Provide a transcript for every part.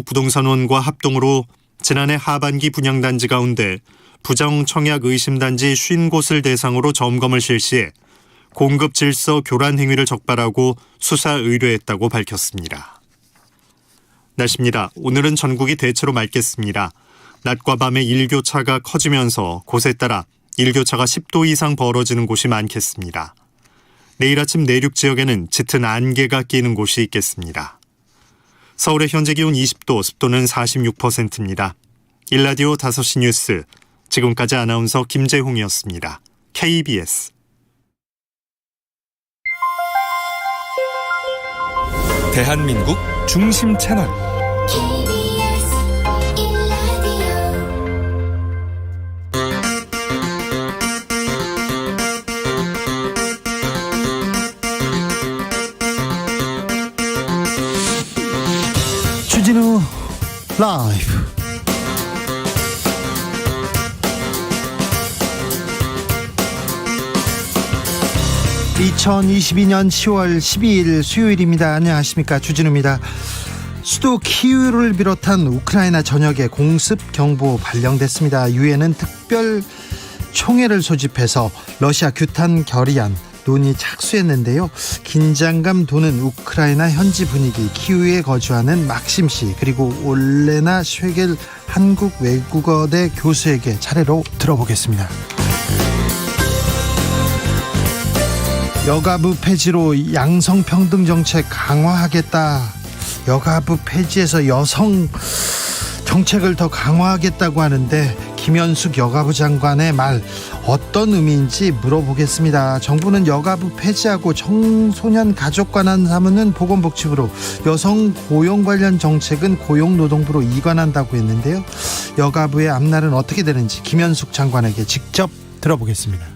부동산원과 합동으로 지난해 하반기 분양단지 가운데 부정청약 의심단지 50곳을 대상으로 점검을 실시해 공급 질서 교란 행위를 적발하고 수사 의뢰했다고 밝혔습니다. 날씨입니다. 오늘은 전국이 대체로 맑겠습니다. 낮과 밤에 일교차가 커지면서 곳에 따라 일교차가 10도 이상 벌어지는 곳이 많겠습니다. 내일 아침 내륙 지역에는 짙은 안개가 끼는 곳이 있겠습니다. 서울의 현재 기온 20도, 습도는 46%입니다. 일라디오 5시 뉴스, 지금까지 아나운서 김재홍이었습니다. KBS 대한민국 중심 채널 KBS 1라디오 주진우 라이브. (2022년 10월 12일) 수요일입니다. 안녕하십니까, 주진우입니다. 수도 키이우를 비롯한 우크라이나 전역에 공습 경보 발령됐습니다. 유엔은 특별 총회를 소집해서 러시아 규탄 결의안 논의 착수했는데요. 긴장감 도는 우크라이나 현지 분위기, 키이우에 거주하는 막심 씨 그리고 올레나 쉐겔 한국 외국어대 교수에게 차례로 들어보겠습니다. 여가부 폐지로 양성평등 정책 강화하겠다. 여가부 폐지해서 여성 정책을 더 강화하겠다고 하는데 김현숙 여가부 장관의 말 어떤 의미인지 물어보겠습니다. 정부는 여가부 폐지하고 청소년 가족 관한 사무는 보건복지부로, 여성 고용 관련 정책은 고용노동부로 이관한다고 했는데요. 여가부의 앞날은 어떻게 되는지 김현숙 장관에게 직접 들어보겠습니다.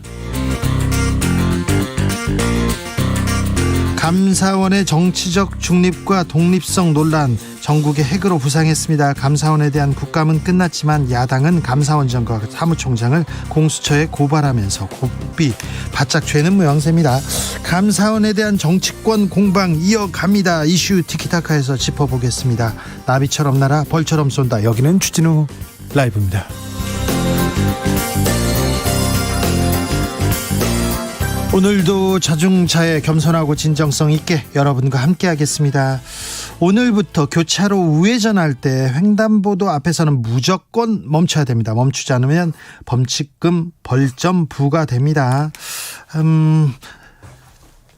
감사원의 정치적 중립과 독립성 논란, 전국의 핵으로 부상했습니다. 감사원에 대한 국감은 끝났지만 야당은 감사원장과 사무총장을 공수처에 고발하면서 고삐 바짝 죄는 모양새입니다. 감사원에 대한 정치권 공방 이어갑니다. 이슈 티키타카에서 짚어보겠습니다. 나비처럼 날아 벌처럼 쏜다. 여기는 주진우 라이브입니다. 오늘도 자중차에 겸손하고 진정성 있게 여러분과 함께 하겠습니다. 오늘부터 교차로 우회전할 때 횡단보도 앞에서는 무조건 멈춰야 됩니다. 멈추지 않으면 범칙금 벌점 부과됩니다.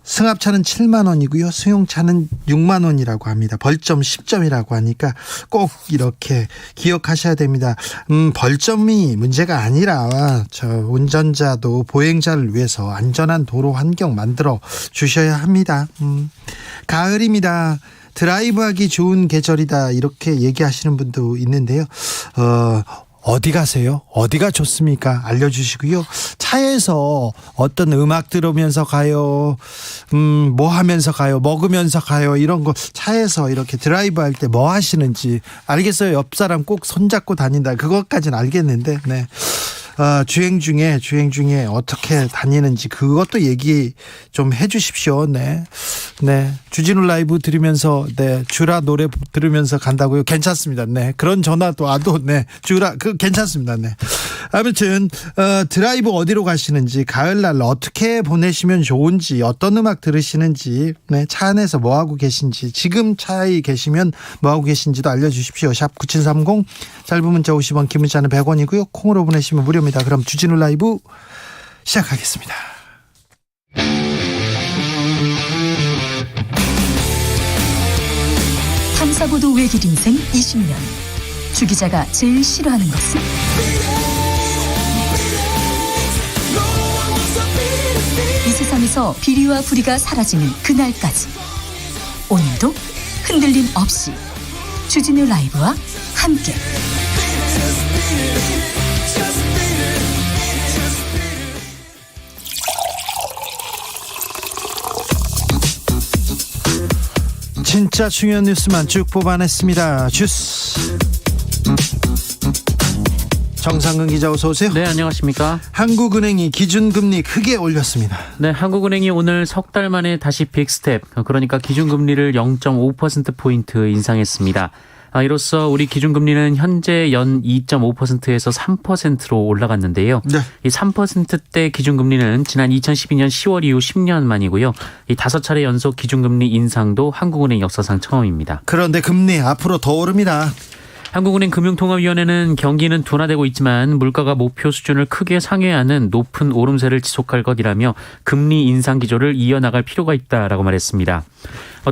승합차는 7만 원이고요. 승용차는 6만 원이라고 합니다. 벌점 10점이라고 하니까 꼭 이렇게 기억하셔야 됩니다. 벌점이 문제가 아니라 저 운전자도 보행자를 위해서 안전한 도로 환경 만들어 주셔야 합니다. 가을입니다. 드라이브하기 좋은 계절이다, 이렇게 얘기하시는 분도 있는데요. 어디 가세요? 어디가 좋습니까? 알려주시고요. 차에서 어떤 음악 들으면서 가요? 뭐 하면서 가요? 먹으면서 가요? 이런 거 차에서 이렇게 드라이브 할 때 뭐 하시는지 알겠어요. 옆 사람 꼭 손잡고 다닌다, 그것까지는 알겠는데, 네. 주행 중에 어떻게 다니는지 그것도 얘기 좀 해주십시오. 네. 주진우 라이브 들으면서, 네, 주라 노래 들으면서 간다고요? 괜찮습니다. 네. 그런 전화도 와도, 네, 주라, 괜찮습니다. 네. 아무튼, 드라이브 어디로 가시는지, 가을날 어떻게 보내시면 좋은지, 어떤 음악 들으시는지, 네, 차 안에서 뭐 하고 계신지, 지금 차에 계시면 뭐 하고 계신지도 알려주십시오. 샵 9730, 짧은 문자 50원, 긴 문자는 100원이고요. 콩으로 보내시면 무료입니다. 그럼 주진우 라이브 시작하겠습니다. 탐사보도 외길 인생 20년. 주 기자가 제일 싫어하는 것은? 이 세상에서 비리와 부리가 사라지는 그날까지, 오늘도 흔들림 없이 주진우 라이브와 함께 진짜 중요한 뉴스만 쭉 뽑아냈습니다. 주스 정상근 기자, 어서 오세요. 네, 안녕하십니까. 한국은행이 기준금리 크게 올렸습니다. 네, 한국은행이 오늘 석 달 만에 다시 빅스텝, 그러니까 기준금리를 0.5%포인트 인상했습니다. 이로써 우리 기준금리는 현재 연 2.5%에서 3%로 올라갔는데요. 네. 이 3%대 기준금리는 지난 2012년 10월 이후 10년 만이고요. 이 5차례 연속 기준금리 인상도 한국은행 역사상 처음입니다. 그런데 금리 앞으로 더 오릅니다. 한국은행 금융통화위원회는 경기는 둔화되고 있지만 물가가 목표 수준을 크게 상회하는 높은 오름세를 지속할 것이라며 금리 인상 기조를 이어나갈 필요가 있다라고 말했습니다.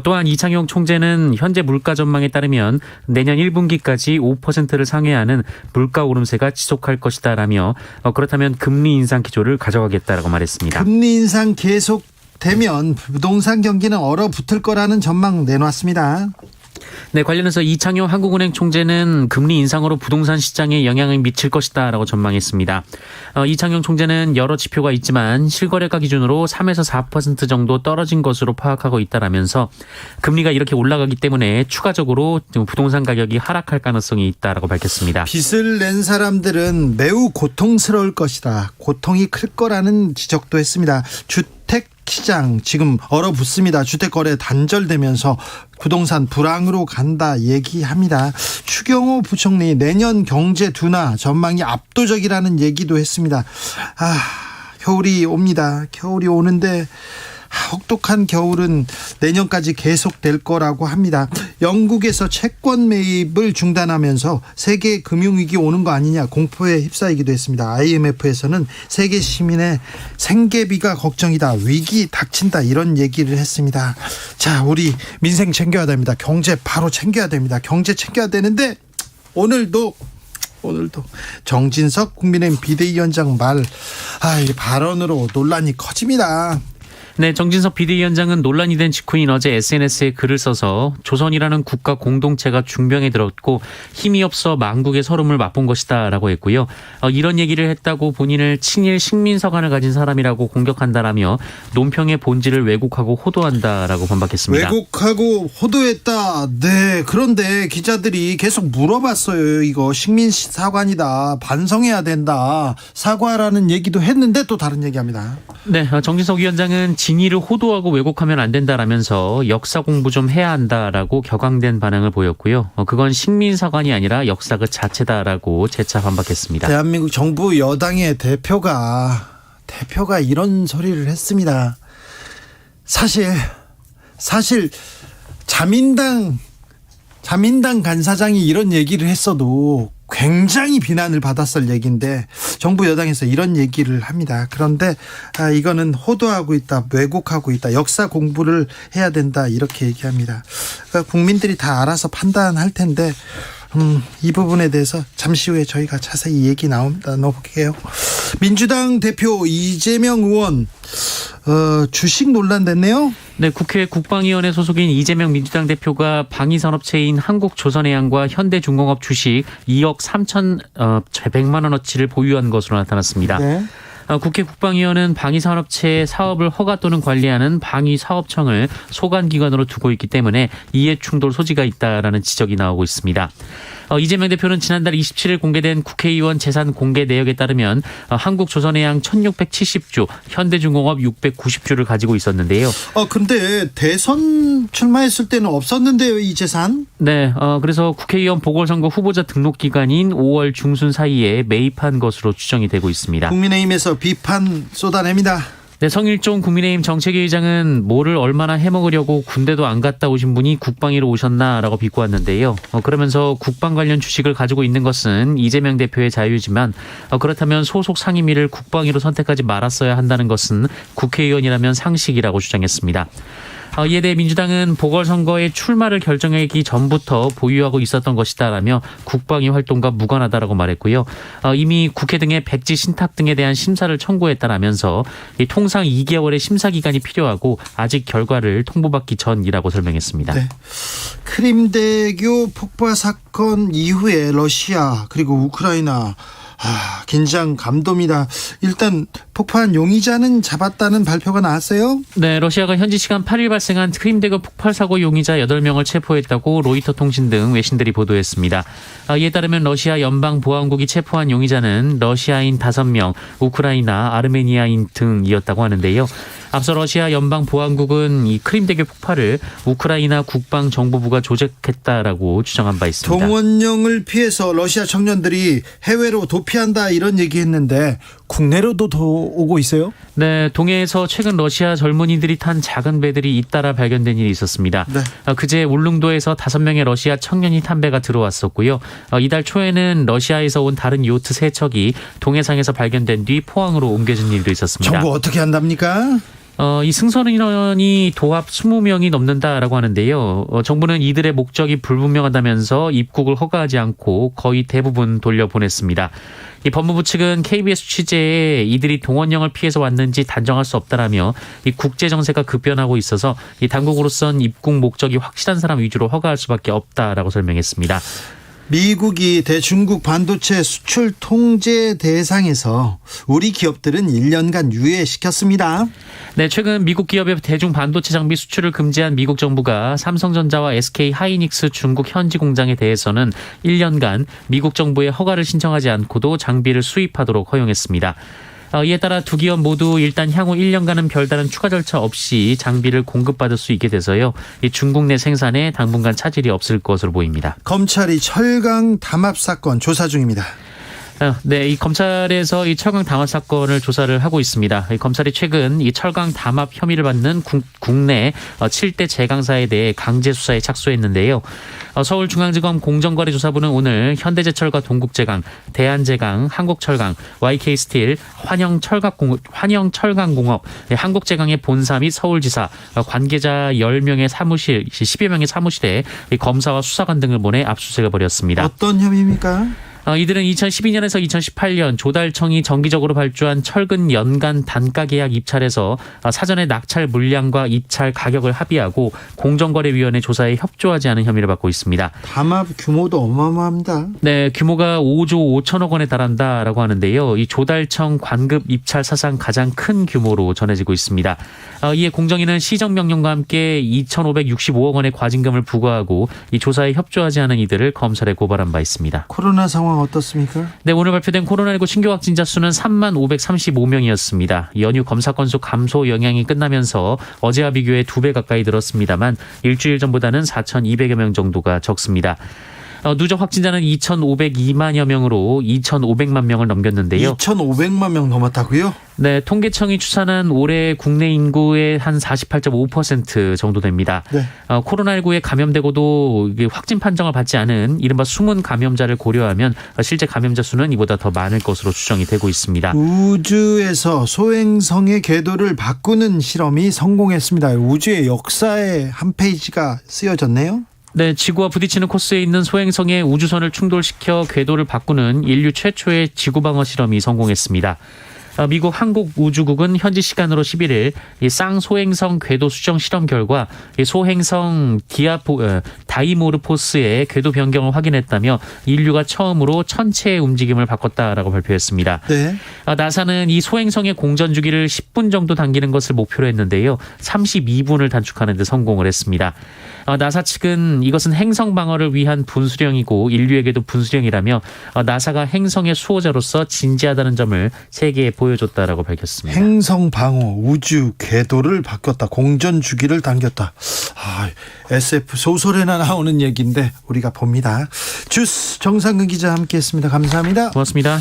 또한 이창용 총재는 현재 물가 전망에 따르면 내년 1분기까지 5%를 상회하는 물가 오름세가 지속할 것이다라며 그렇다면 금리 인상 기조를 가져가겠다라고 말했습니다. 금리 인상 계속되면 부동산 경기는 얼어붙을 거라는 전망 내놨습니다. 네, 관련해서 이창용 한국은행 총재는 금리 인상으로 부동산 시장에 영향을 미칠 것이다라고 전망했습니다. 이창용 총재는 여러 지표가 있지만 실거래가 기준으로 3에서 4% 정도 떨어진 것으로 파악하고 있다라면서 금리가 이렇게 올라가기 때문에 추가적으로 부동산 가격이 하락할 가능성이 있다라고 밝혔습니다. 빚을 낸 사람들은 매우 고통스러울 것이다. 고통이 클 거라는 지적도 했습니다. 주택 시장 지금 얼어붙습니다. 주택 거래 단절되면서 부동산 불황으로 간다 얘기합니다. 추경호 부총리 내년 경제 둔화 전망이 압도적이라는 얘기도 했습니다. 겨울이 옵니다. 겨울이 오는데 혹독한 겨울은 내년까지 계속될 거라고 합니다. 영국에서 채권 매입을 중단하면서 세계 금융위기 오는 거 아니냐 공포에 휩싸이기도 했습니다. IMF에서는 세계 시민의 생계비가 걱정이다. 위기 닥친다. 이런 얘기를 했습니다. 자, 우리 민생 챙겨야 됩니다. 경제 바로 챙겨야 됩니다. 경제 챙겨야 되는데 오늘도 정진석 국민의힘 비대위원장 이 발언으로 논란이 커집니다. 네, 정진석 비대위원장은 논란이 된 직후인 어제 SNS에 글을 써서 조선이라는 국가 공동체가 중병에 들었고 힘이 없어 망국의 서름을 맛본 것이다라고 했고요. 이런 얘기를 했다고 본인을 친일 식민서관을 가진 사람이라고 공격한다라며 논평의 본질을 왜곡하고 호도한다라고 반박했습니다. 왜곡하고 호도했다. 네, 그런데 기자들이 계속 물어봤어요. 이거 식민사관이다. 반성해야 된다. 사과라는 얘기도 했는데 또 다른 얘기합니다. 네, 정진석 위원장은 진위를 호도하고 왜곡하면 안 된다라면서 역사 공부 좀 해야 한다라고 격앙된 반응을 보였고요. 그건 식민사관이 아니라 역사 그 자체다라고 재차 반박했습니다. 대한민국 정부 여당의 대표가 이런 소리를 했습니다. 사실 자민당 간사장이 이런 얘기를 했어도 굉장히 비난을 받았을 얘기인데 정부 여당에서 이런 얘기를 합니다. 그런데 이거는 호도하고 있다, 왜곡하고 있다, 역사 공부를 해야 된다 이렇게 얘기합니다. 그러니까 국민들이 다 알아서 판단할 텐데 이 부분에 대해서 잠시 후에 저희가 자세히 얘기 나눠볼게요. 민주당 대표 이재명 의원 주식 논란 됐네요. 네, 국회 국방위원회 소속인 이재명 민주당 대표가 방위산업체인 한국조선해양과 현대중공업 주식 2억 3,100만 원어치를 보유한 것으로 나타났습니다. 네. 국회 국방위원회는 방위산업체의 사업을 허가 또는 관리하는 방위사업청을 소관기관으로 두고 있기 때문에 이해충돌 소지가 있다라는 지적이 나오고 있습니다. 이재명 대표는 지난달 27일 공개된 국회의원 재산 공개 내역에 따르면 한국조선해양 1670주, 현대중공업 690주를 가지고 있었는데요. 근데 대선 출마했을 때는 없었는데요, 이 재산? 네, 그래서 국회의원 보궐선거 후보자 등록 기간인 5월 중순 사이에 매입한 것으로 추정이 되고 있습니다. 국민의힘에서 비판 쏟아냅니다. 네, 성일종 국민의힘 정책위 의장은 뭐를 얼마나 해먹으려고 군대도 안 갔다 오신 분이 국방위로 오셨나라고 비꼬았는데요. 그러면서 국방 관련 주식을 가지고 있는 것은 이재명 대표의 자유지만 그렇다면 소속 상임위를 국방위로 선택하지 말았어야 한다는 것은 국회의원이라면 상식이라고 주장했습니다. 이에 대해 민주당은 보궐선거에 출마를 결정하기 전부터 보유하고 있었던 것이다라며 국방위 활동과 무관하다라고 말했고요. 이미 국회 등의 백지 신탁 등에 대한 심사를 청구했다라면서 통상 2개월의 심사 기간이 필요하고 아직 결과를 통보받기 전이라고 설명했습니다. 네. 크림대교 폭파 사건 이후에 러시아 그리고 우크라이나 긴장 감도입니다. 일단 폭파한 용의자는 잡았다는 발표가 나왔어요. 네, 러시아가 현지 시간 8일 발생한 크림대교 폭발 사고 용의자 8명을 체포했다고 로이터 통신 등 외신들이 보도했습니다. 이에 따르면 러시아 연방보안국이 체포한 용의자는 러시아인 5명, 우크라이나, 아르메니아인 등이었다고 하는데요. 앞서 러시아 연방보안국은 이 크림대교 폭발을 우크라이나 국방정보부가 조작했다라고 주장한 바 있습니다. 동원령을 피해서 러시아 청년들이 해외로 도피한다 이런 얘기했는데 국내로도 더 오고 있어요? 네, 동해에서 최근 러시아 젊은이들이 탄 작은 배들이 잇따라 발견된 일이 있었습니다. 네. 그제 울릉도에서 5명의 러시아 청년이 탄 배가 들어왔었고요. 이달 초에는 러시아에서 온 다른 요트 3척이 동해상에서 발견된 뒤 포항으로 옮겨진 일도 있었습니다. 정부 어떻게 한답니까? 이 승선 인원이 도합 20명이 넘는다라고 하는데요. 정부는 이들의 목적이 불분명하다면서 입국을 허가하지 않고 거의 대부분 돌려보냈습니다. 이 법무부 측은 KBS 취재에 이들이 동원령을 피해서 왔는지 단정할 수 없다라며 이 국제 정세가 급변하고 있어서 이 당국으로선 입국 목적이 확실한 사람 위주로 허가할 수밖에 없다라고 설명했습니다. 미국이 대중국 반도체 수출 통제 대상에서 우리 기업들은 1년간 유예시켰습니다. 네, 최근 미국 기업의 대중 반도체 장비 수출을 금지한 미국 정부가 삼성전자와 SK 하이닉스 중국 현지 공장에 대해서는 1년간 미국 정부의 허가를 신청하지 않고도 장비를 수입하도록 허용했습니다. 이에 따라 두 기업 모두 일단 향후 1년간은 별다른 추가 절차 없이 장비를 공급받을 수 있게 돼서요. 이 중국 내 생산에 당분간 차질이 없을 것으로 보입니다. 검찰이 철강 담합 사건 조사 중입니다. 네, 이 검찰에서 이 철강 담합 사건을 조사를 하고 있습니다. 이 검찰이 최근 이 철강 담합 혐의를 받는 국내 7대 제강사에 대해 강제 수사에 착수했는데요. 서울중앙지검 공정거래조사부는 오늘 현대제철과 동국제강, 대한제강, 한국철강, YK스틸, 환영철강공업, 한국제강의 본사 및 서울지사, 관계자 10명의 사무실, 10여 명의 사무실에 검사와 수사관 등을 보내 압수수색을 벌였습니다. 어떤 혐의입니까? 이들은 2012년에서 2018년 조달청이 정기적으로 발주한 철근 연간 단가 계약 입찰에서 사전에 낙찰 물량과 입찰 가격을 합의하고 공정거래위원회 조사에 협조하지 않은 혐의를 받고 있습니다. 담합 규모도 어마어마합니다. 네, 규모가 5조 5천억 원에 달한다라고 하는데요. 이 조달청 관급 입찰 사상 가장 큰 규모로 전해지고 있습니다. 이에 공정위는 시정명령과 함께 2,565억 원의 과징금을 부과하고 이 조사에 협조하지 않은 이들을 검찰에 고발한 바 있습니다. 코로나 상황 어떻습니까? 네, 오늘 발표된 코로나19 신규 확진자 수는 3535명이었습니다. 연휴 검사 건수 감소 영향이 끝나면서 어제와 비교해 2배 가까이 늘었습니다만 일주일 전보다는 4,200여 명 정도가 적습니다. 누적 확진자는 2,502만여 명으로 2,500만 명을 넘겼는데요. 2,500만 명 넘었다고요? 네, 통계청이 추산한 올해 국내 인구의 한 48.5% 정도 됩니다. 네. 코로나19에 감염되고도 확진 판정을 받지 않은 이른바 숨은 감염자를 고려하면 실제 감염자 수는 이보다 더 많을 것으로 추정이 되고 있습니다. 우주에서 소행성의 궤도를 바꾸는 실험이 성공했습니다. 우주의 역사의 한 페이지가 쓰여졌네요. 네, 지구와 부딪히는 코스에 있는 소행성의 우주선을 충돌시켜 궤도를 바꾸는 인류 최초의 지구방어 실험이 성공했습니다. 미국 한국우주국은 현지 시간으로 11일 이 쌍소행성 궤도 수정 실험 결과 이 소행성 다이모르포스의 궤도 변경을 확인했다며 인류가 처음으로 천체의 움직임을 바꿨다라고 발표했습니다. 네. 나사는 이 소행성의 공전 주기를 10분 정도 당기는 것을 목표로 했는데요. 32분을 단축하는 데 성공을 했습니다. 나사 측은 이것은 행성 방어를 위한 분수령이고 인류에게도 분수령이라며 나사가 행성의 수호자로서 진지하다는 점을 세계에 보여줬다라고 밝혔습니다. 행성 방어, 우주 궤도를 바꿨다. 공전 주기를 당겼다. SF 소설에나 나오는 얘기인데 우리가 봅니다. 주스 정상근 기자 함께했습니다. 감사합니다. 고맙습니다.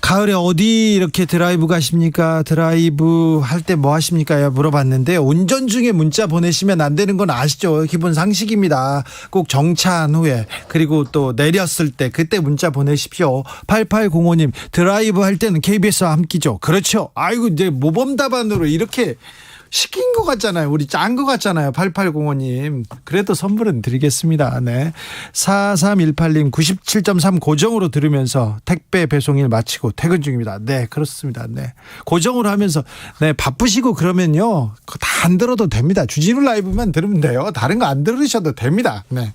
가을에 어디 이렇게 드라이브 가십니까? 드라이브 할 때 뭐 하십니까? 물어봤는데 운전 중에 문자 보내시면 안 되는 건 아시죠? 기본 상식입니다. 꼭 정차한 후에 그리고 또 내렸을 때 그때 문자 보내십시오. 8805님 드라이브 할 때는 KBS와 함께죠. 그렇죠. 아이고 이제 모범 답안으로 이렇게 시킨 것 같잖아요. 우리 짠 것 같잖아요. 8805님. 그래도 선물은 드리겠습니다. 네. 4318님 97.3 고정으로 들으면서 택배 배송일 마치고 퇴근 중입니다. 네, 그렇습니다. 네. 고정으로 하면서 네, 바쁘시고 그러면요. 다 안 들어도 됩니다. 주진우 라이브만 들으면 돼요. 다른 거 안 들으셔도 됩니다. 네.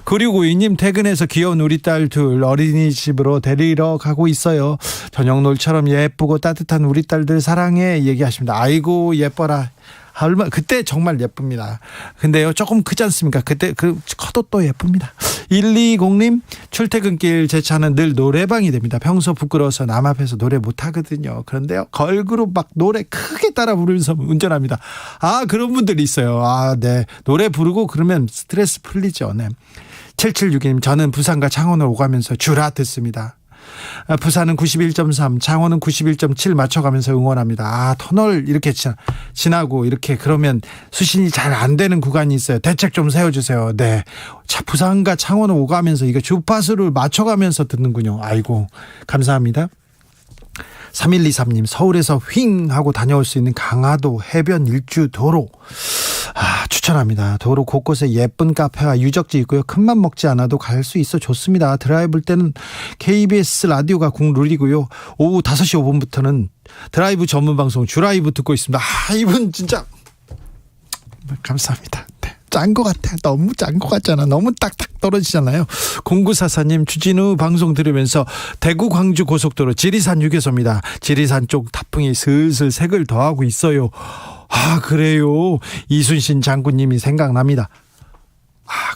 9652님 퇴근해서 귀여운 우리 딸 둘 어린이집으로 데리러 가고 있어요. 저녁놀처럼 예쁘고 따뜻한 우리 딸들 사랑해 얘기하십니다. 아이고 예뻐라. 얼마 그때 정말 예쁩니다. 근데요 조금 크지 않습니까? 그때 커도 또 예쁩니다. 120님 출퇴근길 제 차는 늘 노래방이 됩니다. 평소 부끄러워서 남 앞에서 노래 못하거든요. 그런데요 걸그룹 막 노래 크게 따라 부르면서 운전합니다. 아 그런 분들이 있어요. 아 네 노래 부르고 그러면 스트레스 풀리죠. 네. 7762님 저는 부산과 창원을 오가면서 주라 듣습니다. 부산은 91.3, 창원은 91.7 맞춰가면서 응원합니다. 아, 터널 이렇게 지나고 이렇게 그러면 수신이 잘 안 되는 구간이 있어요. 대책 좀 세워주세요. 네. 부산과 창원을 오가면서 이거 주파수를 맞춰가면서 듣는군요. 아이고, 감사합니다. 3123님, 서울에서 휑 하고 다녀올 수 있는 강화도 해변 일주 도로. 추천합니다. 도로 곳곳에 예쁜 카페와 유적지 있고요. 큰맘 먹지 않아도 갈 수 있어 좋습니다. 드라이브할 때는 KBS 라디오가 국룰이고요. 오후 5시 5분부터는 드라이브 전문 방송 주라이브 듣고 있습니다. 이분 진짜 감사합니다. 네. 짠 것 같아. 너무 짠 것 같잖아. 너무 딱딱 떨어지잖아요. 0944님 주진우 방송 들으면서 대구 광주 고속도로 지리산 휴게소입니다. 지리산 쪽 타풍이 슬슬 색을 더하고 있어요. 그래요. 이순신 장군님이 생각납니다.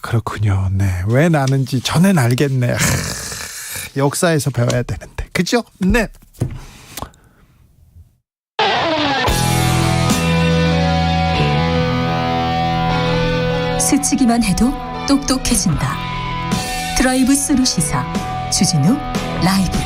그렇군요. 네. 왜 나는지 저는 알겠네. 역사에서 배워야 되는데. 그죠? 네. 스치기만 해도 똑똑해진다. 드라이브 스루 시사 주진우 라이브.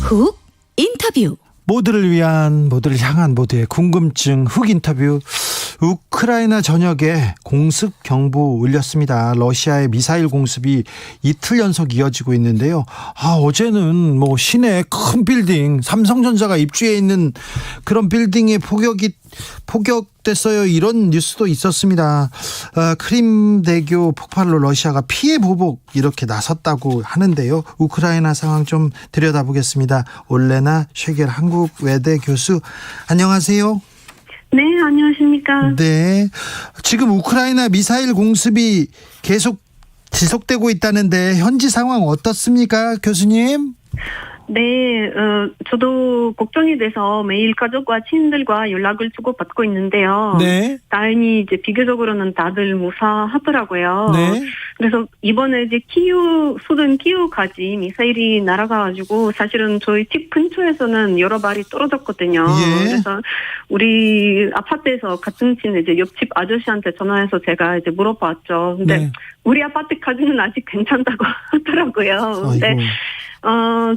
훅 인터뷰. 모두를 위한, 모두를 향한 모두의 궁금증 훅 인터뷰. 우크라이나 전역에 공습 경보 울렸습니다. 러시아의 미사일 공습이 이틀 연속 이어지고 있는데요. 어제는 시내 큰 빌딩, 삼성전자가 입주해 있는 그런 빌딩에 포격됐어요. 이런 뉴스도 있었습니다. 크림대교 폭발로 러시아가 피해 보복 이렇게 나섰다고 하는데요. 우크라이나 상황 좀 들여다보겠습니다. 올레나 쉐겔 한국외대 교수, 안녕하세요. 네, 안녕하십니까. 네, 지금 우크라이나 미사일 공습이 계속 지속되고 있다는데 현지 상황 어떻습니까, 교수님? 네, 저도 걱정이 돼서 매일 가족과 지인들과 연락을 주고받고 있는데요. 네. 다행히 이제 비교적으로는 다들 무사하더라고요. 네. 그래서 이번에 이제 수도인 키우까지 미사일이 날아가가지고 사실은 저희 집 근처에서는 여러 발이 떨어졌거든요. 예. 그래서 우리 아파트에서 같은 친 이제 옆집 아저씨한테 전화해서 제가 이제 물어봤죠. 근데 네. 우리 아파트까지는 아직 괜찮다고 하더라고요. 근데 아이고.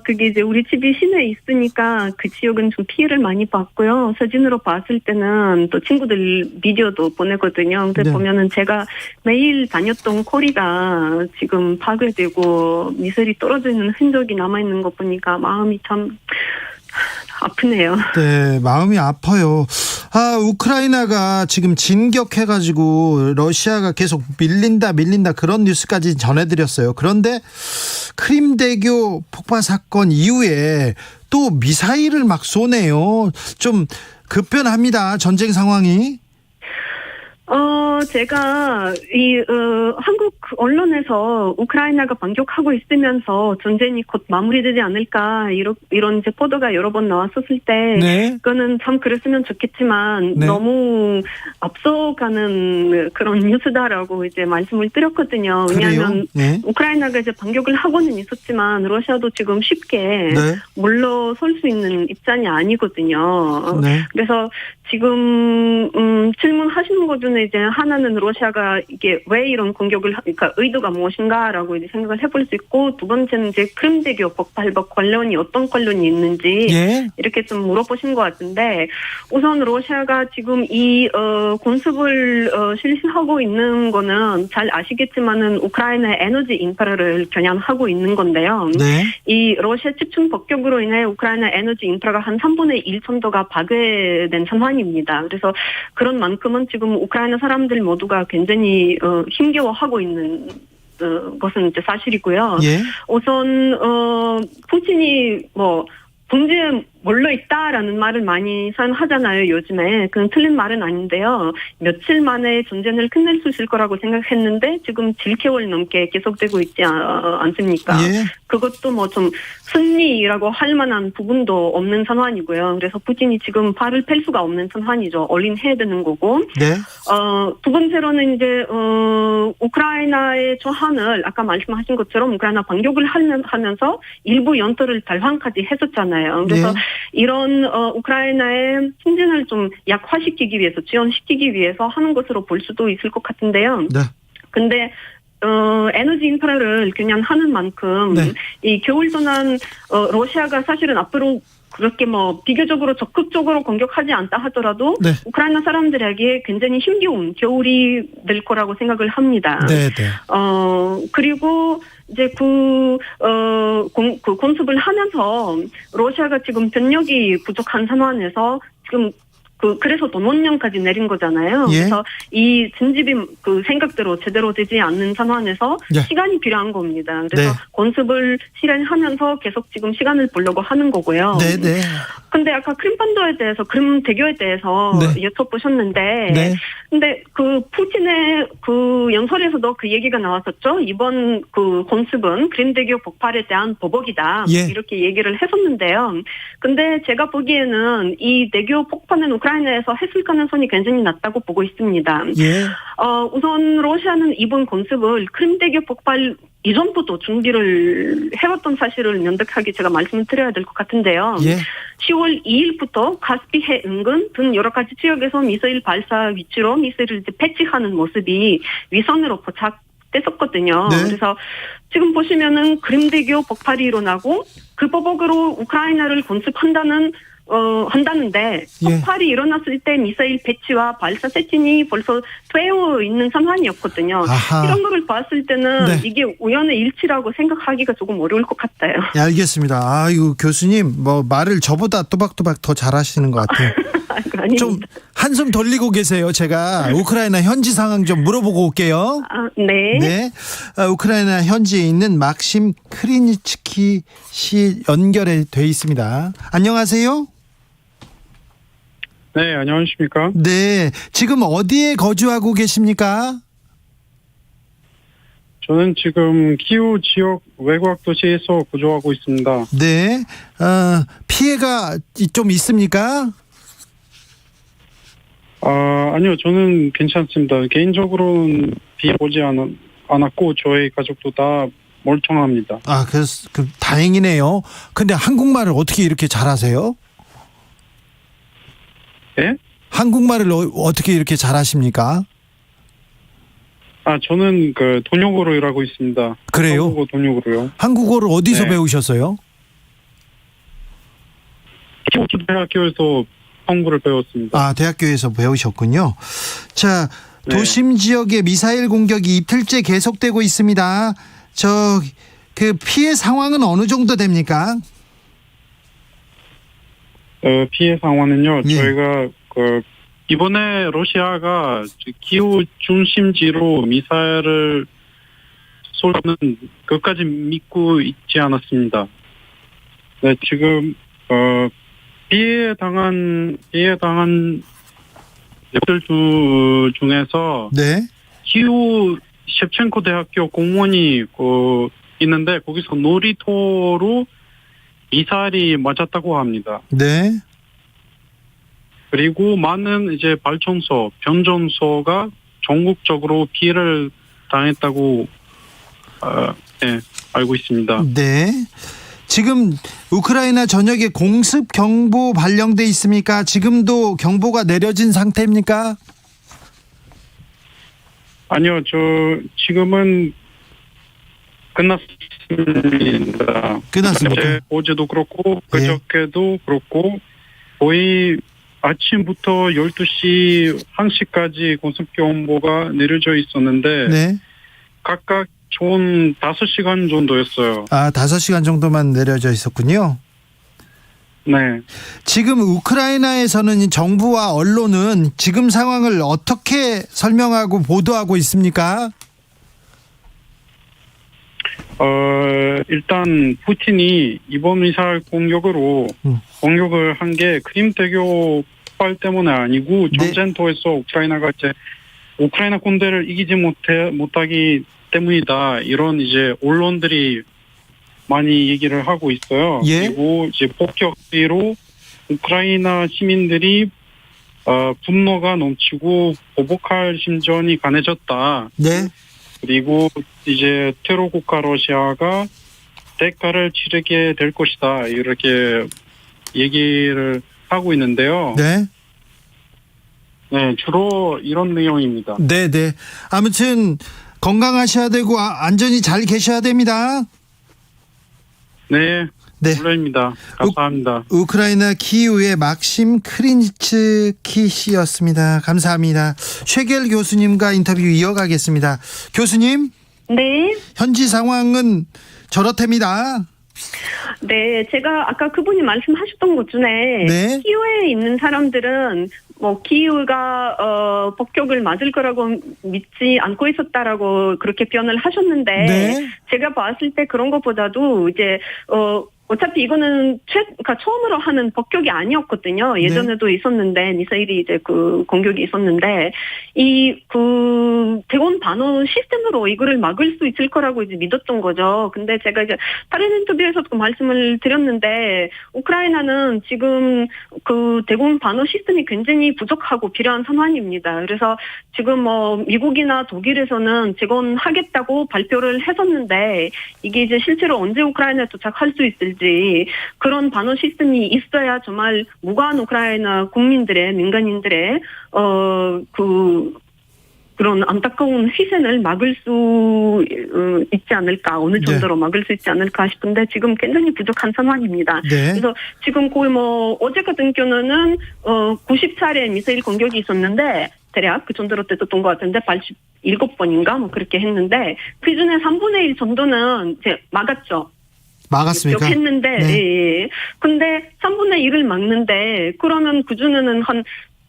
그게 이제 우리 집이 시내에 있으니까 그 지역은 좀 피해를 많이 봤고요. 사진으로 봤을 때는 또 친구들 비디오도 보내거든요. 근데 네. 보면은 제가 매일 다녔던 거리가 지금 파괴되고 미사일이 떨어져 있는 흔적이 남아있는 거 보니까 마음이 참 아프네요. 네, 마음이 아파요. 우크라이나가 지금 진격해가지고 러시아가 계속 밀린다 그런 뉴스까지 전해드렸어요. 그런데 크림대교 폭발 사건 이후에 또 미사일을 막 쏘네요. 좀 급변합니다, 전쟁 상황이. 제가 한국 언론에서 우크라이나가 반격하고 있으면서 전쟁이 곧 마무리되지 않을까 이런 이제 보도가 여러 번 나왔었을 때, 네. 그거는 참 그랬으면 좋겠지만 네. 너무 앞서가는 그런 뉴스다라고 이제 말씀을 드렸거든요. 왜냐하면 네. 우크라이나가 이제 반격을 하고는 있었지만 러시아도 지금 쉽게 네. 물러설 수 있는 입장이 아니거든요. 네. 그래서 지금 질문하시는 것 중에 이제 하나는 러시아가 이게 왜 이런 공격을 그러니까 의도가 무엇인가라고 이제 생각을 해볼 수 있고, 두 번째는 이제 크림대교 폭발과 관련이 어떤 관련이 있는지 예. 이렇게 좀 물어보신 것 같은데, 우선 러시아가 지금 이 공습을 실시하고 있는 거는 잘 아시겠지만은 우크라이나의 에너지 인프라를 겨냥하고 있는 건데요. 네. 이 러시아 집중 폭격으로 인해 우크라이나 에너지 인프라가 한 3분의 1 정도가 파괴된 상황입니다. 그래서 그런 만큼은 지금 우크라이나 사람들 모두가 굉장히 힘겨워하고 있는 것은 이제 사실이고요. 예. 우선 푸틴이 뭐 문제에 몰려 있다라는 말을 많이 사용하잖아요, 요즘에. 그건 틀린 말은 아닌데요. 며칠 만에 전쟁을 끝낼 수 있을 거라고 생각했는데 지금 7개월 넘게 계속되고 있지 않습니까? 예. 그것도 뭐 좀 승리라고 할 만한 부분도 없는 상황이고요. 그래서 푸틴이 지금 발을 뺄 수가 없는 상황이죠. 올인해야 되는 거고. 네. 두 번째로는 이제 우크라이나의 저항을 아까 말씀하신 것처럼 우크라이나 반격을 하면서 일부 연토를 달환까지 했었잖아요. 그래서 예. 이런 우크라이나의 승진을 좀 약화시키기 위해서 지원시키기 위해서 하는 것으로 볼 수도 있을 것 같은데요. 네. 근데 에너지 인프라를 그냥 하는 만큼 네. 이 겨울 동안 러시아가 사실은 앞으로 그렇게 뭐 비교적으로 적극적으로 공격하지 않다 하더라도 네. 우크라이나 사람들에게 굉장히 힘겨운 겨울이 될 거라고 생각을 합니다. 네, 네. 그리고 이제 그 공습을 하면서 러시아가 지금 병력이 부족한 상황에서 지금 그래서 돈원령까지 내린 거잖아요. 예. 그래서 이 진집이 그 생각대로 제대로 되지 않는 상황에서 네. 시간이 필요한 겁니다. 그래서 네. 공습을 실행하면서 계속 지금 시간을 보려고 하는 거고요. 네, 네. 근데 아까 크림반도에 대해서 크림 대교에 대해서 네. 여쭤보셨는데, 네. 근데 그 푸틴의 그 연설에서도 그 얘기가 나왔었죠. 이번 그 공습은 크림 대교 폭발에 대한 보복이다. 예. 이렇게 얘기를 했었는데요. 근데 제가 보기에는 이 대교 폭발은 우크라이나에서 했을 가능성이 굉장히 낮다고 보고 있습니다. 예. 우선 러시아는 이번 공습을 크림 대교 폭발 이전부터 준비를 해왔던 사실을 면덕하게 제가 말씀을 드려야 될 것 같은데요. 예. 10월 2일부터 카스피해 인근 등 여러 가지 지역에서 미사일 발사 위치로 미사일을 이제 배치하는 모습이 위성으로 포착됐었거든요. 네. 그래서 지금 보시면은 크림대교 폭발이 일어나고 그 보복으로 우크라이나를 한다는데 예. 폭발이 일어났을 때 미사일 배치와 발사 세팅이 벌써 되어 있는 상황이었거든요. 아하. 이런 거를 봤을 때는 네. 이게 우연의 일치라고 생각하기가 조금 어려울 것 같아요. 예, 알겠습니다. 아이고, 교수님, 뭐, 말을 저보다 또박또박 더 잘하시는 것 같아요. 아닙니다. 좀 한숨 돌리고 계세요. 제가 우크라이나 현지 상황 좀 물어보고 올게요. 네. 네. 우크라이나 현지에 있는 막심 크리니츠키 씨 연결해 돼 있습니다. 안녕하세요. 네, 안녕하십니까? 네. 지금 어디에 거주하고 계십니까? 저는 지금 키우 지역 외곽 도시에서 거주하고 있습니다. 네. 피해가 좀 있습니까? 아니요, 저는 괜찮습니다. 개인적으로는 피해 보지 않았고 저희 가족도 다 멀쩡합니다. 그래서 다행이네요. 근데 한국말을 어떻게 이렇게 잘하세요? 예? 한국말을 어떻게 이렇게 잘하십니까? 저는 돈역으로 일하고 있습니다. 그래요? 한국어 돈역으로요. 한국어를 어디서 네. 배우셨어요? 키우 대학교에서 한국어를 배웠습니다. 대학교에서 배우셨군요. 자, 네. 도심 지역에 미사일 공격이 이틀째 계속되고 있습니다. 그 피해 상황은 어느 정도 됩니까? 피해 상황은요. 예. 저희가 이번에 러시아가 키우 중심지로 미사일을 쏘는 것까지 믿고 있지 않았습니다. 네, 지금 피해 당한 들 중에서 네. 키우 셰프첸코 대학교 공무원이 있는데 거기서 놀이터로 미사일이 맞았다고 합니다. 네. 그리고 많은 이제 발전소, 변전소가 전국적으로 피해를 당했다고 알고 있습니다. 네. 지금 우크라이나 전역에 공습 경보 발령돼 있습니까? 지금도 경보가 내려진 상태입니까? 아니요, 지금은 끝났습니다. 끝났습니까? 어제도 그렇고 그저께도 그렇고 거의 아침부터 12시 1시까지 공습 경보가 내려져 있었는데 네. 각각 총 5시간 정도였어요. 5시간 정도만 내려져 있었군요. 네. 지금 우크라이나에서는 정부와 언론은 지금 상황을 어떻게 설명하고 보도하고 있습니까? 일단 푸틴이 이번 미사일 공격으로 공격을 한 게 크림대교 폭발 때문에 아니고 전쟁터에서 우크라이나가 이제 우크라이나 군대를 이기지 못하기 때문이다. 이런 이제 언론들이 많이 얘기를 하고 있어요. 예. 그리고 이제 폭격기로 우크라이나 시민들이 분노가 넘치고 보복할 심정이 강해졌다. 네. 그리고 이제 테러 국가 러시아가 대가를 치르게 될 것이다. 이렇게 얘기를 하고 있는데요. 네. 네, 주로 이런 내용입니다. 네, 네. 아무튼 건강하셔야 되고 안전히 잘 계셔야 됩니다. 네, 네. 물론입니다. 감사합니다. 우크라이나 키이우의 막심 크린츠키 씨였습니다. 감사합니다. 쉐겔 교수님과 인터뷰 이어가겠습니다. 교수님, 네. 현지 상황은 저렇답니다. 네, 제가 아까 그분이 말씀하셨던 것 중에 네. 키이우에 있는 사람들은 뭐 키이우가 폭격을 맞을 거라고 믿지 않고 있었다라고 그렇게 표현을 하셨는데 네. 제가 봤을 때 그런 것보다도 이제 어차피 이거는 그러니까 처음으로 하는 폭격이 아니었거든요. 예전에도 있었는데 미사일이 이제 그 공격이 있었는데 이 그 대원 반어 시스템으로 이거를 막을 수 있을 거라고 이제 믿었던 거죠. 근데 제가 이제 다른 인터뷰에서도 그 말씀을 드렸는데 우크라이나는 지금 그 대공 반어 시스템이 굉장히 부족하고 필요한 상황입니다. 그래서 지금 뭐 미국이나 독일에서는 재건하겠다고 발표를 했었는데 이게 이제 실제로 언제 우크라이나에 도착할 수 있을지 그런 반어 시스템이 있어야 정말 무고한 우크라이나 국민들의 민간인들의 그런 안타까운 희생을 막을 수 있지 않을까 어느 정도로 막을 수 있지 않을까 싶은데 지금 굉장히 부족한 상황입니다. 네. 그래서 지금 거의 뭐 어제 같은 경우는 90차례 미사일 공격이 있었는데 대략 그 정도로 됐었던 것 같은데 87번인가 뭐 그렇게 했는데 그 중에 3분의 1 정도는 이제 막았죠. 막았습니까? 했는데 네. 예. 근데 3분의 1을 막는데 그러면 그 중에는 한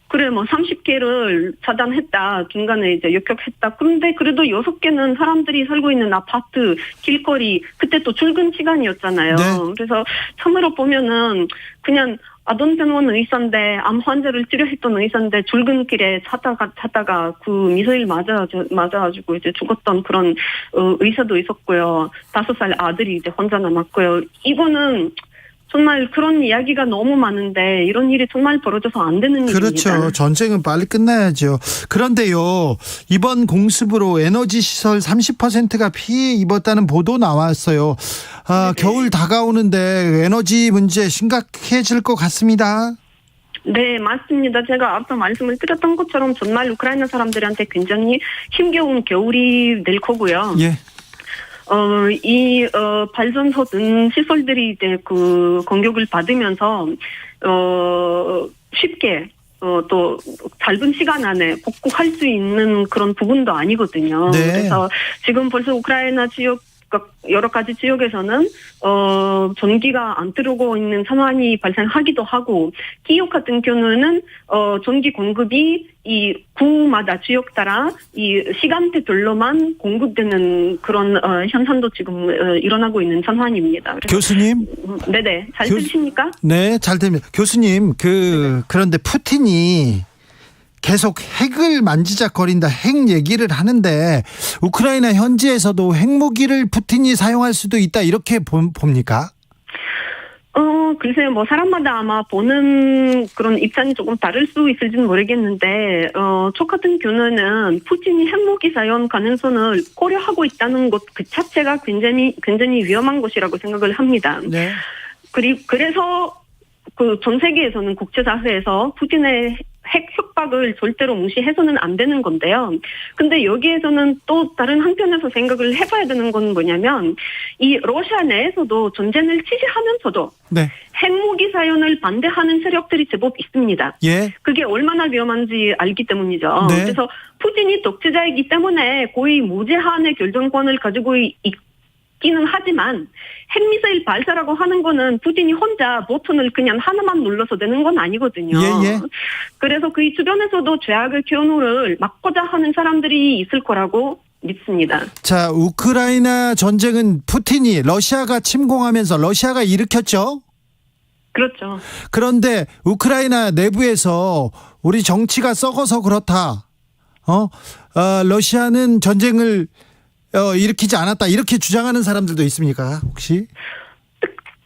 그래 뭐 30개를 차단했다. 중간에 이제 역격했다. 그런데 그래도 6개는 사람들이 살고 있는 아파트, 길거리 그때 또 출근 시간이었잖아요. 네. 그래서 참으로 보면은 그냥 아동병원 의사인데 암 환자를 치료했던 의사인데 출근길에 찾다가 그 미사일 맞아가지고 이제 죽었던 그런 의사도 있었고요. 5살 아들이 이제 혼자 남았고요. 이거는 정말 그런 이야기가 너무 많은데 이런 일이 정말 벌어져서 안 되는 일입니다. 그렇죠. 전쟁은 빨리 끝나야죠. 그런데요, 이번 공습으로 에너지 시설 30%가 피해 입었다는 보도 나왔어요. 겨울 다가오는데 에너지 문제 심각해질 것 같습니다. 네, 맞습니다. 제가 앞서 말씀을 드렸던 것처럼 정말 우크라이나 사람들한테 굉장히 힘겨운 겨울이 될 거고요. 예. 발전소 등 시설들이 이제 그 공격을 받으면서, 쉽게, 또 짧은 시간 안에 복구할 수 있는 그런 부분도 아니거든요. 네. 그래서 지금 벌써 우크라이나 지역, 여러 가지 지역에서는 전기가 안 들어오고 있는 상황이 발생하기도 하고 키이우 같은 경우는 전기 공급이 이 구마다 지역 따라 이 시간대별로만 공급되는 그런 현상도 지금 일어나고 있는 상황입니다. 교수님. 네네. 잘 들리십니까? 네, 잘 됩니다. 교수님, 그런데 푸틴이 계속 핵을 만지작거린다, 핵 얘기를 하는데 우크라이나 현지에서도 핵무기를 푸틴이 사용할 수도 있다 이렇게 봅니까? 글쎄요, 뭐, 사람마다 아마 보는 그런 입장이 조금 다를 수 있을지는 모르겠는데, 저 같은 경우는 푸틴이 핵무기 사용 가능성을 고려하고 있다는 것 그 자체가 굉장히 위험한 것이라고 생각을 합니다. 네. 그래서 그 전 세계에서는 국제사회에서 푸틴의 핵 협박을 절대로 무시해서는 안 되는 건데요. 근데 여기에서는 또 다른 한편에서 생각을 해봐야 되는 건 뭐냐면 이 러시아 내에서도 전쟁을 지지하면서도 네. 핵무기 사용을 반대하는 세력들이 제법 있습니다. 예. 그게 얼마나 위험한지 알기 때문이죠. 네. 그래서 푸틴이 독재자이기 때문에 거의 무제한의 결정권을 가지고 있기는 하지만 핵미사일 발사라고 하는 거는 푸틴이 혼자 버튼을 그냥 하나만 눌러서 되는 건 아니거든요. 예. 그래서 그 주변에서도 죄악의 경우를 막고자 하는 사람들이 있을 거라고 믿습니다. 자, 우크라이나 전쟁은 푸틴이 러시아가 침공하면서 러시아가 일으켰죠. 그렇죠. 그런데 우크라이나 내부에서 우리 정치가 썩어서 그렇다. 러시아는 전쟁을 일으키지 않았다. 이렇게 주장하는 사람들도 있습니까? 혹시?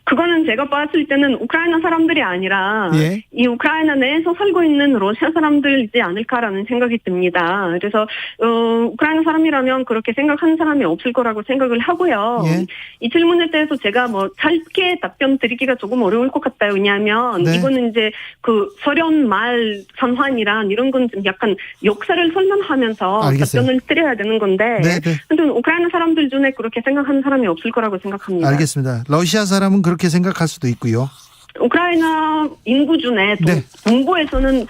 그거는 제가 봤을 때는 우크라이나 사람들이 아니라 예. 이 우크라이나 내에서 살고 있는 러시아 사람들이지 않을까라는 생각이 듭니다. 그래서 우크라이나 사람이라면 그렇게 생각하는 사람이 없을 거라고 생각을 하고요. 예. 이 질문에 대해서 제가 뭐 짧게 답변 드리기가 조금 어려울 것 같아요. 왜냐하면 네. 이거는 이제 그 소련 말 선환이란 이런 건 좀 약간 역사를 설명하면서 알겠어요. 답변을 드려야 되는 건데 네, 네. 근데 우크라이나 사람들 중에 그렇게 생각하는 사람이 없을 거라고 생각합니다. 알겠습니다. 러시아 사람은 그렇게 생각할 수도 있고요. 우크라이나 인구 중에 네. 동부에서는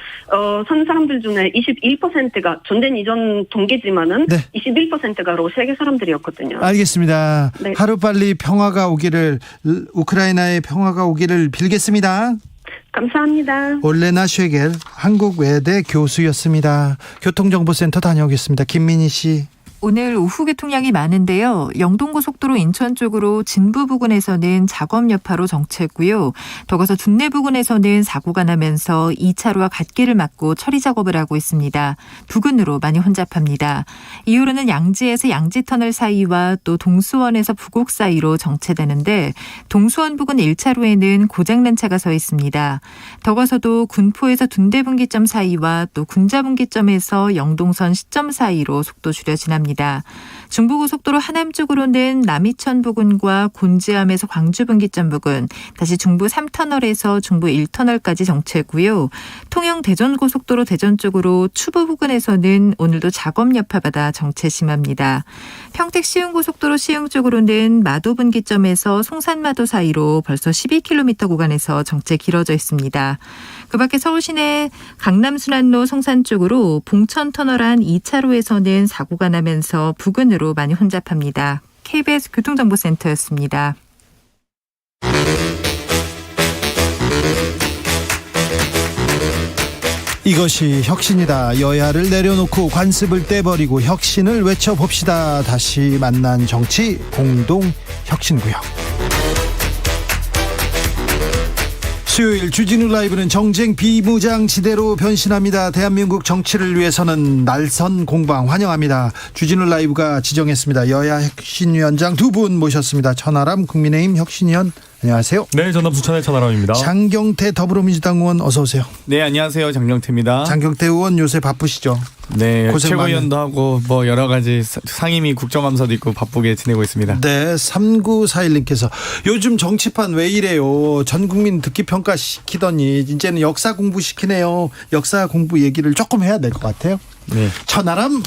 사는 사람들 중에 21%가 전쟁 이전 동기지만은 네. 21%가 러시아계 사람들이었거든요. 알겠습니다. 네. 하루빨리 평화가 오기를, 우크라이나의 평화가 오기를 빌겠습니다. 감사합니다. 올레나 쉐겔 한국외대 교수였습니다. 교통정보센터 다녀오겠습니다. 김민희 씨. 오늘 오후 교통량이 많은데요. 영동고속도로 인천 쪽으로 진부 부근에서는 작업 여파로 정체고요. 더 가서 중내 부근에서는 사고가 나면서 2차로와 갓길을 막고 처리 작업을 하고 있습니다. 부근으로 많이 혼잡합니다. 이후로는 양지에서 양지터널 사이와 또 동수원에서 부곡 사이로 정체되는데 동수원 부근 1차로에는 고장난 차가 서 있습니다. 더 가서도 군포에서 둔대분기점 사이와 또 군자분기점에서 영동선 시점 사이로 속도 줄여 지납니다. 중부고속도로 하남 쪽으로는 남이천 부근과 곤지암에서 광주분기점 부근, 다시 중부 3터널에서 중부 1터널까지 정체고요. 통영 대전고속도로 대전 쪽으로 추부 부근에서는 오늘도 작업 여파받아 정체 심합니다. 평택 시흥고속도로 시흥 쪽으로는 마도분기점에서 송산마도 사이로 벌써 12km 구간에서 정체 길어져 있습니다. 그 밖에 서울 시내 강남순환로 송산 쪽으로 봉천터널 안 2차로에서는 사고가 나면서 부근으로 많이 혼잡합니다. KBS 교통정보센터였습니다. 이것이 혁신이다. 여야를 내려놓고 관습을 떼버리고 혁신을 외쳐봅시다. 다시 만난 정치 공동혁신구역. 수요일 주진우 라이브는 정쟁 비무장지대로 변신합니다. 대한민국 정치를 위해서는 날선 공방 환영합니다. 주진우 라이브가 지정했습니다. 여야 혁신위원장 두 분 모셨습니다. 천하람 국민의힘 혁신위원 안녕하세요. 네, 전남 수천의 천하람입니다. 장경태 더불어민주당 의원 어서 오세요. 네, 안녕하세요. 장경태입니다. 장경태 의원 요새 바쁘시죠? 네, 고생 최고위원도 하고 뭐 여러 가지 상임위 국정감사도 있고 바쁘게 지내고 있습니다. 네, 3941님께서 요즘 정치판 왜 이래요? 전 국민 듣기 평가 시키더니 이제는 역사 공부 시키네요. 역사 공부 얘기를 조금 해야 될 것 같아요. 네. 천하람.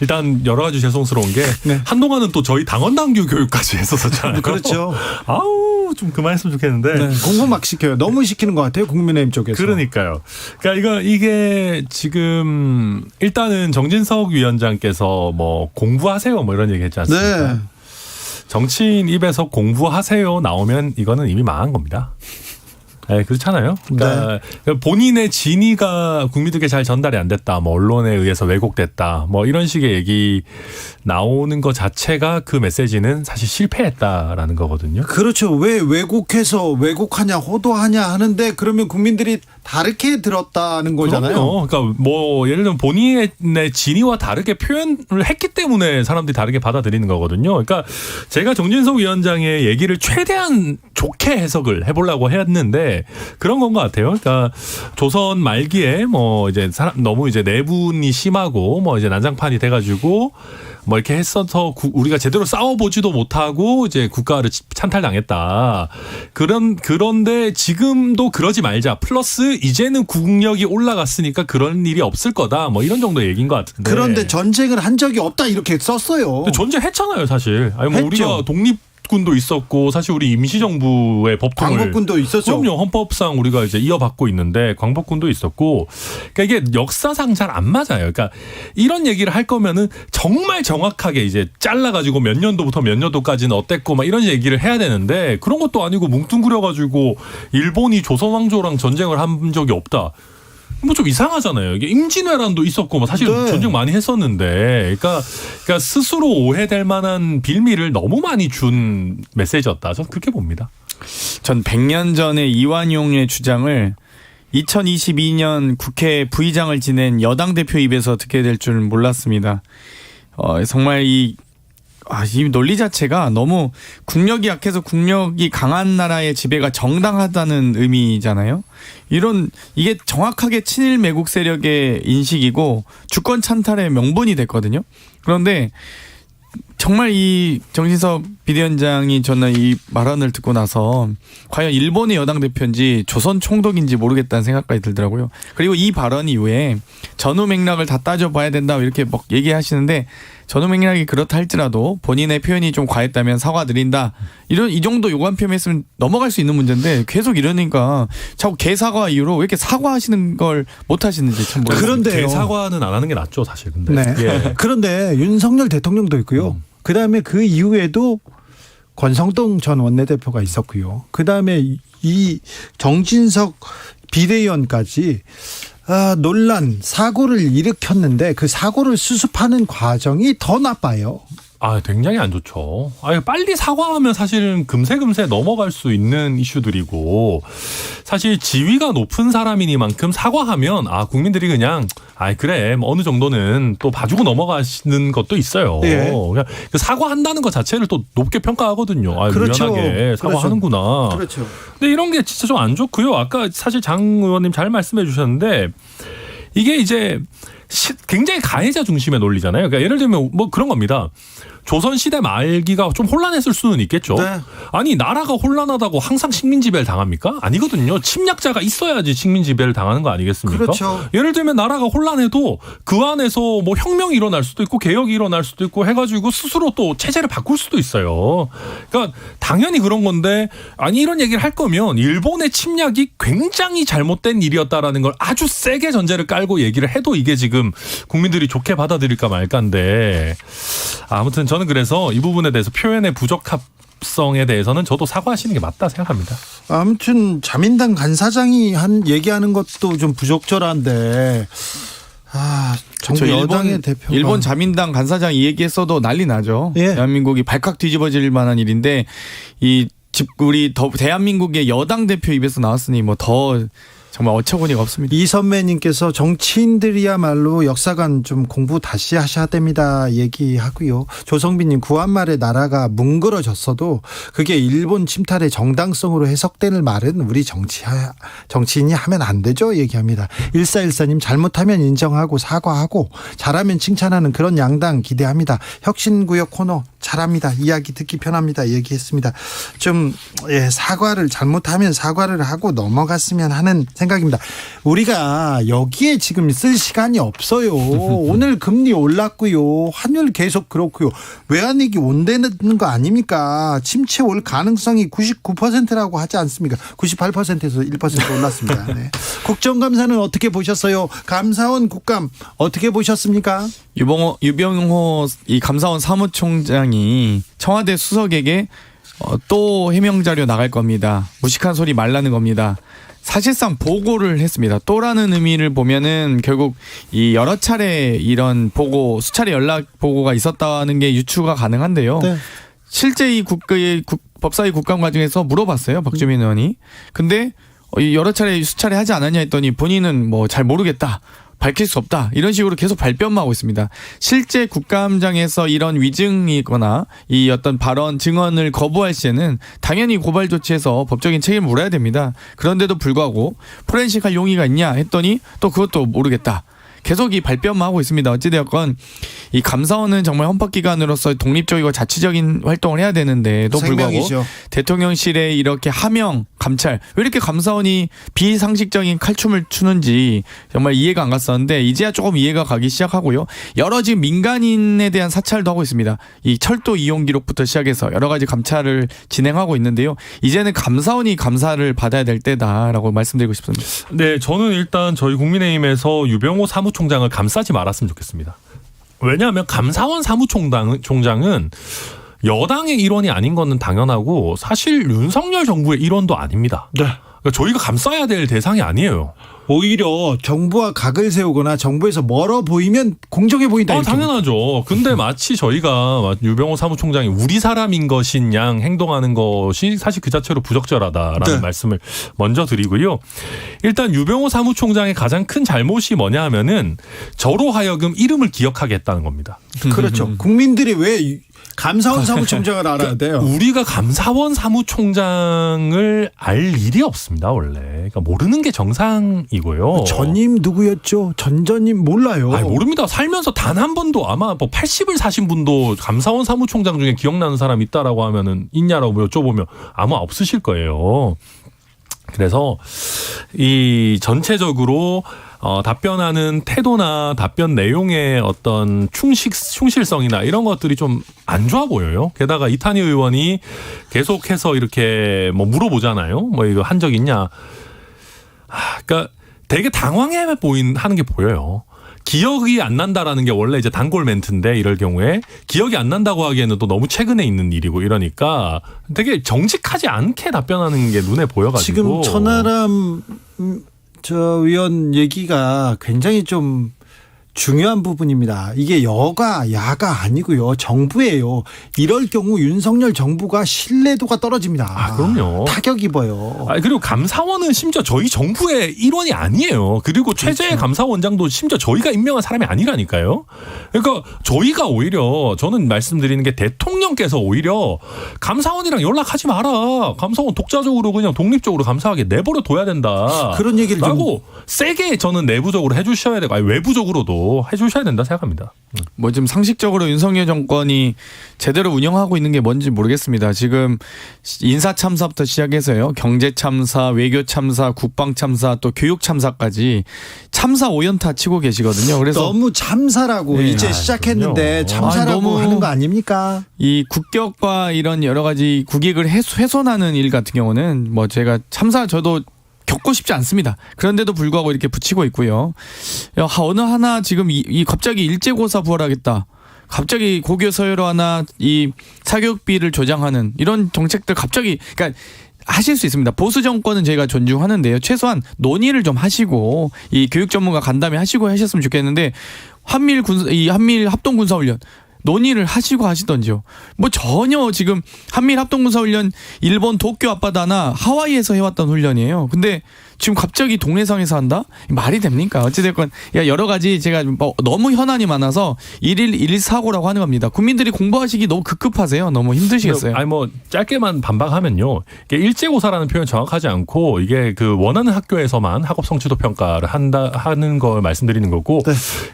일단 여러 가지 죄송스러운 게 네. 한동안은 또 저희 당원당규 교육까지 했었잖아요. 그렇죠. 아우 좀 그만했으면 좋겠는데. 네, 공부 막 시켜요. 너무 시키는 것 같아요. 국민의힘 쪽에서. 그러니까요. 그러니까 이게 지금 일단은 정진석 위원장께서 뭐 공부하세요 뭐 이런 얘기했지 않습니까? 네. 정치인 입에서 공부하세요 나오면 이거는 이미 망한 겁니다. 네, 그렇잖아요. 그러니까 본인의 진위가 국민들께 잘 전달이 안 됐다. 뭐 언론에 의해서 왜곡됐다. 뭐 이런 식의 얘기 나오는 것 자체가 그 메시지는 사실 실패했다라는 거거든요. 그렇죠. 왜 왜곡해서 왜곡하냐 호도하냐 하는데 그러면 국민들이 다르게 들었다는 거잖아요. 그럼요. 그러니까 뭐 예를 들면 본인의 진위와 다르게 표현을 했기 때문에 사람들이 다르게 받아들이는 거거든요. 그러니까 제가 정진석 위원장의 얘기를 최대한 좋게 해석을 해보려고 했는데 그런 건 것 같아요. 그러니까 조선 말기에 뭐 이제 너무 이제 내분이 심하고 뭐 이제 난장판이 돼가지고 뭐 이렇게 했어서 우리가 제대로 싸워보지도 못하고 이제 국가를 찬탈당했다. 그런데 지금도 그러지 말자. 플러스 이제는 국력이 올라갔으니까 그런 일이 없을 거다. 뭐 이런 정도 얘기인 것 같은데. 그런데 전쟁을 한 적이 없다 이렇게 썼어요. 전쟁했잖아요, 사실. 아니 뭐 했죠. 우리가 독립군도 있었고 사실 우리 임시정부의 법통을 광복군도 있었죠. 그럼요. 헌법상 우리가 이제 이어받고 있는데 광복군도 있었고 그러니까 이게 역사상 잘 안 맞아요. 그러니까 이런 얘기를 할 거면은 정말 정확하게 이제 잘라가지고 몇 년도부터 몇 년도까지는 어땠고 막 이런 얘기를 해야 되는데 그런 것도 아니고 뭉뚱그려가지고 일본이 조선 왕조랑 전쟁을 한 적이 없다. 뭐 좀 이상하잖아요. 이게 임진왜란도 있었고 뭐 사실 네. 전쟁 많이 했었는데, 그러니까 스스로 오해될 만한 빌미를 너무 많이 준 메시지였다. 저는 그렇게 봅니다. 전 100년 전에 이완용의 주장을 2022년 국회 부의장을 지낸 여당 대표 입에서 듣게 될 줄 몰랐습니다. 정말 이 논리 자체가 너무 국력이 약해서 국력이 강한 나라의 지배가 정당하다는 의미잖아요. 이게 정확하게 친일 매국 세력의 인식이고 주권 찬탈의 명분이 됐거든요. 그런데 정말 이 정진석 비대위원장이 저는 이 발언을 듣고 나서 과연 일본의 여당 대표인지 조선 총독인지 모르겠다는 생각까지 들더라고요. 그리고 이 발언 이후에 전후 맥락을 다 따져봐야 된다 이렇게 막 얘기하시는데, 전후 맥락이 그렇다 할지라도 본인의 표현이 좀 과했다면 사과드린다, 이 정도 요구한 표현했으면 넘어갈 수 있는 문제인데 계속 이러니까 자꾸 개사과 이후로 왜 이렇게 사과하시는 걸 못 하시는지 참 모르겠어요. 그런데 사과는 안 하는 게 낫죠, 사실. 근데. 네. 예. 그런데 윤석열 대통령도 있고요. 그다음에 그 이후에도 권성동 전 원내대표가 있었고요. 그다음에 이 정진석 비대위원까지 논란, 사고를 일으켰는데 그 사고를 수습하는 과정이 더 나빠요. 굉장히 안 좋죠. 빨리 사과하면 사실은 금세 넘어갈 수 있는 이슈들이고, 사실 지위가 높은 사람이니만큼 사과하면 국민들이 그냥 그래 뭐 어느 정도는 또 봐주고 넘어가시는 것도 있어요. 예. 그냥 사과한다는 것 자체를 또 높게 평가하거든요. 그렇죠. 미안하게 사과하는구나. 그렇죠. 근데 이런 게 진짜 좀 안 좋고요. 아까 사실 장 의원님 잘 말씀해 주셨는데, 이게 이제 굉장히 가해자 중심의 논리잖아요. 그러니까 예를 들면 뭐 그런 겁니다. 조선시대 말기가 좀 혼란했을 수는 있겠죠. 네. 아니 나라가 혼란하다고 항상 식민지배를 당합니까? 아니거든요. 침략자가 있어야지 식민지배를 당하는 거 아니겠습니까? 그렇죠. 예를 들면 나라가 혼란해도 그 안에서 뭐 혁명이 일어날 수도 있고 개혁이 일어날 수도 있고 해가지고 스스로 또 체제를 바꿀 수도 있어요. 그러니까 당연히 그런 건데, 이런 얘기를 할 거면 일본의 침략이 굉장히 잘못된 일이었다라는 걸 아주 세게 전제를 깔고 얘기를 해도 이게 지금 국민들이 좋게 받아들일까 말까인데, 아무튼 저는 그래서 이 부분에 대해서 표현의 부적합성에 대해서는 저도 사과하시는 게 맞다 생각합니다. 아무튼 자민당 간사장이 얘기하는 것도 좀 부적절한데, 정부 여당의 대표가 일본 자민당 간사장 이 얘기했어도 난리 나죠. 예. 대한민국이 발칵 뒤집어질 만한 일인데, 우리 대한민국의 여당 대표 입에서 나왔으니 뭐 더 정말 어처구니가 없습니다. 이선배님께서 정치인들이야말로 역사관 좀 공부 다시 하셔야 됩니다 얘기하고요. 조성빈님, 구한말에 나라가 뭉그러졌어도 그게 일본 침탈의 정당성으로 해석되는 말은 우리 정치인이 하면 안 되죠 얘기합니다. 1414님, 잘못하면 인정하고 사과하고 잘하면 칭찬하는 그런 양당 기대합니다. 혁신구역 코너 잘합니다. 이야기 듣기 편합니다 얘기했습니다. 좀 사과를 잘못하면 사과를 하고 넘어갔으면 하는 생각입니다. 우리가 여기에 지금 쓸 시간이 없어요. 오늘 금리 올랐고요. 환율 계속 그렇고요. 외환위기 온다는 거 아닙니까? 침체 올 가능성이 99%라고 하지 않습니까? 98%에서 1% 올랐습니다. 네. 국정감사는 어떻게 보셨어요? 감사원 국감 어떻게 보셨습니까? 유병호 이 감사원 사무총장이 청와대 수석에게 또 해명 자료 나갈 겁니다. 무식한 소리 말라는 겁니다. 사실상 보고를 했습니다. 또라는 의미를 보면은 결국 이 여러 차례 이런 수차례 연락 보고가 있었다는 게 유추가 가능한데요. 네. 실제 이 법사위 국감 과정에서 물어봤어요. 박주민 의원이. 근데 여러 차례 수차례 하지 않았냐 했더니 본인은 뭐 잘 모르겠다. 밝힐 수 없다. 이런 식으로 계속 발뺌만 하고 있습니다. 실제 국감장에서 이런 위증이거나 이 어떤 발언 증언을 거부할 시에는 당연히 고발 조치해서 법적인 책임을 물어야 됩니다. 그런데도 불구하고 포렌식 할 용의가 있냐 했더니 또 그것도 모르겠다. 계속 이 발뺌만 하고 있습니다. 어찌되었건 이 감사원은 정말 헌법기관으로서 독립적이고 자치적인 활동을 해야 되는데도 불구하고 생명이죠. 대통령실에 이렇게 하명, 감찰, 왜 이렇게 감사원이 비상식적인 칼춤을 추는지 정말 이해가 안 갔었는데 이제야 조금 이해가 가기 시작하고요. 여러 지금 민간인에 대한 사찰도 하고 있습니다. 이 철도 이용 기록부터 시작해서 여러 가지 감찰을 진행하고 있는데요. 이제는 감사원이 감사를 받아야 될 때다라고 말씀드리고 싶습니다. 네, 저는 일단 저희 국민의힘에서 유병호 사무총장을 감싸지 말았으면 좋겠습니다. 왜냐하면 감사원 사무총장은 여당의 일원이 아닌 것은 당연하고 사실 윤석열 정부의 일원도 아닙니다. 네. 그러니까 저희가 감싸야 될 대상이 아니에요. 오히려 정부와 각을 세우거나 정부에서 멀어 보이면 공정해 보인다. 이렇게. 당연하죠. 근데 마치 저희가 유병호 사무총장이 우리 사람인 것인 양 행동하는 것이 사실 그 자체로 부적절하다라는 말씀을 먼저 드리고요. 일단 유병호 사무총장의 가장 큰 잘못이 뭐냐 하면은 저로 하여금 이름을 기억하게 했다는 겁니다. 그렇죠. 국민들이 왜 감사원 사무총장을 알아야 돼요? 우리가 감사원 사무총장을 알 일이 없습니다, 원래. 그러니까 모르는 게 정상이고요. 전임 누구였죠? 전전임 몰라요. 모릅니다. 살면서 단 한 번도 아마 뭐 80을 사신 분도 감사원 사무총장 중에 기억나는 사람 있다라고 하면은 있냐라고 여쭤보면 아마 없으실 거예요. 그래서 이 전체적으로 답변하는 태도나 답변 내용의 어떤 충실성이나 이런 것들이 좀 안 좋아 보여요. 게다가 이탄희 의원이 계속해서 이렇게 뭐 물어보잖아요. 뭐 이거 한 적 있냐. 그러니까 되게 당황해 하는 게 보여요. 기억이 안 난다라는 게 원래 이제 단골 멘트인데 이럴 경우에 기억이 안 난다고 하기에는 또 너무 최근에 있는 일이고 이러니까 되게 정직하지 않게 답변하는 게 눈에 보여가지고. 지금 천하람 의원 얘기가 굉장히 좀 중요한 부분입니다. 이게 여가 야가 아니고요. 정부예요. 이럴 경우 윤석열 정부가 신뢰도가 떨어집니다. 그럼요. 타격 입어요. 그리고 감사원은 심지어 저희 정부의 일원이 아니에요. 그리고 최재해 감사원장도 심지어 저희가 임명한 사람이 아니라니까요. 그러니까 저희가 오히려 저는 말씀드리는 게 대통령께서 오히려 감사원이랑 연락하지 마라. 감사원 독자적으로 그냥 독립적으로 감사하게 내버려 둬야 된다. 그런 얘기를 라고 세게 저는 내부적으로 해주셔야 되고 외부적으로도 해주셔야 된다 생각합니다. 뭐 지금 상식적으로 윤석열 정권이 제대로 운영하고 있는 게 뭔지 모르겠습니다. 지금 인사참사부터 시작해서요. 경제참사, 외교참사, 국방참사, 또 교육참사까지 참사 5연타 치고 계시거든요. 그래서 너무 참사라고 이제 시작했는데 참사라고 너무 하는 거 아닙니까? 이 국격과 이런 여러 가지 국익을 훼손하는 일 같은 경우는 뭐 제가 참사 저도 겪고 싶지 않습니다. 그런데도 불구하고 이렇게 붙이고 있고요. 어느 하나 지금 갑자기 일제고사 부활하겠다. 갑자기 고교 서열화 하나 이 사교육비를 조장하는 이런 정책들 갑자기 그러니까 하실 수 있습니다. 보수 정권은 저희가 존중하는데요. 최소한 논의를 좀 하시고 이 교육 전문가 간담회 하시고 하셨으면 좋겠는데 한밀 합동군사훈련 논의를 하시고 하시던지요. 뭐 전혀 지금 한밀 합동군사훈련 일본 도쿄 앞바다나 하와이에서 해왔던 훈련이에요. 근데 지금 갑자기 동해상에서 한다? 말이 됩니까? 어찌됐건 여러 가지 제가 너무 현안이 많아서 일일 사고라고 하는 겁니다. 국민들이 공부하시기 너무 급급하세요. 너무 힘드시겠어요. 뭐 짧게만 반박하면요. 이게 일제고사라는 표현 정확하지 않고 이게 그 원하는 학교에서만 학업 성취도 평가를 하는 걸 말씀드리는 거고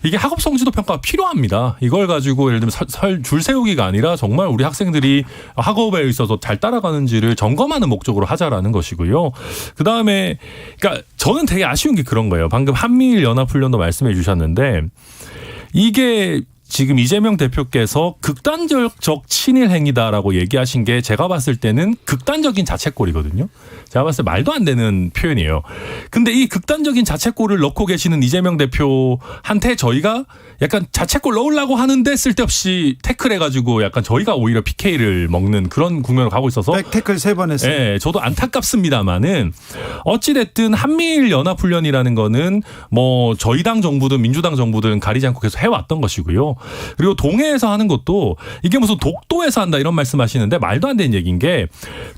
이게 학업 성취도 평가가 필요합니다. 이걸 가지고 예를 들면 줄 세우기가 아니라 정말 우리 학생들이 학업에 있어서 잘 따라가는지를 점검하는 목적으로 하자라는 것이고요. 그다음에 그러니까 저는 되게 아쉬운 게 그런 거예요. 방금 한미일 연합훈련도 말씀해 주셨는데 이게 지금 이재명 대표께서 극단적 친일 행위다라고 얘기하신 게 제가 봤을 때는 극단적인 자책골이거든요. 제가 봤을 때 말도 안 되는 표현이에요. 근데 이 극단적인 자책골을 넣고 계시는 이재명 대표한테 저희가 약간 자책골 넣으려고 하는데 쓸데없이 태클해가지고 약간 저희가 오히려 PK를 먹는 그런 국면으로 가고 있어서 백태클 3번 했어요. 네, 저도 안타깝습니다만은 어찌됐든 한미일 연합훈련이라는 거는 뭐 저희 당 정부든 민주당 정부든 가리지 않고 계속 해왔던 것이고요. 그리고 동해에서 하는 것도 이게 무슨 독도에서 한다 이런 말씀하시는데 말도 안 되는 얘기인 게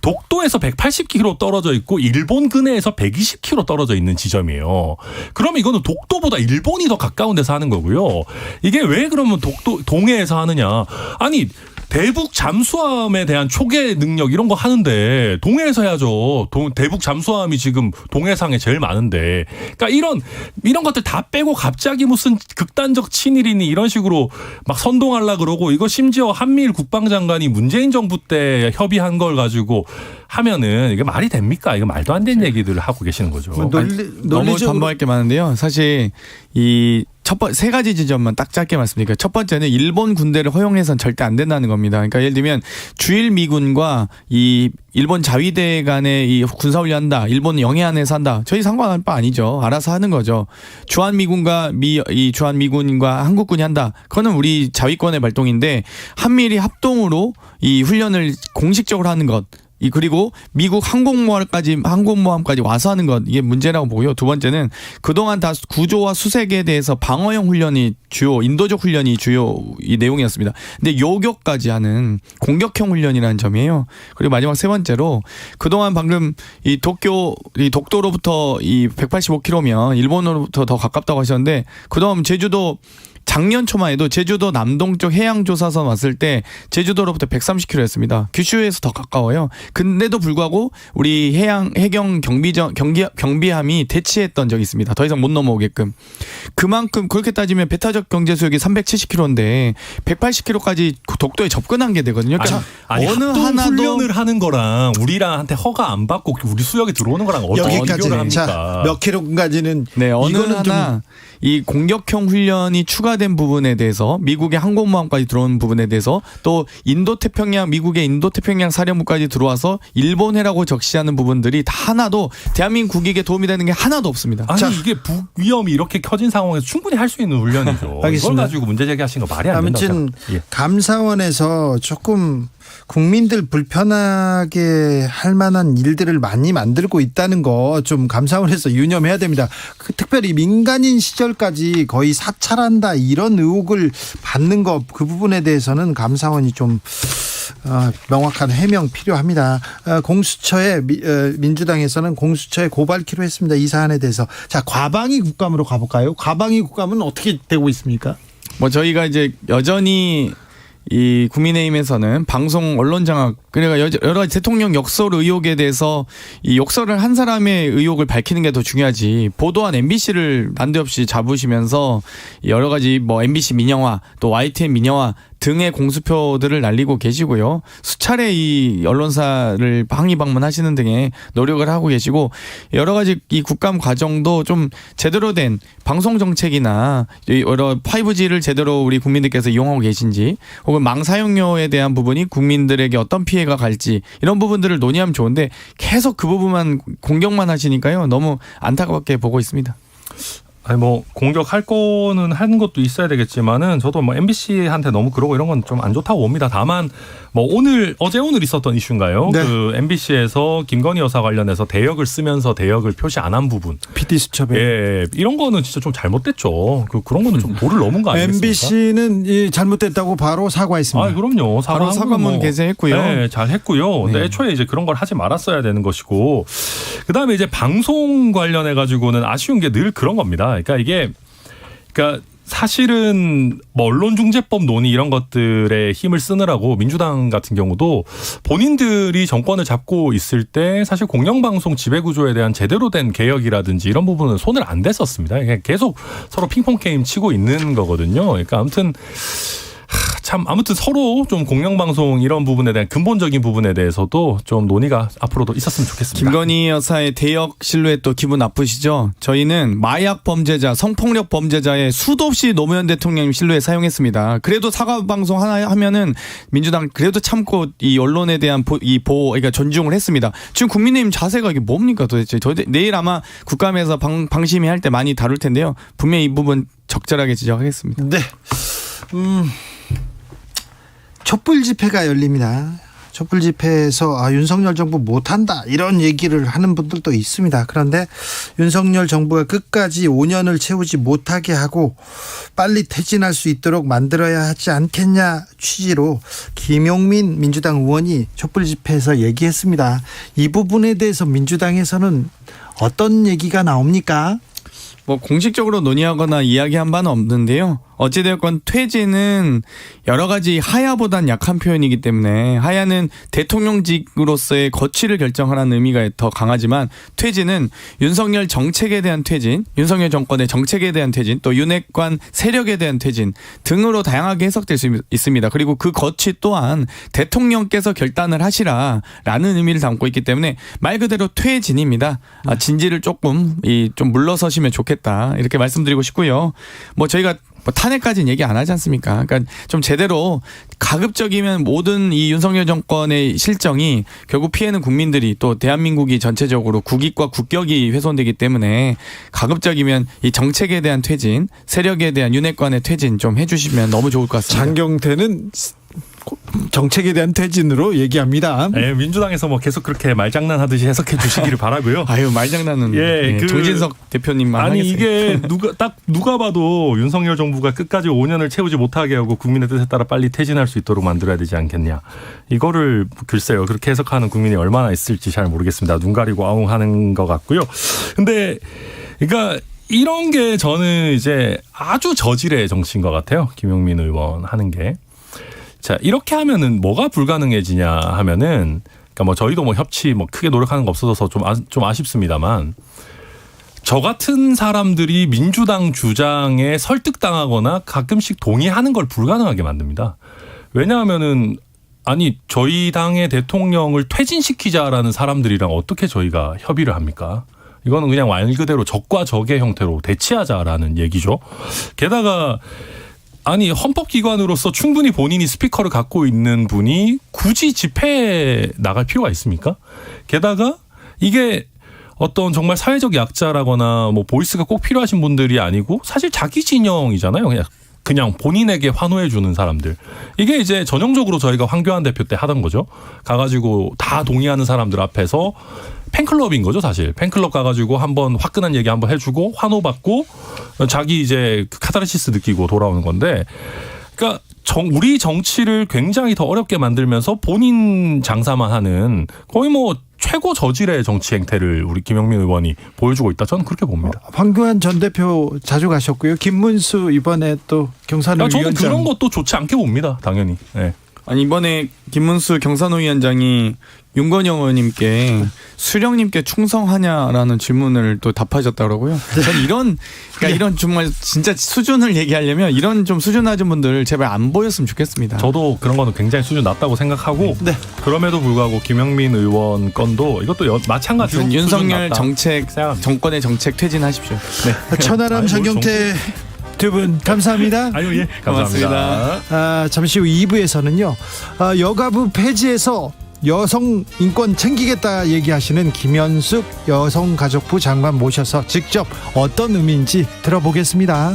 독도에서 180km 떨어져 있고 일본 근해에서 120km 떨어져 있는 지점이에요. 그러면 이거는 독도보다 일본이 더 가까운 데서 하는 거고요. 이게 왜 그러면 동해에서 하느냐? 아니 대북 잠수함에 대한 초계 능력 이런 거 하는데 동해에서 해야죠. 대북 잠수함이 지금 동해상에 제일 많은데. 그러니까 이런 것들 다 빼고 갑자기 무슨 극단적 친일이니 이런 식으로 막 선동하려고 그러고 이거 심지어 한미일 국방장관이 문재인 정부 때 협의한 걸 가지고 하면은 이게 말이 됩니까? 이거 말도 안 되는 얘기들을 하고 계시는 거죠. 너무 반박할 게 많은데요. 사실 이 세 가지 지점만 딱 짧게 말씀드릴게요. 첫 번째는 일본 군대를 허용해서는 절대 안 된다는 겁니다. 그러니까 예를 들면 주일 미군과 이 일본 자위대 간에 이 군사훈련한다. 일본 영해안에서 한다. 저희 상관할 바 아니죠. 알아서 하는 거죠. 주한미군과 주한미군과 한국군이 한다. 그거는 우리 자위권의 발동인데 한미일이 합동으로 이 훈련을 공식적으로 하는 것. 그리고 미국 항공모함까지 와서 하는 것 이게 문제라고 보고요. 두 번째는 그동안 다 구조와 수색에 대해서 방어형 훈련이 인도적 훈련이 주요 이 내용이었습니다. 근데 요격까지 하는 공격형 훈련이라는 점이에요. 그리고 마지막 세 번째로 그동안 방금 이 독도로부터 이 185km면 일본으로부터 더 가깝다고 하셨는데 그동안 제주도 작년 초만 해도 제주도 남동쪽 해양조사선 왔을 때 제주도로부터 130km였습니다. 규슈에서 더 가까워요. 근데도 불구하고 우리 해경 경비함이 대치했던 적이 있습니다. 더 이상 못 넘어오게끔. 그만큼 그렇게 따지면 배타적 경제 수역이 370km인데 180km까지 독도에 접근한 게 되거든요. 그러니까 아니 어느 하나도 훈련을 하는 거랑 우리랑한테 허가 안 받고 우리 수역에 들어오는 거랑 어떤 비교를 합니까? 자, 몇 킬로까지는 네, 어느 하나 이 공격형 훈련이 추가된 부분에 대해서 미국의 항공모함까지 들어온 부분에 대해서 또 미국의 인도태평양 사령부까지 들어와서 일본해라고 적시하는 부분들이 다 하나도 대한민국 국익에 도움이 되는 게 하나도 없습니다. 아니 이게 북 위험이 이렇게 켜진 상황에서 충분히 할 수 있는 훈련이죠. 알겠습니다. 이걸 가지고 문제 제기하신 거 말이 안 된다. 아무튼 감사원에서 조금 국민들 불편하게 할 만한 일들을 많이 만들고 있다는 거 좀 감사원에서 유념해야 됩니다. 특별히 민간인 시절까지 거의 사찰한다 이런 의혹을 받는 거 그 부분에 대해서는 감사원이 좀 명확한 해명 필요합니다. 공수처에 민주당에서는 공수처에 고발키로 했습니다. 이 사안에 대해서. 자, 과방위 국감으로 가볼까요? 과방위 국감은 어떻게 되고 있습니까? 저희가 이제 여전히 이 국민의힘에서는 방송 언론 장악 그러니까 여러 가지 대통령 역설 의혹에 대해서 이 역설을 한 사람의 의혹을 밝히는 게 더 중요하지 보도한 MBC를 난데없이 잡으시면서 여러 가지 MBC 민영화 또 YTN 민영화 등의 공수표들을 날리고 계시고요. 수차례 이 언론사를 항의 방문하시는 등의 노력을 하고 계시고 여러 가지 이 국감 과정도 좀 제대로 된 방송 정책이나 여러 5G를 제대로 우리 국민들께서 이용하고 계신지 혹은 망 사용료에 대한 부분이 국민들에게 어떤 피해가 갈지 이런 부분들을 논의하면 좋은데 계속 그 부분만 공격만 하시니까요. 너무 안타깝게 보고 있습니다. 아니 공격할 거는 하는 것도 있어야 되겠지만은 저도 MBC한테 너무 그러고 이런 건 좀 안 좋다고 봅니다. 다만 오늘 있었던 이슈인가요? 네. 그 MBC에서 김건희 여사 관련해서 대역을 쓰면서 대역을 표시 안 한 부분. PD 수첩에. 예, 이런 거는 진짜 좀 잘못됐죠. 그런 거는 좀 도를 넘은 거 아니겠습니까? MBC는 잘못됐다고 바로 사과했습니다. 아, 그럼요. 바로 사과문 게재했고요. 네, 잘 했고요. 근데 애초에 이제 그런 걸 하지 말았어야 되는 것이고, 그 다음에 이제 방송 관련해 가지고는 아쉬운 게 늘 그런 겁니다. 그러니까 사실은 언론중재법 논의 이런 것들에 힘을 쓰느라고 민주당 같은 경우도 본인들이 정권을 잡고 있을 때 사실 공영방송 지배구조에 대한 제대로 된 개혁이라든지 이런 부분은 손을 안 댔었습니다. 계속 서로 핑퐁 게임 치고 있는 거거든요. 그러니까 아무튼 서로 좀 공영방송 이런 부분에 대한 근본적인 부분에 대해서도 좀 논의가 앞으로도 있었으면 좋겠습니다. 김건희 여사의 대역 실루엣도 기분 나쁘시죠? 저희는 마약 범죄자, 성폭력 범죄자의 수도 없이 노무현 대통령 실루엣 사용했습니다. 그래도 사과 방송 하나 하면은 민주당 그래도 참고 이 언론에 대한 그러니까 존중을 했습니다. 지금 국민의힘 자세가 이게 뭡니까 도대체? 내일 아마 국감에서 방심위 할 때 많이 다룰 텐데요. 분명히 이 부분 적절하게 지적하겠습니다. 네. 촛불 집회가 열립니다. 촛불 집회에서 윤석열 정부 못한다 이런 얘기를 하는 분들도 있습니다. 그런데 윤석열 정부가 끝까지 5년을 채우지 못하게 하고 빨리 퇴진할 수 있도록 만들어야 하지 않겠냐 취지로 김용민 민주당 의원이 촛불 집회에서 얘기했습니다. 이 부분에 대해서 민주당에서는 어떤 얘기가 나옵니까? 공식적으로 논의하거나 이야기한 바는 없는데요. 어찌되었건 퇴진은 여러 가지 하야보단 약한 표현이기 때문에 하야는 대통령직으로서의 거취를 결정하라는 의미가 더 강하지만 퇴진은 윤석열 정책에 대한 퇴진, 윤석열 정권의 정책에 대한 퇴진, 또 윤핵관 세력에 대한 퇴진 등으로 다양하게 해석될 수 있습니다. 그리고 그 거취 또한 대통령께서 결단을 하시라라는 의미를 담고 있기 때문에 말 그대로 퇴진입니다. 진지를 좀 물러서시면 좋겠다 이렇게 말씀드리고 싶고요. 저희가 탄핵까지는 얘기 안 하지 않습니까? 그러니까 좀 제대로 가급적이면 모든 이 윤석열 정권의 실정이 결국 피해는 국민들이 또 대한민국이 전체적으로 국익과 국격이 훼손되기 때문에 가급적이면 이 정책에 대한 퇴진, 세력에 대한 윤핵관의 퇴진 좀 해주시면 너무 좋을 것 같습니다. 장경태는 정책에 대한 퇴진으로 얘기합니다. 네, 민주당에서 뭐 계속 그렇게 말장난하듯이 해석해 주시기를 바라고요. 아유 말장난은 예, 정진석 대표님만 아니 하겠어요. 이게 누가 봐도 윤석열 정부가 끝까지 5년을 채우지 못하게 하고 국민의 뜻에 따라 빨리 퇴진할 수 있도록 만들어야 되지 않겠냐. 이거를 글쎄요 그렇게 해석하는 국민이 얼마나 있을지 잘 모르겠습니다. 눈 가리고 아웅하는 것 같고요. 근데 그러니까 이런 게 저는 이제 아주 저질의 정치인 것 같아요. 김용민 의원 하는 게. 자, 이렇게 하면은 뭐가 불가능해지냐 하면은, 그러니까 뭐 저희도 뭐 협치 뭐 크게 노력하는 거 없어서 좀 아쉽습니다만, 저 같은 사람들이 민주당 주장에 설득당하거나 가끔씩 동의하는 걸 불가능하게 만듭니다. 왜냐하면은, 아니, 저희 당의 대통령을 퇴진시키자라는 사람들이랑 어떻게 저희가 협의를 합니까? 이거는 그냥 말 그대로 적과 적의 형태로 대치하자라는 얘기죠. 게다가, 아니 헌법기관으로서 충분히 본인이 스피커를 갖고 있는 분이 굳이 집회에 나갈 필요가 있습니까? 게다가 이게 어떤 정말 사회적 약자라거나 뭐 보이스가 꼭 필요하신 분들이 아니고 사실 자기 진영이잖아요. 그냥 본인에게 환호해 주는 사람들. 이게 이제 전형적으로 저희가 황교안 대표 때 하던 거죠. 가가지고 다 동의하는 사람들 앞에서 팬클럽인 거죠, 사실. 팬클럽 가가지고 한번 화끈한 얘기 한번 해주고 환호받고 자기 이제 카타르시스 느끼고 돌아오는 건데, 그러니까 우리 정치를 굉장히 더 어렵게 만들면서 본인 장사만 하는 거의 뭐 최고 저질의 정치 행태를 우리 김용민 의원이 보여주고 있다. 저는 그렇게 봅니다. 황교안 전 대표 자주 가셨고요. 김문수 이번에 또 경산호 저는 위원장. 그런 것도 좋지 않게 봅니다. 당연히. 네. 아니 이번에 김문수 경산호 위원장이 윤건영 의원님께 수령님께 충성하냐라는 질문을 또 답하셨더라고요. 전 이런 정말 진짜 수준을 얘기하려면 이런 좀 수준 낮은 분들 제발 안 보였으면 좋겠습니다. 저도 그런 거는 굉장히 수준 낮다고 생각하고 네. 그럼에도 불구하고 김용민 의원 건도 이것도 마찬가지로 윤석열 정권의 정책 퇴진하십시오. 네. 천하람 장경태 두 분 감사합니다. 아유 예 감사합니다. 잠시 후 2부에서는요. 여가부 폐지해서 여성 인권 챙기겠다 얘기하시는 김현숙 여성가족부 장관 모셔서 직접 어떤 의미인지 들어보겠습니다.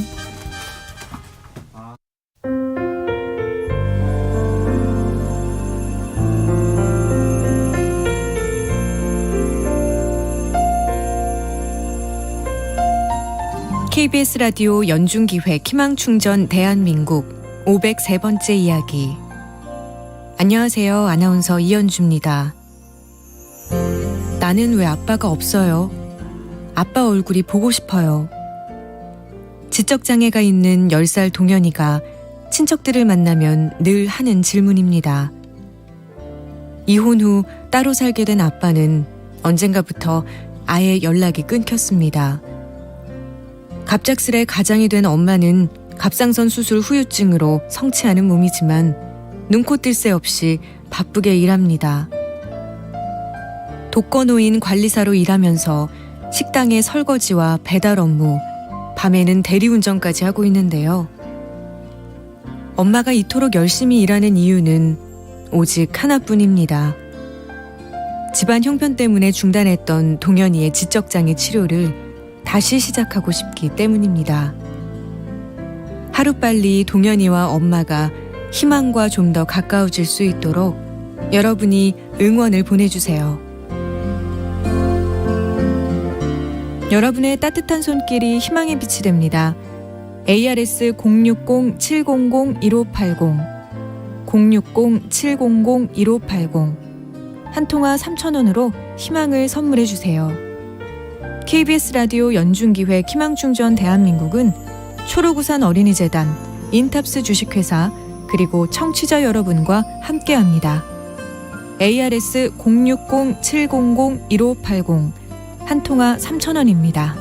KBS 라디오 연중기획 희망충전 대한민국 503번째 이야기. 안녕하세요. 아나운서 이연주입니다. 나는 왜 아빠가 없어요? 아빠 얼굴이 보고 싶어요. 지적장애가 있는 10살 동현이가 친척들을 만나면 늘 하는 질문입니다. 이혼 후 따로 살게 된 아빠는 언젠가부터 아예 연락이 끊겼습니다. 갑작스레 가장이 된 엄마는 갑상선 수술 후유증으로 성취하는 몸이지만 눈코 뜰 새 없이 바쁘게 일합니다. 독거노인 관리사로 일하면서 식당의 설거지와 배달 업무, 밤에는 대리운전까지 하고 있는데요. 엄마가 이토록 열심히 일하는 이유는 오직 하나뿐입니다. 집안 형편 때문에 중단했던 동현이의 지적장애 치료를 다시 시작하고 싶기 때문입니다. 하루빨리 동현이와 엄마가 희망과 좀 더 가까워질 수 있도록 여러분이 응원을 보내주세요. 여러분의 따뜻한 손길이 희망의 빛이 됩니다. ARS 060-700-1580 060-700-1580 한 통화 3,000원으로 희망을 선물해주세요. KBS 라디오 연중기획 희망충전 대한민국은 초록우산 어린이재단, 인탑스 주식회사, 그리고 청취자 여러분과 함께합니다. ARS 060-700-1580 한 통화 3,000원입니다.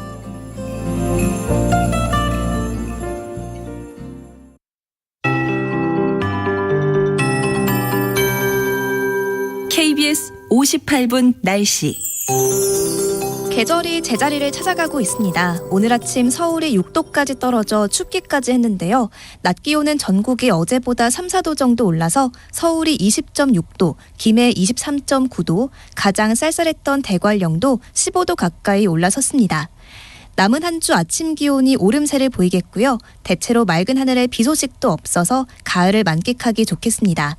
KBS 58분 날씨. 계절이 제자리를 찾아가고 있습니다. 오늘 아침 서울이 6도까지 떨어져 춥기까지 했는데요. 낮 기온은 전국이 어제보다 3, 4도 정도 올라서 서울이 20.6도, 김해 23.9도, 가장 쌀쌀했던 대관령도 15도 가까이 올라섰습니다. 남은 한 주 아침 기온이 오름세를 보이겠고요. 대체로 맑은 하늘에 비 소식도 없어서 가을을 만끽하기 좋겠습니다.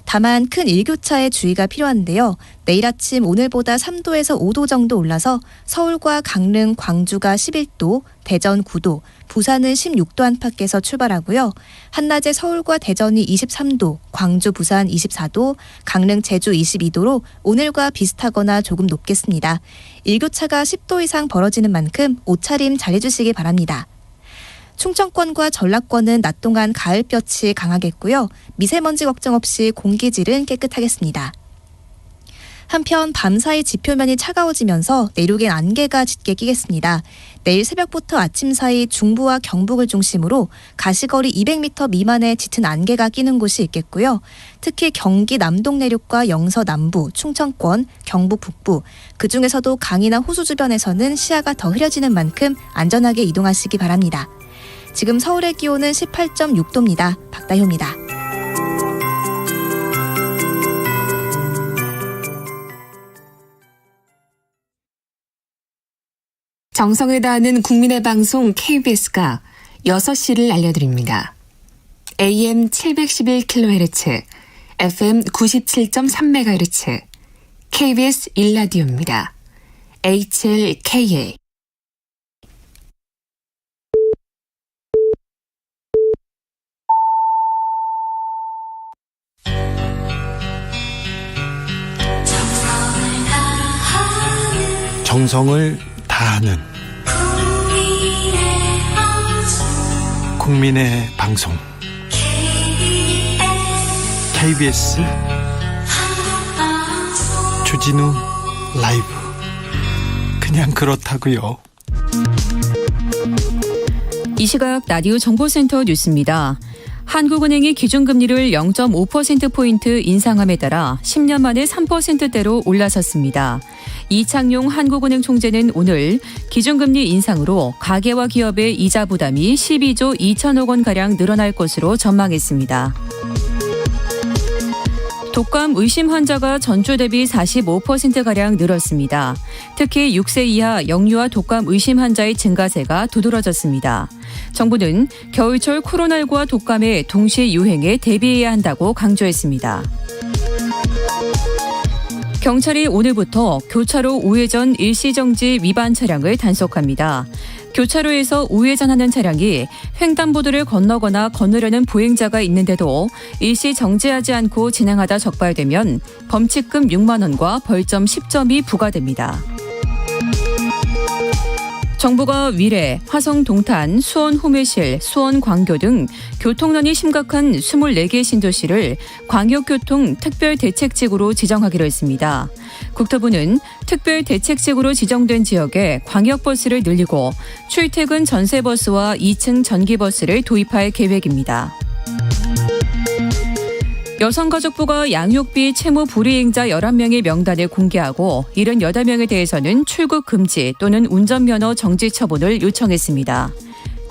다만 큰 일교차에 주의가 필요한데요. 내일 아침 오늘보다 3도에서 5도 정도 올라서 서울과 강릉, 광주가 11도, 대전 9도, 부산은 16도 안팎에서 출발하고요. 한낮에 서울과 대전이 23도, 광주, 부산 24도, 강릉, 제주 22도로 오늘과 비슷하거나 조금 높겠습니다. 일교차가 10도 이상 벌어지는 만큼 옷차림 잘해주시기 바랍니다. 충청권과 전라권은 낮 동안 가을볕이 강하겠고요. 미세먼지 걱정 없이 공기질은 깨끗하겠습니다. 한편 밤사이 지표면이 차가워지면서 내륙엔 안개가 짙게 끼겠습니다. 내일 새벽부터 아침 사이 중부와 경북을 중심으로 가시거리 200m 미만의 짙은 안개가 끼는 곳이 있겠고요. 특히 경기 남동 내륙과 영서 남부, 충청권, 경북 북부, 그중에서도 강이나 호수 주변에서는 시야가 더 흐려지는 만큼 안전하게 이동하시기 바랍니다. 지금 서울의 기온은 18.6도입니다. 박다효입니다. 정성을 다하는 국민의 방송 KBS가 6시를 알려드립니다. AM 711kHz, FM 97.3MHz, KBS 1라디오입니다. HLKA. 정성을 다하는 국민의 방송 KBS 주진우 라이브. 그냥 그렇다고요. 이 시각 라디오 정보센터 뉴스입니다. 한국은행이 기준금리를 0.5%포인트 인상함에 따라 10년 만에 3%대로 올라섰습니다. 이창용 한국은행 총재는 오늘 기준금리 인상으로 가계와 기업의 이자 부담이 12조 2천억 원가량 늘어날 것으로 전망했습니다. 독감 의심 환자가 전주 대비 45%가량 늘었습니다. 특히 6세 이하 영유아 독감 의심 환자의 증가세가 두드러졌습니다. 정부는 겨울철 코로나19와 독감의 동시 유행에 대비해야 한다고 강조했습니다. 경찰이 오늘부터 교차로 우회전 일시정지 위반 차량을 단속합니다. 교차로에서 우회전하는 차량이 횡단보도를 건너거나 건너려는 보행자가 있는데도 일시 정지하지 않고 진행하다 적발되면 범칙금 6만 원과 벌점 10점이 부과됩니다. 정부가 위례, 화성 동탄, 수원 호매실, 수원 광교 등 교통난이 심각한 24개 신도시를 광역교통 특별대책지구로 지정하기로 했습니다. 국토부는 특별대책지구로 지정된 지역에 광역버스를 늘리고 출퇴근 전세버스와 2층 전기버스를 도입할 계획입니다. 여성가족부가 양육비 채무 불이행자 11명의 명단을 공개하고 78명에 대해서는 출국 금지 또는 운전면허 정지 처분을 요청했습니다.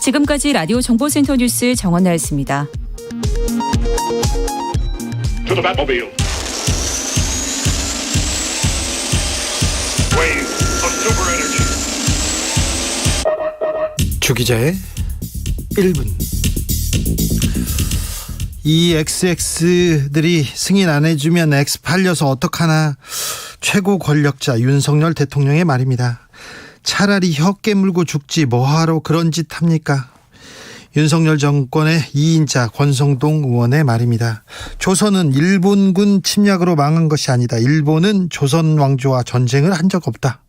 지금까지 라디오 정보센터 뉴스 정원나였습니다. 주 기자의 1분. 이 XX들이 승인 안 해주면 X 팔려서 어떡하나. 최고 권력자 윤석열 대통령의 말입니다. 차라리 혀 깨물고 죽지 뭐하러 그런 짓 합니까? 윤석열 정권의 2인자 권성동 의원의 말입니다. 조선은 일본군 침략으로 망한 것이 아니다. 일본은 조선 왕조와 전쟁을 한 적 없다.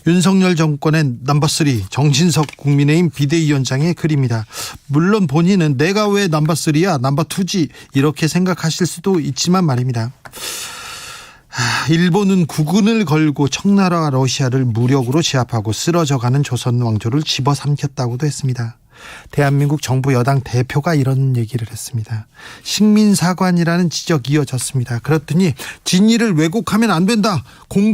윤석열 정권의 넘버3 정진석 국민의힘 비대위원장의 글입니다. 물론 본인은 내가 왜 넘버3야 넘버2지 이렇게 생각하실 수도 있지만 말입니다. 일본은 국군을 걸고 청나라와 러시아를 무력으로 제압하고 쓰러져가는 조선 왕조를 집어삼켰다고도 했습니다. 대한민국 정부 여당 대표가 이런 얘기를 했습니다. 식민사관이라는 지적이 이어졌습니다. 그렇더니 진위를 왜곡하면 안 된다.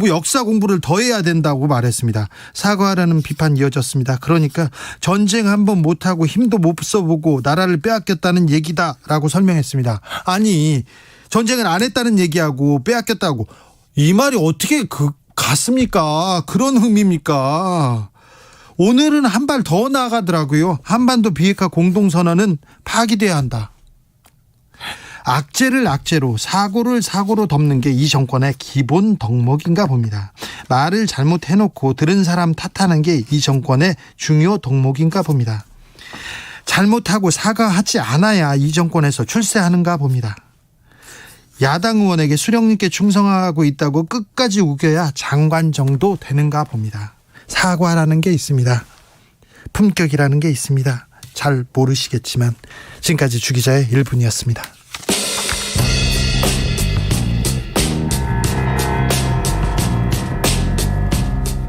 역사 공부를 더 해야 된다고 말했습니다. 사과하라는 비판 이어졌습니다. 그러니까 전쟁 한번 못하고 힘도 못 써보고 나라를 빼앗겼다는 얘기다라고 설명했습니다. 아니 전쟁을 안 했다는 얘기하고 빼앗겼다고 이 말이 어떻게 같습니까? 그런 의미입니까? 오늘은 한 발 더 나가더라고요. 한반도 비핵화 공동선언은 파기돼야 한다. 악재를 악재로, 사고를 사고로 덮는 게 이 정권의 기본 덕목인가 봅니다. 말을 잘못해놓고 들은 사람 탓하는 게 이 정권의 중요 덕목인가 봅니다. 잘못하고 사과하지 않아야 이 정권에서 출세하는가 봅니다. 야당 의원에게 수령님께 충성하고 있다고 끝까지 우겨야 장관 정도 되는가 봅니다. 사과라는 게 있습니다. 품격이라는 게 있습니다. 잘 모르시겠지만 지금까지 주 기자의 1분이었습니다.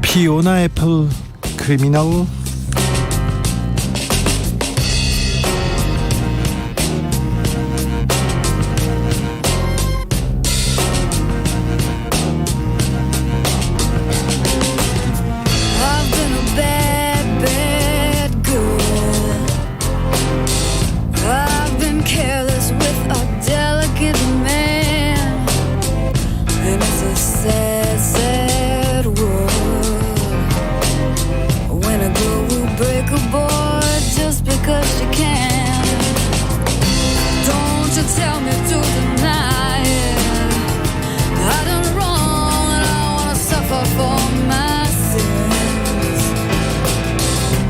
피오나 애플 크리미널. I've been a bad, bad girl. I've been careless with a delicate man. And it's a sad, sad world. When a girl will break a boy just because she can. Don't you tell me to deny it. I done wrong and I wanna suffer for my sins.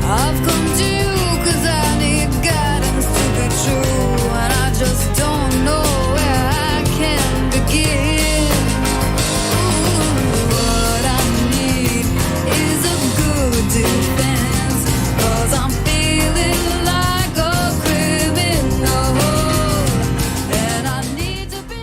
I've come to you 'cause I need guidance to be true, and I just don't know where I can begin. Ooh, what I need is a good defense, 'cause I'm feeling like a criminal, and I need to be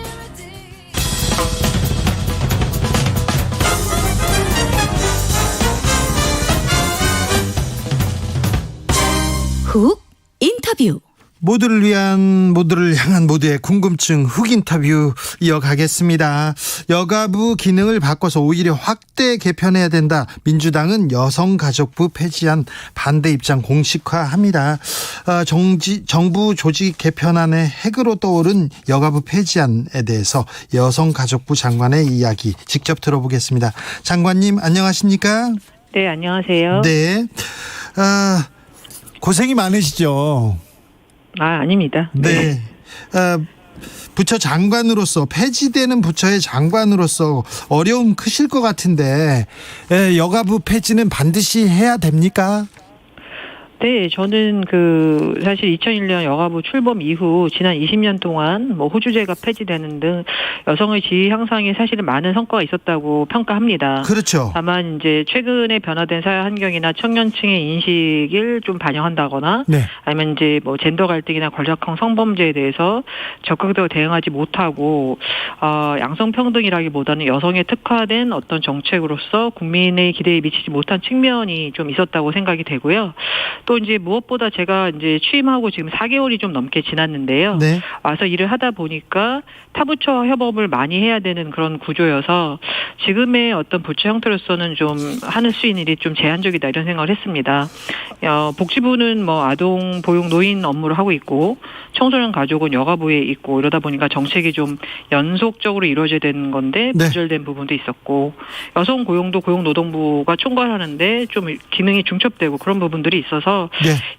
훅 인터뷰. 모두를 위한, 모두를 향한 모두의 궁금증 훅 인터뷰 이어가겠습니다. 여가부 기능을 바꿔서 오히려 확대 개편해야 된다. 민주당은 여성가족부 폐지안 반대 입장 공식화합니다. 정부 조직 개편안의 핵으로 떠오른 여가부 폐지안에 대해서 여성가족부 장관의 이야기 직접 들어보겠습니다. 장관님 안녕하십니까? 네, 안녕하세요. 네. 고생이 많으시죠? 아닙니다. 네. 부처 장관으로서, 폐지되는 부처의 장관으로서 어려움 크실 것 같은데, 여가부 폐지는 반드시 해야 됩니까? 네, 저는 사실 2001년 여가부 출범 이후 지난 20년 동안 호주제가 폐지되는 등 여성의 지위 향상에 사실은 많은 성과가 있었다고 평가합니다. 그렇죠. 다만 이제 최근에 변화된 사회 환경이나 청년층의 인식을 좀 반영한다거나, 네. 아니면 이제 젠더 갈등이나 권력형 성범죄에 대해서 적극적으로 대응하지 못하고, 양성평등이라기보다는 여성에 특화된 어떤 정책으로서 국민의 기대에 미치지 못한 측면이 좀 있었다고 생각이 되고요. 또 이제 무엇보다 제가 이제 취임하고 지금 4개월이 좀 넘게 지났는데요. 네. 와서 일을 하다 보니까 타부처 협업을 많이 해야 되는 그런 구조여서 지금의 어떤 부처 형태로서는 좀 하는 수 있는 일이 좀 제한적이다 이런 생각을 했습니다. 복지부는 아동 보육 노인 업무를 하고 있고 청소년 가족은 여가부에 있고 이러다 보니까 정책이 좀 연속적으로 이루어져야 되는 건데 부절된 부분도 있었고 여성 고용도 고용노동부가 총괄하는데 좀 기능이 중첩되고 그런 부분들이 있어서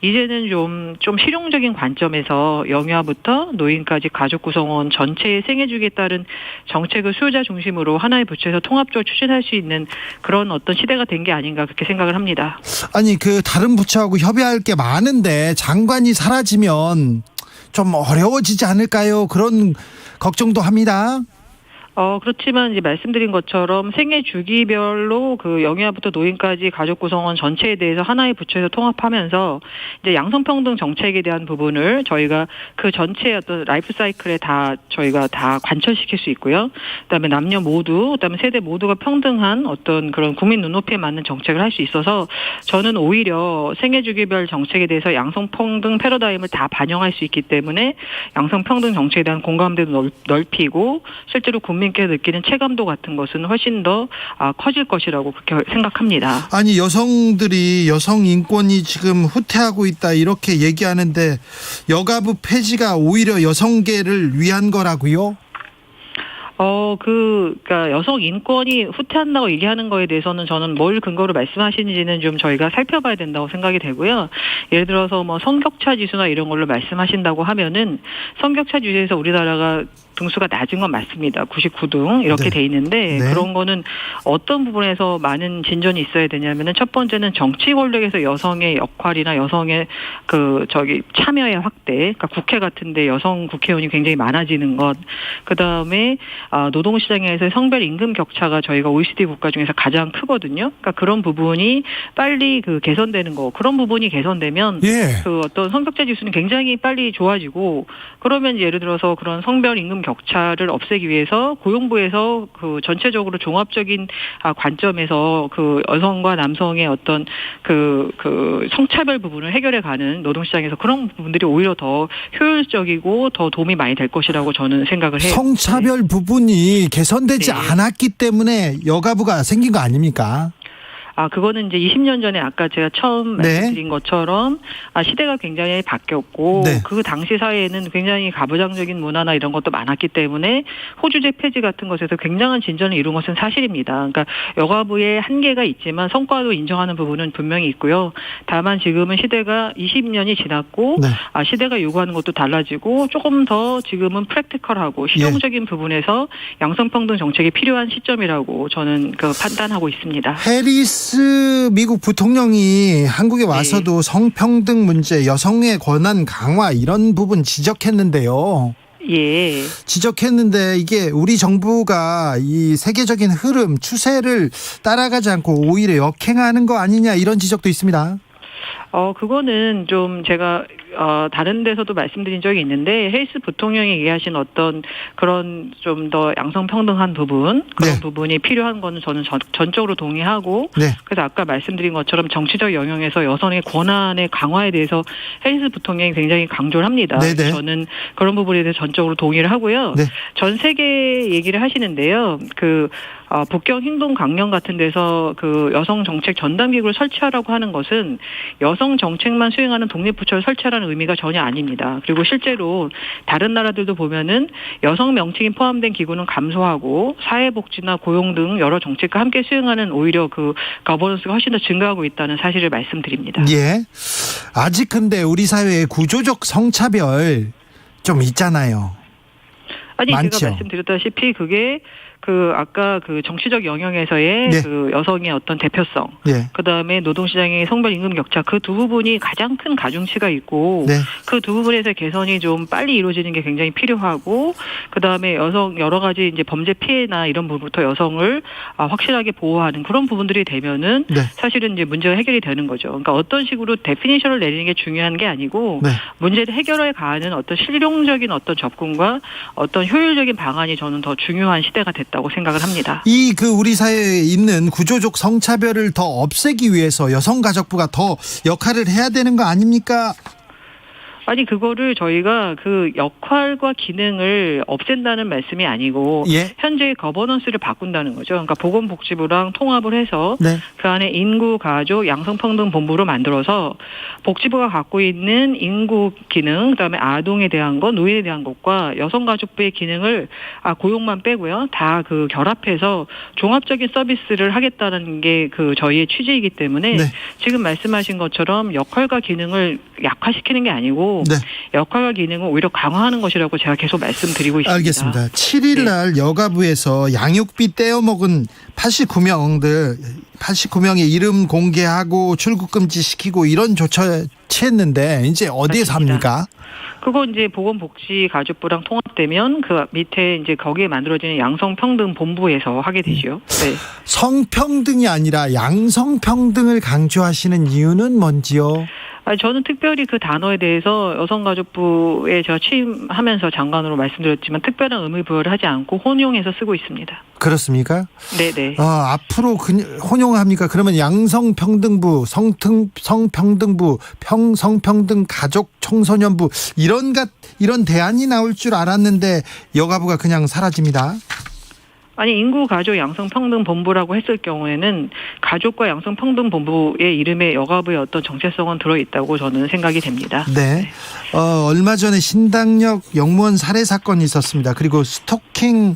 이제는 좀 실용적인 관점에서 영유아부터 노인까지 가족 구성원 전체의 생애주기에 따른 정책을 수요자 중심으로 하나의 부처에서 통합적으로 추진할 수 있는 그런 어떤 시대가 된 게 아닌가 그렇게 생각을 합니다. 아니 다른 부처하고 협의할 게 많은데 장관이 사라지면 좀 어려워지지 않을까요? 그런 걱정도 합니다. 그렇지만 이제 말씀드린 것처럼 생애 주기별로 영유아부터 노인까지 가족 구성원 전체에 대해서 하나의 부처에서 통합하면서 이제 양성평등 정책에 대한 부분을 저희가 그 전체의 어떤 라이프 사이클에 저희가 다 관철시킬 수 있고요. 그다음에 남녀 모두, 그다음에 세대 모두가 평등한 어떤 그런 국민 눈높이에 맞는 정책을 할 수 있어서 저는 오히려 생애 주기별 정책에 대해서 양성평등 패러다임을 다 반영할 수 있기 때문에 양성평등 정책에 대한 공감대도 넓히고 실제로 국민께 느끼는 체감도 같은 것은 훨씬 더 커질 것이라고 그렇게 생각합니다. 아니 여성들이 여성 인권이 지금 후퇴하고 있다 이렇게 얘기하는데 여가부 폐지가 오히려 여성계를 위한 거라고요? 그러니까 여성 인권이 후퇴한다고 얘기하는 거에 대해서는 저는 뭘 근거로 말씀하시는지는 좀 저희가 살펴봐야 된다고 생각이 되고요. 예를 들어서 뭐 성격차 지수나 이런 걸로 말씀하신다고 하면은 성격차 지수에서 우리나라가 등수가 낮은 건 맞습니다. 99등 이렇게 네. 돼 있는데 네. 그런 거는 어떤 부분에서 많은 진전이 있어야 되냐면은 첫 번째는 정치 권력에서 여성의 역할이나 여성의 참여의 확대, 그러니까 국회 같은데 여성 국회의원이 굉장히 많아지는 것, 그 다음에 노동시장에서 성별 임금 격차가 저희가 OECD 국가 중에서 가장 크거든요. 그러니까 그런 부분이 빨리 개선되는 거, 그런 부분이 개선되면 어떤 성격차 지수는 굉장히 빨리 좋아지고 그러면 예를 들어서 그런 성별 임금 격차를 없애기 위해서 고용부에서 전체적으로 종합적인 관점에서 여성과 남성의 어떤 성차별 부분을 해결해 가는 노동시장에서 그런 부분들이 오히려 더 효율적이고 더 도움이 많이 될 것이라고 저는 생각을 해요. 성차별 부분이 개선되지 않았기 때문에 여가부가 생긴 거 아닙니까? 그거는 이제 20년 전에 아까 제가 처음 말씀드린 것처럼 시대가 굉장히 바뀌었고 그 당시 사회에는 굉장히 가부장적인 문화나 이런 것도 많았기 때문에 호주제 폐지 같은 것에서 굉장한 진전을 이룬 것은 사실입니다. 그러니까 여가부의 한계가 있지만 성과도 인정하는 부분은 분명히 있고요. 다만 지금은 시대가 20년이 지났고 시대가 요구하는 것도 달라지고 조금 더 지금은 프랙티컬하고 실용적인 부분에서 양성평등 정책이 필요한 시점이라고 저는 판단하고 있습니다. 해리스 미국 부통령이 한국에 와서도 성평등 문제, 여성의 권한 강화 이런 부분 지적했는데요. 지적했는데 이게 우리 정부가 이 세계적인 흐름, 추세를 따라가지 않고 오히려 역행하는 거 아니냐 이런 지적도 있습니다. 그거는 좀 제가 다른 데서도 말씀드린 적이 있는데 해리스 부통령이 얘기하신 어떤 그런 좀 더 양성평등한 부분 그런 부분이 필요한 거는 저는 전적으로 동의하고 그래서 아까 말씀드린 것처럼 정치적 영역에서 여성의 권한의 강화에 대해서 해리스 부통령이 굉장히 강조를 합니다. 저는 그런 부분에 대해서 전적으로 동의를 하고요. 전 세계 얘기를 하시는데요. 북경 행동 강령 같은 데서 여성 정책 전담 기구를 설치하라고 하는 것은 여성 정책만 수행하는 독립부처를 설치하라는 의미가 전혀 아닙니다. 그리고 실제로 다른 나라들도 보면은 여성 명칭이 포함된 기구는 감소하고 사회복지나 고용 등 여러 정책과 함께 수행하는 오히려 거버넌스가 훨씬 더 증가하고 있다는 사실을 말씀드립니다. 아직 근데 우리 사회에 구조적 성차별 좀 있잖아요. 많죠. 제가 말씀드렸다시피 그게 아까 정치적 영역에서의 여성의 어떤 대표성, 그다음에 노동시장의 성별 임금 격차 그 두 부분이 가장 큰 가중치가 있고 그 두 부분에서 개선이 좀 빨리 이루어지는 게 굉장히 필요하고 그다음에 여성 여러 가지 이제 범죄 피해나 이런 부분부터 여성을 확실하게 보호하는 그런 부분들이 되면은 사실은 이제 문제가 해결이 되는 거죠. 그러니까 어떤 식으로 데피니션을 내리는 게 중요한 게 아니고 문제를 해결해 가는 어떤 실용적인 어떤 접근과 어떤 효율적인 방안이 저는 더 중요한 시대가 됐다고 생각을 합니다. 우리 사회에 있는 구조적 성차별을 더 없애기 위해서 여성가족부가 더 역할을 해야 되는 거 아닙니까? 그거를 저희가 역할과 기능을 없앤다는 말씀이 아니고 현재의 거버넌스를 바꾼다는 거죠. 그러니까 보건복지부랑 통합을 해서 그 안에 인구, 가족, 양성평등본부로 만들어서 복지부가 갖고 있는 인구 기능, 그다음에 아동에 대한 것, 노인에 대한 것과 여성가족부의 기능을 고용만 빼고요. 다 결합해서 종합적인 서비스를 하겠다는 게 저희의 취지이기 때문에 지금 말씀하신 것처럼 역할과 기능을 약화시키는 게 아니고 역할과 기능을 오히려 강화하는 것이라고 제가 계속 말씀드리고 있습니다. 알겠습니다. 7일 날 여가부에서 양육비 떼어먹은 89명의 이름 공개하고 출국 금지시키고 이런 조처 취했는데 이제 어디에서 합니까? 그거 이제 보건복지가족부랑 통합되면 밑에 이제 거기에 만들어지는 양성평등본부에서 하게 되죠. 성평등이 아니라 양성평등을 강조하시는 이유는 뭔지요? 저는 특별히 그 단어에 대해서 여성가족부에 제가 취임하면서 장관으로 말씀드렸지만 특별한 의미 부여를 하지 않고 혼용해서 쓰고 있습니다. 그렇습니까? 네네. 앞으로 혼용합니까? 그러면 양성평등부, 성평등부, 성평등 가족 청소년부 이런 대안이 나올 줄 알았는데 여가부가 그냥 사라집니다. 인구, 가족, 양성평등본부라고 했을 경우에는 가족과 양성평등본부의 이름에 여가부의 어떤 정체성은 들어있다고 저는 생각이 됩니다. 얼마 전에 신당역 영무원 살해 사건이 있었습니다. 그리고 스토킹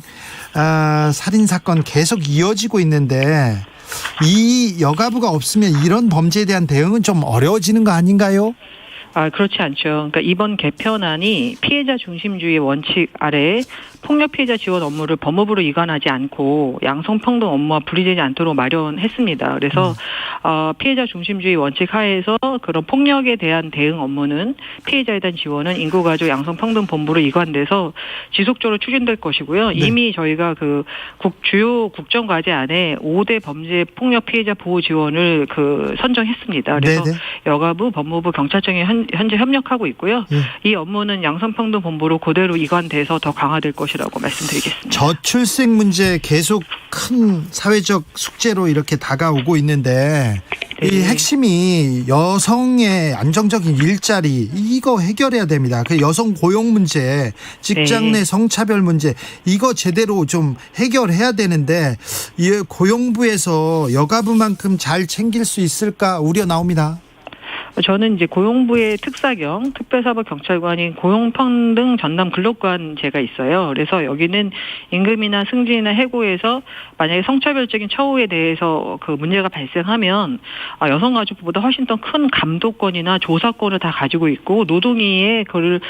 살인 사건 계속 이어지고 있는데 이 여가부가 없으면 이런 범죄에 대한 대응은 좀 어려워지는 거 아닌가요? 그렇지 않죠. 그러니까 이번 개편안이 피해자 중심주의 원칙 아래 폭력 피해자 지원 업무를 법무부로 이관하지 않고 양성평등 업무와 분리되지 않도록 마련했습니다. 그래서 피해자 중심주의 원칙 하에서 그런 폭력에 대한 대응 업무는 피해자에 대한 지원은 인구가족 양성평등본부로 이관돼서 지속적으로 추진될 것이고요. 네. 이미 저희가 그 주요 국정과제 안에 5대 범죄 폭력 피해자 보호 지원을 선정했습니다. 그래서 네네. 여가부, 법무부, 경찰청이 현재 협력하고 있고요. 이 업무는 양성평등본부로 그대로 이관돼서 더 강화될 것이라고 말씀드리겠습니다. 저출생 문제 계속 큰 사회적 숙제로 이렇게 다가오고 있는데 이 핵심이 여성의 안정적인 일자리 이거 해결해야 됩니다. 그 여성 고용 문제, 직장 내 성차별 문제 이거 제대로 좀 해결해야 되는데 이 고용부에서 여가부만큼 잘 챙길 수 있을까 우려 나옵니다. 저는 이제 고용부의 특사경 특별사법경찰관인 고용평등 전담 근로관제가 있어요. 그래서 여기는 임금이나 승진이나 해고에서 만약에 성차별적인 처우에 대해서 그 문제가 발생하면 여성가족부보다 훨씬 더 큰 감독권이나 조사권을 다 가지고 있고 노동위에 그걸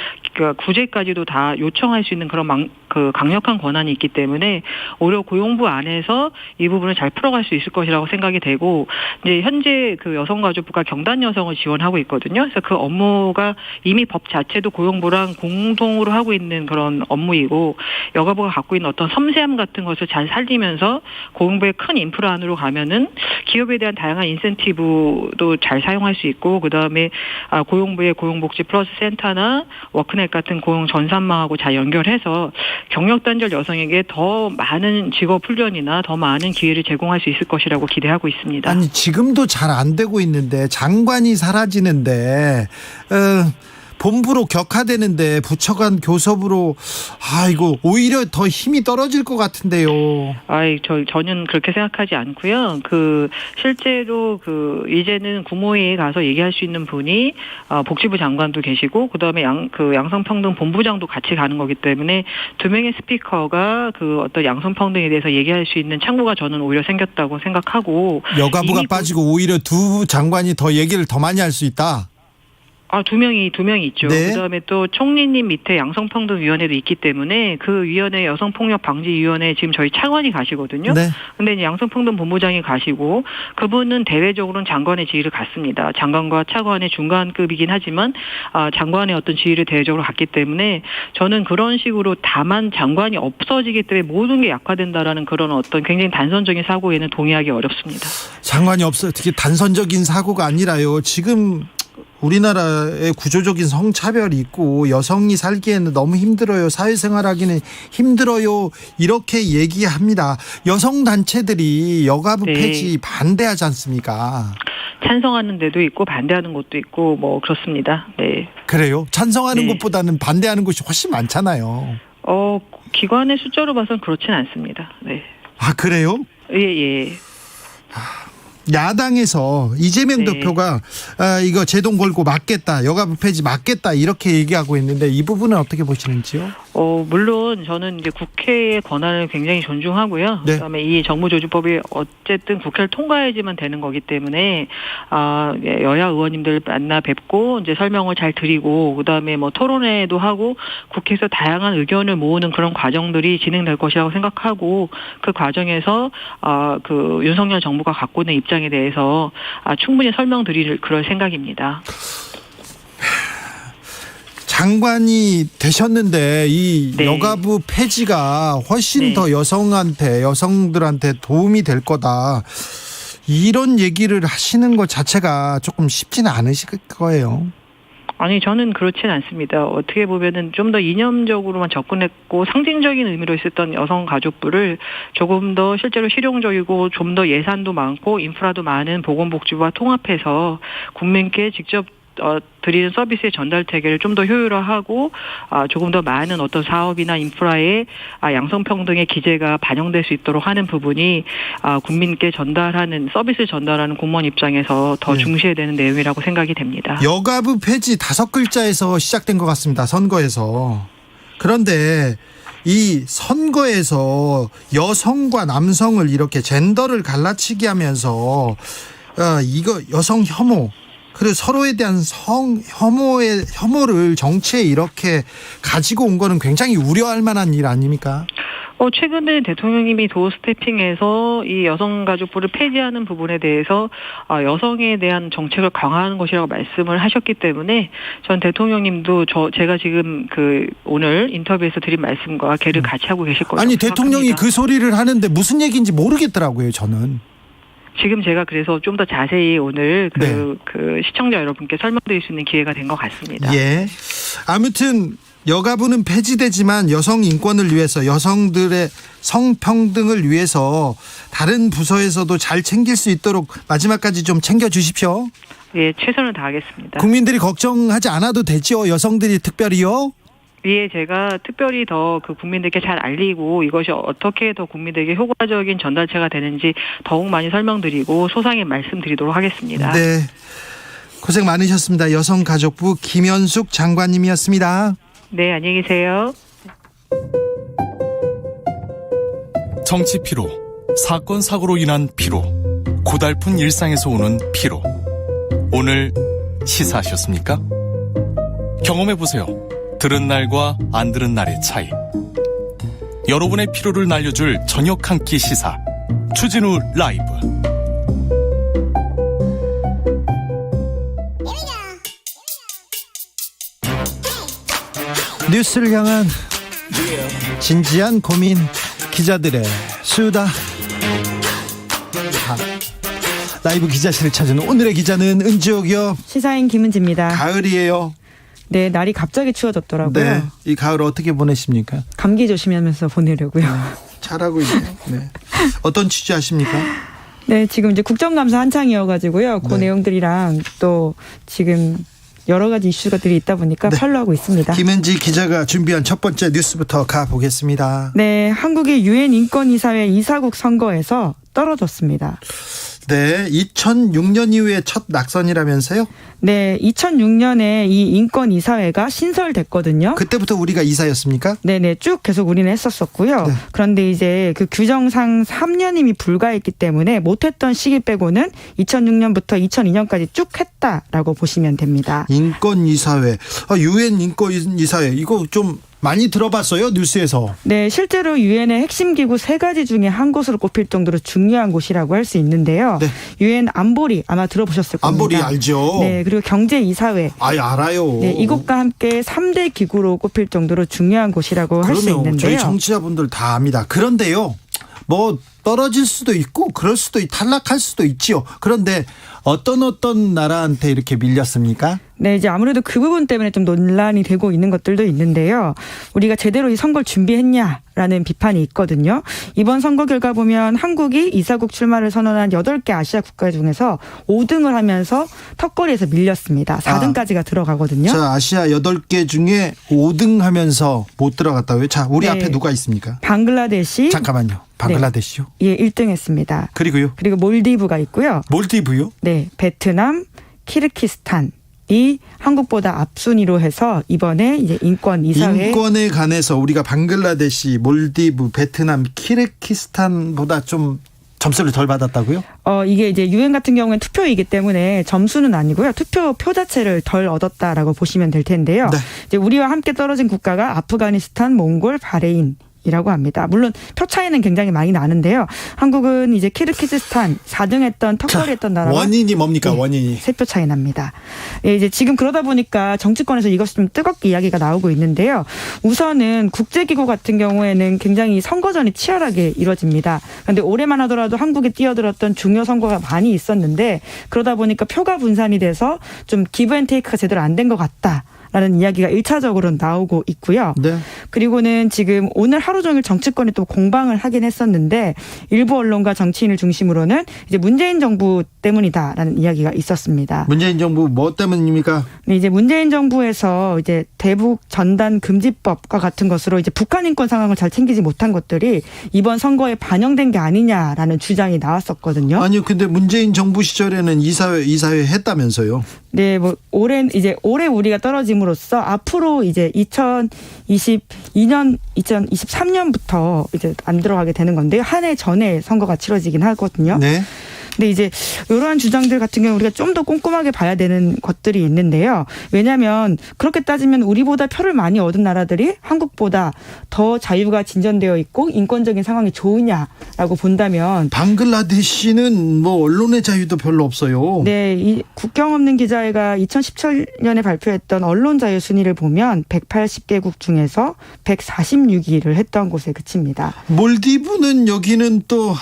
구제까지도 다 요청할 수 있는 그런 강력한 권한이 있기 때문에 오히려 고용부 안에서 이 부분을 잘 풀어갈 수 있을 것이라고 생각이 되고 이제 현재 그 여성가족부가 경단 여성을 지원하고 있거든요. 그래서 그 업무가 이미 법 자체도 고용부랑 공동으로 하고 있는 그런 업무이고 여가부가 갖고 있는 어떤 섬세함 같은 것을 잘 살리면서 고용부의 큰 인프라 안으로 가면은 기업에 대한 다양한 인센티브도 잘 사용할 수 있고 그다음에 고용부의 고용복지 플러스 센터나 워크넷 같은 고용 전산망하고 잘 연결해서 경력 단절 여성에게 더 많은 직업 훈련이나 더 많은 기회를 제공할 수 있을 것이라고 기대하고 있습니다. 아니 지금도 잘 안 되고 있는데 장관이 사라지는데 본부로 격하되는데 부처 간 교섭으로 이거 오히려 더 힘이 떨어질 것 같은데요. 저는 그렇게 생각하지 않고요. 실제로 이제는 국무회의에 가서 얘기할 수 있는 분이 복지부 장관도 계시고 그다음에 양성평등 본부장도 같이 가는 거기 때문에 두 명의 스피커가 어떤 양성평등에 대해서 얘기할 수 있는 창구가 저는 오히려 생겼다고 생각하고 여가부가 빠지고 오히려 두 장관이 더 얘기를 더 많이 할 수 있다. 두 명이 있죠. 네. 그다음에 또 총리님 밑에 양성평등위원회도 있기 때문에 그 위원회 여성폭력방지위원회 지금 저희 차관이 가시거든요. 네. 근데 이제 양성평등본부장이 가시고 그분은 대외적으로는 장관의 지위를 갖습니다. 장관과 차관의 중간급이긴 하지만 장관의 어떤 지위를 대외적으로 갖기 때문에 저는 그런 식으로 다만 장관이 없어지기 때문에 모든 게 약화된다라는 그런 어떤 굉장히 단선적인 사고에는 동의하기 어렵습니다. 장관이 없어요. 특히 단선적인 사고가 아니라요. 지금 우리나라에 구조적인 성차별이 있고 여성이 살기에는 너무 힘들어요. 사회생활하기는 힘들어요. 이렇게 얘기합니다. 여성단체들이 여가부 폐지 반대하지 않습니까? 찬성하는 데도 있고 반대하는 곳도 있고 그렇습니다. 네. 그래요? 찬성하는 곳보다는 반대하는 곳이 훨씬 많잖아요. 기관의 숫자로 봐서는 그렇진 않습니다. 네. 그래요? 예. 야당에서 이재명 대표가 이거 제동 걸고 막겠다, 여가부 폐지 막겠다 이렇게 얘기하고 있는데 이 부분은 어떻게 보시는지요? 물론 저는 이제 국회의 권한을 굉장히 존중하고요. 네. 그다음에 이 정부조직법이 어쨌든 국회를 통과해야지만 되는 거기 때문에 여야 의원님들 만나 뵙고 이제 설명을 잘 드리고 그다음에 토론회도 하고 국회에서 다양한 의견을 모으는 그런 과정들이 진행될 것이라고 생각하고 그 과정에서 윤석열 정부가 갖고 있는 입장에 대해서 충분히 설명드릴 그럴 생각입니다. 장관이 되셨는데 이 여가부 폐지가 훨씬 더 여성들한테 도움이 될 거다. 이런 얘기를 하시는 것 자체가 조금 쉽지는 않으실 거예요. 아니 저는 그렇진 않습니다. 어떻게 보면은 좀 더 이념적으로만 접근했고 상징적인 의미로 있었던 여성가족부를 조금 더 실제로 실용적이고 좀 더 예산도 많고 인프라도 많은 보건복지부와 통합해서 국민께 직접 드리는 서비스의 전달 체계를 좀 더 효율화하고 조금 더 많은 어떤 사업이나 인프라에 양성평등의 기재가 반영될 수 있도록 하는 부분이 국민께 전달하는 서비스를 전달하는 공무원 입장에서 더 중시해야 되는 내용이라고 생각이 됩니다. 여가부 폐지 5글자에서 시작된 것 같습니다. 선거에서. 그런데 이 선거에서 여성과 남성을 이렇게 젠더를 갈라치기 하면서 이거 여성 혐오 그리고 서로에 대한 혐오를 정치에 이렇게 가지고 온 거는 굉장히 우려할 만한 일 아닙니까? 최근에 대통령님이 도어 스태핑에서 이 여성가족부를 폐지하는 부분에 대해서 여성에 대한 정책을 강화하는 것이라고 말씀을 하셨기 때문에 전 대통령님도 제가 지금 오늘 인터뷰에서 드린 말씀과 개를 같이 하고 계실 거라고 아니 생각합니다. 대통령이 그 소리를 하는데 무슨 얘기인지 모르겠더라고요, 저는. 지금 제가 그래서 좀 더 자세히 오늘 시청자 여러분께 설명드릴 수 있는 기회가 된 것 같습니다. 예. 아무튼 여가부는 폐지되지만 여성 인권을 위해서 여성들의 성평등을 위해서 다른 부서에서도 잘 챙길 수 있도록 마지막까지 좀 챙겨주십시오. 예, 최선을 다하겠습니다. 국민들이 걱정하지 않아도 되죠. 여성들이 특별히요. 예, 제가 특별히 더 국민들께 잘 알리고 이것이 어떻게 더 국민들에게 효과적인 전달체가 되는지 더욱 많이 설명드리고 소상히 말씀드리도록 하겠습니다. 네, 고생 많으셨습니다. 여성가족부 김현숙 장관님이었습니다. 네, 안녕히 계세요. 정치 피로, 사건 사고로 인한 피로, 고달픈 일상에서 오는 피로. 오늘 시사하셨습니까? 경험해보세요. 들은 날과 안 들은 날의 차이. 여러분의 피로를 날려줄 저녁 한 끼 시사. 추진우 라이브. 뉴스를 향한 진지한 고민, 기자들의 수다. 라이브 기자실을 찾은 오늘의 기자는 은지옥이요. 시사인 김은지입니다. 가을이에요. 네, 날이 갑자기 추워졌더라고요. 네, 이 가을 어떻게 보내십니까? 감기 조심하면서 보내려고요. 잘하고 있네요. 네. 어떤 취재하십니까? 네, 지금 이제 국정감사 한창이어가지고요. 그 내용들이랑 또 지금 여러 가지 이슈가들이 있다 보니까 팔로우하고 있습니다. 김은지 기자가 준비한 첫 번째 뉴스부터 가보겠습니다. 네, 한국의 유엔 인권이사회 이사국 선거에서 떨어졌습니다. 네, 2006년 이후에 첫 낙선이라면서요? 네, 2006년에 이 인권이사회가 신설됐거든요. 그때부터 우리가 이사였습니까? 네네, 쭉 계속 우리는 했었었고요. 네. 그런데 이제 그 규정상 3년임이 불가했기 때문에 못했던 시기 빼고는 2006년부터 2002년까지 쭉 했다라고 보시면 됩니다. 인권이사회, 유엔 인권이사회, 이거 좀 많이 들어봤어요, 뉴스에서. 네, 실제로 유엔의 핵심 기구 3가지 중에 한 곳으로 꼽힐 정도로 중요한 곳이라고 할 수 있는데요. 유엔 안보리 아마 들어보셨을 겁니다. 안보리 알죠. 네, 그리고 경제이사회. 알아요. 네, 이곳과 함께 3대 기구로 꼽힐 정도로 중요한 곳이라고 할 수 있는데요. 저희 청취자분들 다 압니다. 그런데요, 뭐 떨어질 수도 있고 그럴 수도 탈락할 수도 있지요. 그런데 어떤 나라한테 이렇게 밀렸습니까? 네, 이제 아무래도 그 부분 때문에 좀 논란이 되고 있는 것들도 있는데요. 우리가 제대로 이 선거를 준비했냐라는 비판이 있거든요. 이번 선거 결과 보면 한국이 이사국 출마를 선언한 8개 아시아 국가 중에서 5등을 하면서 턱걸이에서 밀렸습니다. 4등까지가 들어가거든요. 자, 아시아 8개 중에 5등 하면서 못 들어갔다고요? 자, 우리 앞에 누가 있습니까? 방글라데시. 잠깐만요. 방글라데시요? 네. 예, 1등 했습니다. 그리고요? 그리고 몰디브가 있고요. 몰디브요? 네, 베트남, 키르기스탄. 이 한국보다 앞순위로 해서 이번에 이제 인권이사회 인권에 관해서 우리가 방글라데시, 몰디브, 베트남, 키르기스탄보다 좀 점수를 덜 받았다고요? 이게 이제 유엔 같은 경우는 투표이기 때문에 점수는 아니고요. 투표표 자체를 덜 얻었다라고 보시면 될 텐데요. 네. 이제 우리와 함께 떨어진 국가가 아프가니스탄, 몽골, 바레인 이라고 합니다. 물론 표 차이는 굉장히 많이 나는데요. 한국은 이제 키르기스탄 4등 했던 턱걸이 했던 나라와 원인이 뭡니까? 원인이 3표 차이 납니다. 예, 이제 지금 그러다 보니까 정치권에서 이것이 좀 뜨겁게 이야기가 나오고 있는데요. 우선은 국제기구 같은 경우에는 굉장히 선거전이 치열하게 이루어집니다. 그런데 올해만 하더라도 한국에 뛰어들었던 중요 선거가 많이 있었는데 그러다 보니까 표가 분산이 돼서 좀 기브앤테이크가 제대로 안 된 것 같다. 라는 이야기가 1차적으로 나오고 있고요. 네. 그리고는 지금 오늘 하루 종일 정치권이 또 공방을 하긴 했었는데 일부 언론과 정치인을 중심으로는 이제 문재인 정부 때문이다라는 이야기가 있었습니다. 문재인 정부 뭐 때문입니까? 네, 이제 문재인 정부에서 이제 대북 전단 금지법과 같은 것으로 이제 북한 인권 상황을 잘 챙기지 못한 것들이 이번 선거에 반영된 게 아니냐라는 주장이 나왔었거든요. 아니요, 근데 문재인 정부 시절에는 이사회 했다면서요? 네, 뭐 올해 우리가 떨어짐으로 됨으로써 앞으로 이제 2023년부터 이제 안 들어가게 되는 건데요. 한 해 전에 선거가 치러지긴 하거든요. 네. 근데 이제 이러한 주장들 같은 경우 우리가 좀 더 꼼꼼하게 봐야 되는 것들이 있는데요. 왜냐하면 그렇게 따지면 우리보다 표를 많이 얻은 나라들이 한국보다 더 자유가 진전되어 있고 인권적인 상황이 좋으냐라고 본다면 방글라데시는 뭐 언론의 자유도 별로 없어요. 네, 이 국경 없는 기자회가 2017년에 발표했던 언론 자유 순위를 보면 180개국 중에서 146위를 했던 곳에 그칩니다. 몰디브는 여기는 또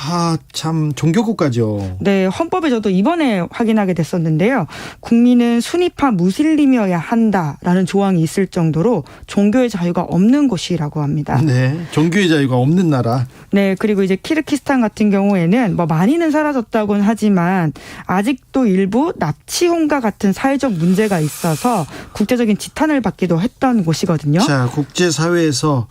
참 종교국가죠. 네, 헌법에 저도 이번에 확인하게 됐었는데요. 국민은 순위파 무슬림이어야 한다라는 조항이 있을 정도로 종교의 자유가 없는 곳이라고 합니다. 네, 종교의 자유가 없는 나라. 네, 그리고 이제 키르기스탄 같은 경우에는 뭐 많이는 사라졌다고는 하지만 아직도 일부 납치 혼과 같은 사회적 문제가 있어서 국제적인 지탄을 받기도 했던 곳이거든요. 자, 국제사회에서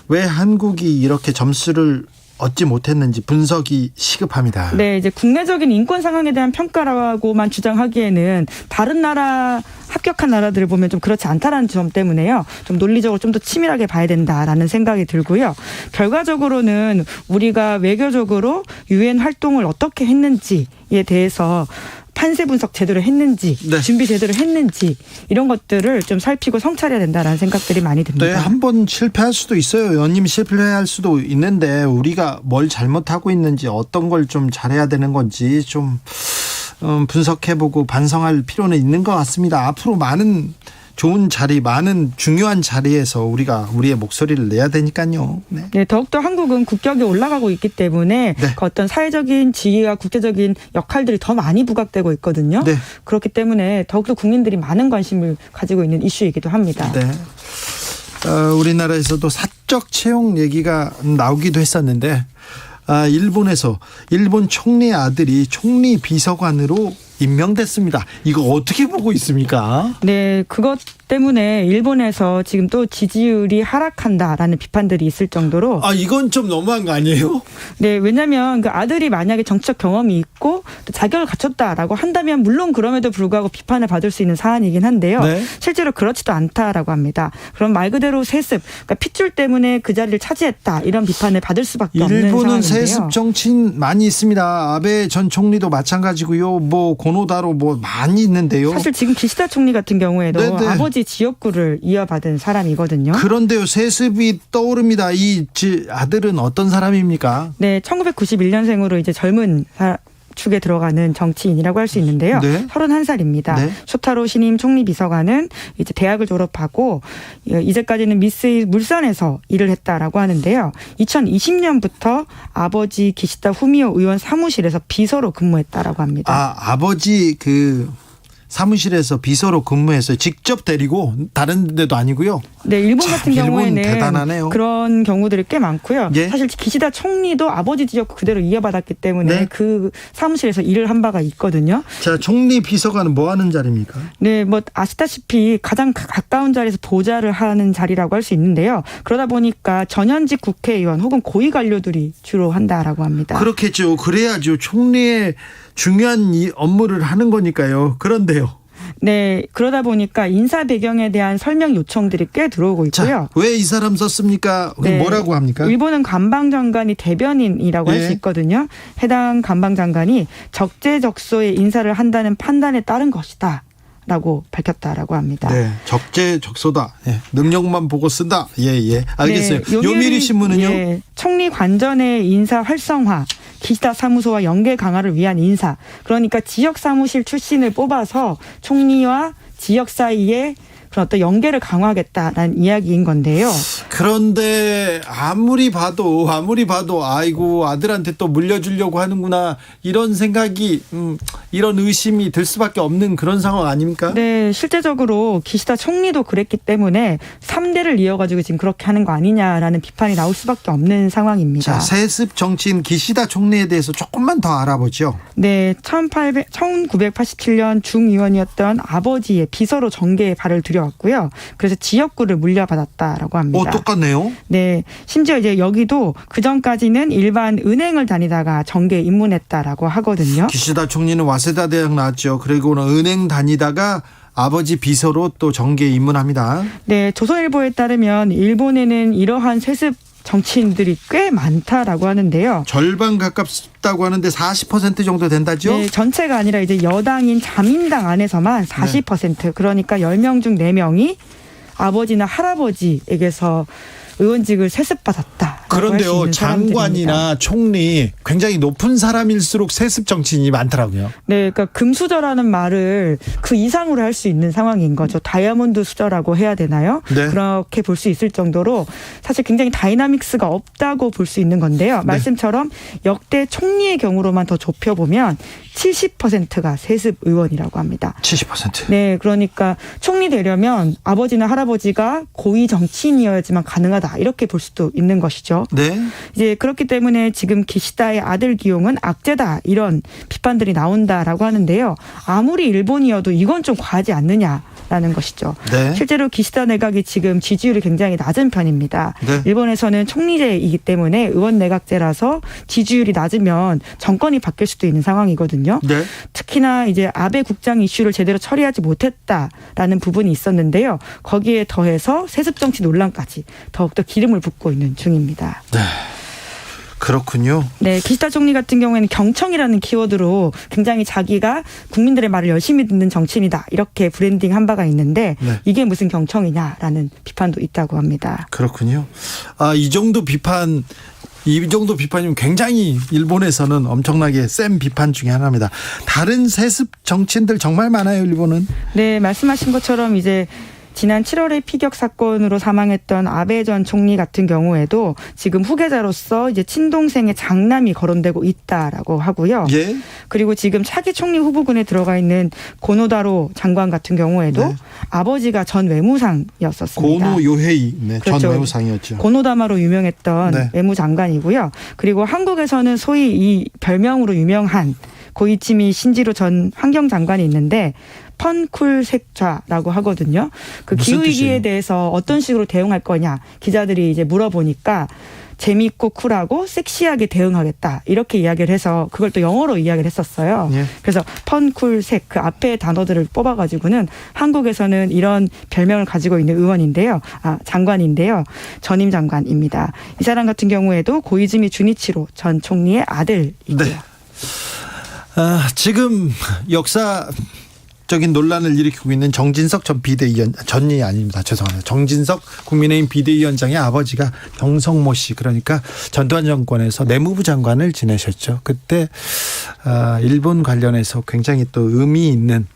왜 한국이 이렇게 점수를 얻지 못했는지 분석이 시급합니다. 네, 이제 국내적인 인권 상황에 대한 평가라고만 주장하기에는 다른 나라 합격한 나라들을 보면 좀 그렇지 않다라는 점 때문에요. 좀 논리적으로 좀 더 치밀하게 봐야 된다라는 생각이 들고요. 결과적으로는 우리가 외교적으로 유엔 활동을 어떻게 했는지에 대해서 판세 분석 제대로 했는지, 네. 준비 제대로 했는지 이런 것들을 좀 살피고 성찰해야 된다라는 생각들이 많이 듭니다. 네, 한 번 실패할 수도 있어요. 연임 실패할 수도 있는데 우리가 뭘 잘못하고 있는지 어떤 걸 좀 잘해야 되는 건지 좀 분석해보고 반성할 필요는 있는 것 같습니다. 앞으로 많은 좋은 자리, 많은 중요한 자리에서 우리가 우리의 목소리를 내야 되니까요. 네. 네, 더욱더 한국은 국격이 올라가고 있기 때문에 네. 그 어떤 사회적인 지위와 국제적인 역할들이 더 많이 부각되고 있거든요. 네. 그렇기 때문에 더욱더 국민들이 많은 관심을 가지고 있는 이슈이기도 합니다. 네. 우리나라에서도 사적 채용 얘기가 나오기도 했었는데 일본에서 일본 총리 아들이 총리 비서관으로 임명됐습니다. 이거 어떻게 보고 있습니까? 네, 그것 때문에 일본에서 지금 또 지지율이 하락한다라는 비판들이 있을 정도로 이건 좀 너무한 거 아니에요? 네, 왜냐하면 그 아들이 만약에 정치적 경험이 있고 또 자격을 갖췄다라고 한다면 물론 그럼에도 불구하고 비판을 받을 수 있는 사안이긴 한데요. 네. 실제로 그렇지도 않다라고 합니다. 그럼 말 그대로 세습, 그러니까 핏줄 때문에 그 자리를 차지했다 이런 비판을 받을 수밖에 없는 일본은 상황인데요. 세습 정치인 많이 있습니다. 아베 전 총리도 마찬가지고요. 뭐 고노다로 뭐 많이 있는데요. 사실 지금 기시다 총리 같은 경우에도 네네. 아버지 지역구를 이어받은 사람이거든요. 그런데요, 세습이 떠오릅니다. 이 아들은 어떤 사람입니까? 네, 1991년생으로 이제 젊은 축에 들어가는 정치인이라고 할 수 있는데요. 네. 31살입니다. 네. 쇼타로 신임 총리 비서관은 이제 대학을 졸업하고 이제까지는 미쓰이 물산에서 일을 했다라고 하는데요. 2020년부터 아버지 기시다 후미오 의원 사무실에서 비서로 근무했다라고 합니다. 아버지 사무실에서 비서로 근무해서 직접 데리고 다른 데도 아니고요. 네, 일본 같은 경우에는 대단하네요. 그런 경우들이 꽤 많고요. 예? 사실 기시다 총리도 아버지 지역구 그대로 이어받았기 때문에 네. 그 사무실에서 일을 한 바가 있거든요. 자, 총리 비서관은 뭐 하는 자리입니까? 네, 뭐 아시다시피 가장 가까운 자리에서 보좌를 하는 자리라고 할 수 있는데요. 그러다 보니까 전현직 국회의원 혹은 고위 관료들이 주로 한다라고 합니다. 그렇겠죠. 그래야죠. 총리의 중요한 이 업무를 하는 거니까요. 그런데요. 네, 그러다 보니까 인사 배경에 대한 설명 요청들이 꽤 들어오고 있고요. 왜 이 사람 썼습니까? 네, 뭐라고 합니까? 일본은 관방장관이 대변인이라고 할 수 있거든요. 해당 관방장관이 적재적소에 인사를 한다는 판단에 따른 것이다 라고 밝혔다라고 합니다. 네, 적재적소다. 예, 능력만 보고 쓴다. 예, 알겠어요. 네, 요미우리 신문은요? 예, 총리 관전의 인사 활성화, 기시다 사무소와 연계 강화를 위한 인사. 그러니까 지역 사무실 출신을 뽑아서 총리와 지역 사이에 그런 어떤 연계를 강화하겠다라는 이야기인 건데요. 그런데 아무리 봐도 아이고 아들한테 또 물려주려고 하는구나 이런 생각이 이런 의심이 들 수밖에 없는 그런 상황 아닙니까? 네, 실제적으로 기시다 총리도 그랬기 때문에 3대를 이어가지고 지금 그렇게 하는 거 아니냐라는 비판이 나올 수밖에 없는 상황입니다. 자, 세습 정치인 기시다 총리에 대해서 조금만 더 알아보죠. 네, 1987년 중의원이었던 아버지의 비서로 정계에 발을 들여왔고요. 그래서 지역구를 물려받았다라고 합니다. 똑같네요. 네, 심지어 이제 여기도 그 전까지는 일반 은행을 다니다가 정계에 입문했다라고 하거든요. 기시다 총리는 와세다 대학 나왔죠. 그리고는 은행 다니다가 아버지 비서로 또 정계에 입문합니다. 네, 조선일보에 따르면 일본에는 이러한 세습 정치인들이 꽤 많다라고 하는데요. 절반 가깝다고 하는데 40% 정도 된다죠? 네, 전체가 아니라 이제 여당인 자민당 안에서만 40%, 그러니까 10명 중 4명이 아버지나 할아버지에게서 의원직을 세습받았다. 그런데요, 장관이나 총리 굉장히 높은 사람일수록 세습 정치인이 많더라고요. 네, 그러니까 금수저라는 말을 그 이상으로 할 수 있는 상황인 거죠. 다이아몬드 수저라고 해야 되나요? 네. 그렇게 볼 수 있을 정도로 사실 굉장히 다이나믹스가 없다고 볼 수 있는 건데요. 말씀처럼 역대 총리의 경우로만 더 좁혀보면 70%가 세습 의원이라고 합니다. 70%. 네, 그러니까 총리 되려면 아버지나 할아버지가 고위 정치인이어야지만 가능하다, 이렇게 볼 수도 있는 것이죠. 네. 이제 그렇기 때문에 지금 기시다의 아들 기용은 악재다, 이런 비판들이 나온다라고 하는데요. 아무리 일본이어도 이건 좀 과하지 않느냐라는 것이죠. 네. 실제로 기시다 내각이 지금 지지율이 굉장히 낮은 편입니다. 네. 일본에서는 총리제이기 때문에 의원 내각제라서 지지율이 낮으면 정권이 바뀔 수도 있는 상황이거든요. 네. 특히나 이제 아베 국장 이슈를 제대로 처리하지 못했다라는 부분이 있었는데요. 거기에 더해서 세습 정치 논란까지 더욱더 기름을 붓고 있는 중입니다. 네. 그렇군요. 네, 기시다 총리 같은 경우에는 경청이라는 키워드로 굉장히 자기가 국민들의 말을 열심히 듣는 정치인이다, 이렇게 브랜딩한 바가 있는데 네. 이게 무슨 경청이냐라는 비판도 있다고 합니다. 그렇군요. 이 정도 비판이면 굉장히 일본에서는 엄청나게 센 비판 중에 하나입니다. 다른 세습 정치인들 정말 많아요, 일본은. 네, 말씀하신 것처럼 이제 지난 7월에 피격 사건으로 사망했던 아베 전 총리 같은 경우에도 지금 후계자로서 이제 친동생의 장남이 거론되고 있다라고 하고요. 예. 그리고 지금 차기 총리 후보군에 들어가 있는 고노다로 장관 같은 경우에도 네. 아버지가 전 외무상이었었습니다. 고노 요헤이, 네, 그렇죠. 전 외무상이었죠. 고노다마로 유명했던 네. 외무장관이고요. 그리고 한국에서는 소위 이 별명으로 유명한 고이치미 신지로 전 환경장관이 있는데 펀쿨색좌라고 하거든요. 그 기후위기에 대해서 어떤 식으로 대응할 거냐 기자들이 이제 물어보니까 재미있고 쿨하고 섹시하게 대응하겠다, 이렇게 이야기를 해서 그걸 또 영어로 이야기를 했었어요. 예. 그래서 펀쿨색, 그 앞에 단어들을 뽑아가지고는 한국에서는 이런 별명을 가지고 있는 의원인데요. 장관인데요. 전임 장관입니다. 이 사람 같은 경우에도 고이즈미 주니치로 전 총리의 아들이고요. 네. 지금 역사적인 논란을 일으키고 있는 정진석 전 전이 아닙니다. 죄송합니다. 정진석 국민의힘 비대위원장의 아버지가 경성모 씨, 그러니까 전두환 정권에서 내무부 장관을 지내셨죠. 그때 일본 관련해서 굉장히 또 의미 있는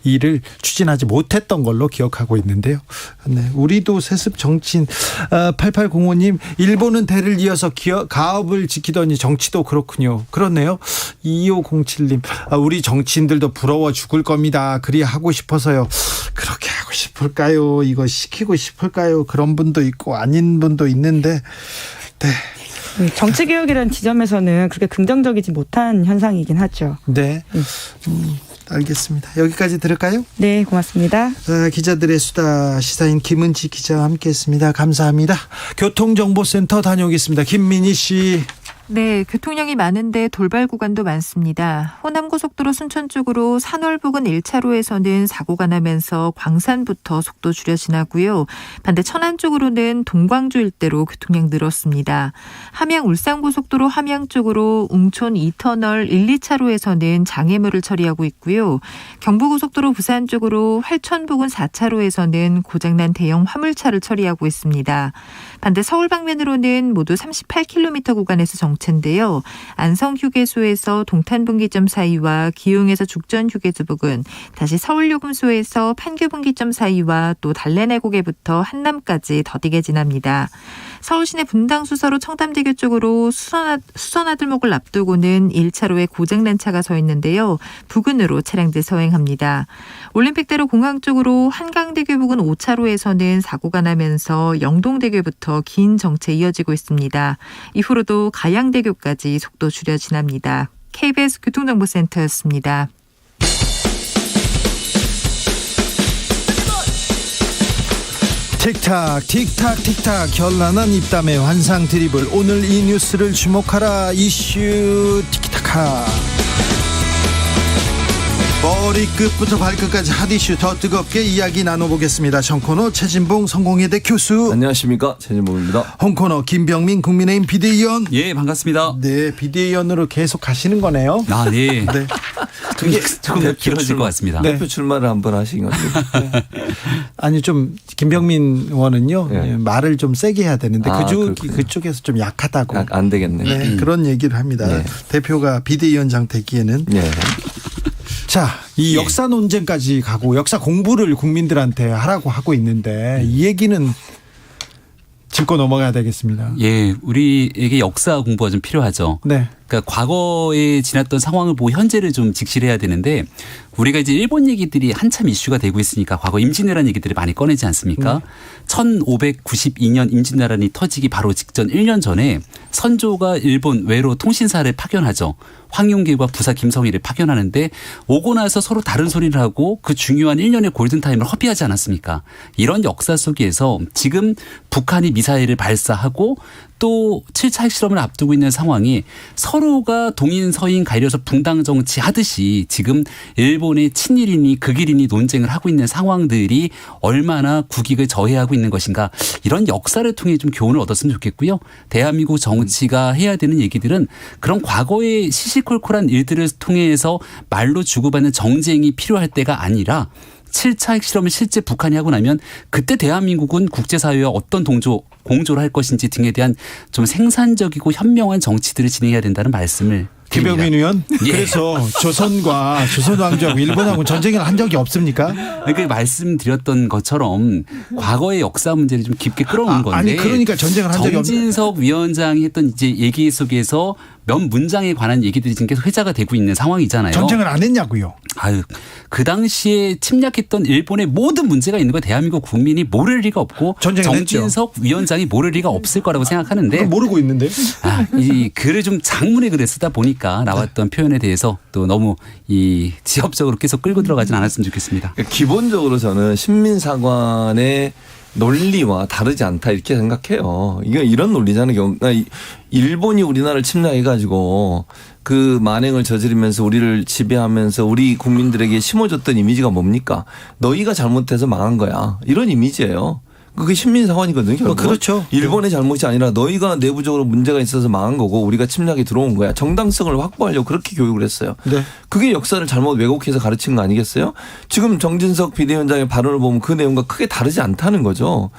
일을 추진하지 못했던 걸로 기억하고 있는데요. 네, 우리도 세습 정치인 8805님, 일본은 대를 이어서 가업을 지키더니 정치도 그렇군요. 그렇네요. 2507님, 우리 정치인들도 부러워 죽을 겁니다. 그리 하고 싶어서요. 그렇게 하고 싶을까요? 이거 시키고 싶을까요? 그런 분도 있고 아닌 분도 있는데, 네. 정치개혁이라는 지점에서는 그렇게 긍정적이지 못한 현상이긴 하죠. 네. 알겠습니다. 여기까지 들을까요? 네, 고맙습니다. 기자들의 수다, 시사인 김은지 기자와 함께했습니다. 감사합니다. 교통정보센터 다녀오겠습니다. 김민희 씨. 네, 교통량이 많은데 돌발 구간도 많습니다. 호남고속도로 순천 쪽으로 산월 부근 1차로에서는 사고가 나면서 광산부터 속도 줄여 지나고요. 반대 천안 쪽으로는 동광주 일대로 교통량 늘었습니다. 함양 울산고속도로 함양 쪽으로 웅촌 2터널 1, 2차로에서는 장애물을 처리하고 있고요. 경부고속도로 부산 쪽으로 활천 부근 4차로에서는 고장난 대형 화물차를 처리하고 있습니다. 반대 서울 방면으로는 모두 38km 구간에서 정체인데요. 안성휴게소에서 동탄분기점 사이와 기흥에서 죽전휴게소 부근, 다시 서울요금소에서 판교분기점 사이와 또 달래내곡에부터 한남까지 더디게 지납니다. 서울시내 분당수서로 청담대교 쪽으로 수선아들목을 앞두고는 1차로에 고장난 차가 서 있는데요. 부근으로 차량들 서행합니다. 올림픽대로 공항 쪽으로 한강대교 부근 5차로에서는 사고가 나면서 영동대교부터 긴 정체 이어지고 있습니다. 이후로도 가양대교까지 속도 줄여 지납니다. KBS 교통정보센터였습니다. 틱탁 틱탁 틱탁, 결란한 입담의 환상 드리블. 오늘 이 뉴스를 주목하라, 이슈 티키타카. 머리끝부터 발끝까지 핫이슈 더 뜨겁게 이야기 나눠보겠습니다. 정코너 최진봉 성공회대 교수. 안녕하십니까, 최진봉입니다. 홍코너 김병민 국민의힘 비대위원. 예, 반갑습니다. 네, 비대위원으로 계속 가시는 거네요. 아, 네. 네. 그게 조금 더 길어질 것 같습니다. 네. 대표 출마를 한번 하신 건데. 아니 좀 김병민 의원은요, 네. 말을 좀 세게 해야 되는데 그쪽에서 좀 약하다고. 안 되겠네. 네, 그런 얘기를 합니다. 네. 대표가 비대위원장 되기에는. 네. 자, 이 역사 논쟁까지 가고 역사 공부를 국민들한테 하라고 하고 있는데 이 얘기는 짚고 넘어가야 되겠습니다. 예, 우리에게 역사 공부가 좀 필요하죠. 네. 그러니까 과거에 지났던 상황을 보고 현재를 좀 직시해야 되는데 우리가 이제 일본 얘기들이 한참 이슈가 되고 있으니까 과거 임진왜란 얘기들을 많이 꺼내지 않습니까? 1592년 임진왜란이 터지기 바로 직전 1년 전에 선조가 일본 외로 통신사를 파견하죠. 황용길과 부사 김성희를 파견하는데 오고 나서 서로 다른 소리를 하고 그 중요한 1년의 골든타임을 허비하지 않았습니까? 이런 역사 속에서 지금 북한이 미사일을 발사하고 또 7차 핵실험을 앞두고 있는 상황이 서로가 동인 서인 가려서 붕당 정치 하듯이 지금 일본의 친일이니 극일이니 논쟁을 하고 있는 상황들이 얼마나 국익을 저해하고 있는 것인가, 이런 역사를 통해 좀 교훈을 얻었으면 좋겠고요. 대한민국 정치가 해야 되는 얘기들은 그런 과거의 시시콜콜한 일들을 통해서 말로 주고받는 정쟁이 필요할 때가 아니라 7차 핵실험을 실제 북한이 하고 나면 그때 대한민국은 국제사회와 어떤 공조를 할 것인지 등에 대한 좀 생산적이고 현명한 정치들을 진행해야 된다는 말씀을 드립니다. 김병민 의원, 예. 그래서 조선과 조선왕조하고 일본하고 전쟁을 한 적이 없습니까? 그러니까 말씀드렸던 것처럼 과거의 역사 문제를 좀 깊게 끌어오는 건데. 아니 그러니까 전쟁을 한 적이 정진석 위원장이 했던 이제 얘기 속에서 몇 문장에 관한 얘기들이 지금 계속 회자가 되고 있는 상황이잖아요. 전쟁을 안 했냐고요. 아유, 그 당시에 침략했던 일본의 모든 문제가 있는 거 대한민국 국민이 모를 리가 없고 정진석 위원장이 모를 리가 없을 거라고 생각하는데 모르고 있는데. 이 글을 좀 장문의 글을 쓰다 보니까 나왔던 표현에 대해서 또 너무 이 지엽적으로 계속 끌고 들어가진 않았으면 좋겠습니다. 기본적으로 저는 신민사관의 논리와 다르지 않다 이렇게 생각해요. 이거 이런 논리잖아요. 그러니까 일본이 우리나라를 침략해가지고 그 만행을 저지르면서 우리를 지배하면서 우리 국민들에게 심어줬던 이미지가 뭡니까? 너희가 잘못해서 망한 거야. 이런 이미지예요. 그게 신민사관이거든요. 결국. 그렇죠. 일본의 잘못이 아니라 너희가 내부적으로 문제가 있어서 망한 거고 우리가 침략이 들어온 거야. 정당성을 확보하려고 그렇게 교육을 했어요. 네. 그게 역사를 잘못 왜곡해서 가르친 거 아니겠어요? 지금 정진석 비대위원장의 발언을 보면 그 내용과 크게 다르지 않다는 거죠.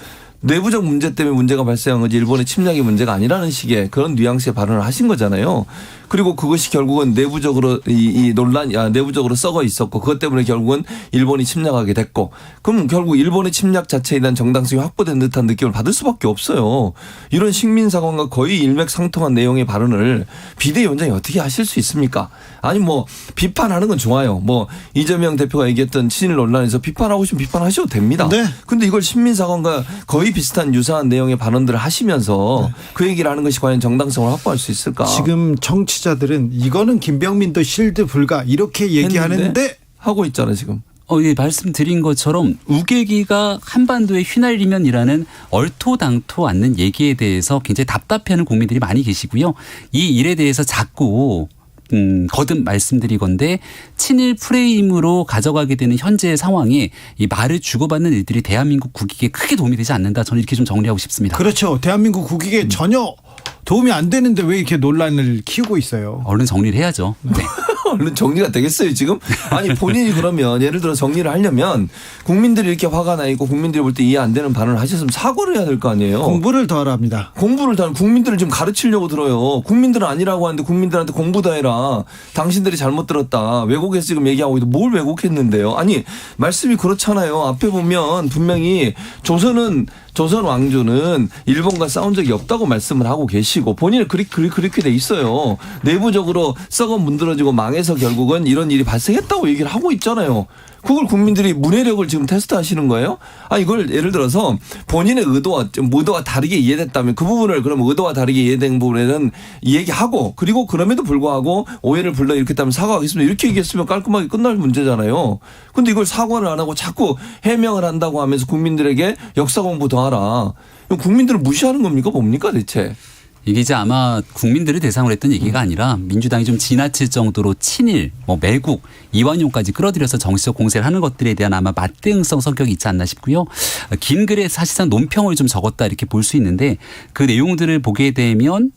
내부적 문제 때문에 문제가 발생한 거지 일본의 침략이 문제가 아니라는 식의 그런 뉘앙스의 발언을 하신 거잖아요. 그리고 그것이 결국은 내부적으로 이 논란이 내부적으로 썩어 있었고 그것 때문에 결국은 일본이 침략하게 됐고 그럼 결국 일본의 침략 자체에 대한 정당성이 확보된 듯한 느낌을 받을 수밖에 없어요. 이런 식민사관과 거의 일맥상통한 내용의 발언을 비대위원장이 어떻게 하실 수 있습니까? 아니 뭐 비판하는 건 좋아요. 뭐 이재명 대표가 얘기했던 친일 논란에서 비판하고 싶으면 비판하셔도 됩니다. 네. 근데 이걸 신민사관과 거의 비슷한 유사한 내용의 발언들을 하시면서 그 얘기를 하는 것이 과연 정당성을 확보할 수 있을까? 지금 정치자들은 이거는 김병민도 실드 불가 이렇게 얘기하는데 하고 있잖아요 지금. 예, 말씀드린 것처럼 우계기가 한반도에 휘날리면이라는 얼토당토 않는 얘기에 대해서 굉장히 답답해하는 국민들이 많이 계시고요. 이 일에 대해서 자꾸 거듭 말씀드리건데 친일 프레임으로 가져가게 되는 현재의 상황에 이 말을 주고받는 일들이 대한민국 국익에 크게 도움이 되지 않는다. 저는 이렇게 좀 정리하고 싶습니다. 그렇죠. 대한민국 국익에 전혀 도움이 안 되는데 왜 이렇게 논란을 키우고 있어요? 얼른 정리를 해야죠. 네. 얼른 정리가 되겠어요 지금? 아니 본인이 그러면 예를 들어 정리를 하려면 국민들이 이렇게 화가 나 있고 국민들이 볼 때 이해 안 되는 발언을 하셨으면 사과를 해야 될 거 아니에요. 공부를 더 하랍니다. 공부를 더 하는 국민들을 좀 가르치려고 들어요. 국민들은 아니라고 하는데 국민들한테 공부 더 해라. 당신들이 잘못 들었다. 왜곡해서 지금 얘기하고 있는데 뭘 왜곡했는데요. 아니 말씀이 그렇잖아요. 앞에 보면 분명히 조선 왕조는 일본과 싸운 적이 없다고 말씀을 하고 계시고 본인은 그렇게 돼 있어요. 내부적으로 썩어 문드러지고 망해서 결국은 이런 일이 발생했다고 얘기를 하고 있잖아요. 그걸 국민들이 문해력을 지금 테스트하시는 거예요? 이걸 예를 들어서 본인의 의도와 다르게 이해됐다면 그 부분을 그럼 의도와 다르게 이해된 부분에는 얘기하고 그리고 그럼에도 불구하고 오해를 불러일으켰다면 사과하겠습니다. 이렇게 얘기했으면 깔끔하게 끝날 문제잖아요. 근데 이걸 사과를 안 하고 자꾸 해명을 한다고 하면서 국민들에게 역사 공부 더 하라. 국민들을 무시하는 겁니까? 뭡니까 대체? 이게 이제 아마 국민들을 대상으로 했던 얘기가 아니라 민주당이 좀 지나칠 정도로 친일, 매국, 이완용까지 끌어들여서 정치적 공세를 하는 것들에 대한 아마 맞대응성 성격이 있지 않나 싶고요. 긴 글에 사실상 논평을 좀 적었다 이렇게 볼 수 있는데 그 내용들을 보게 되면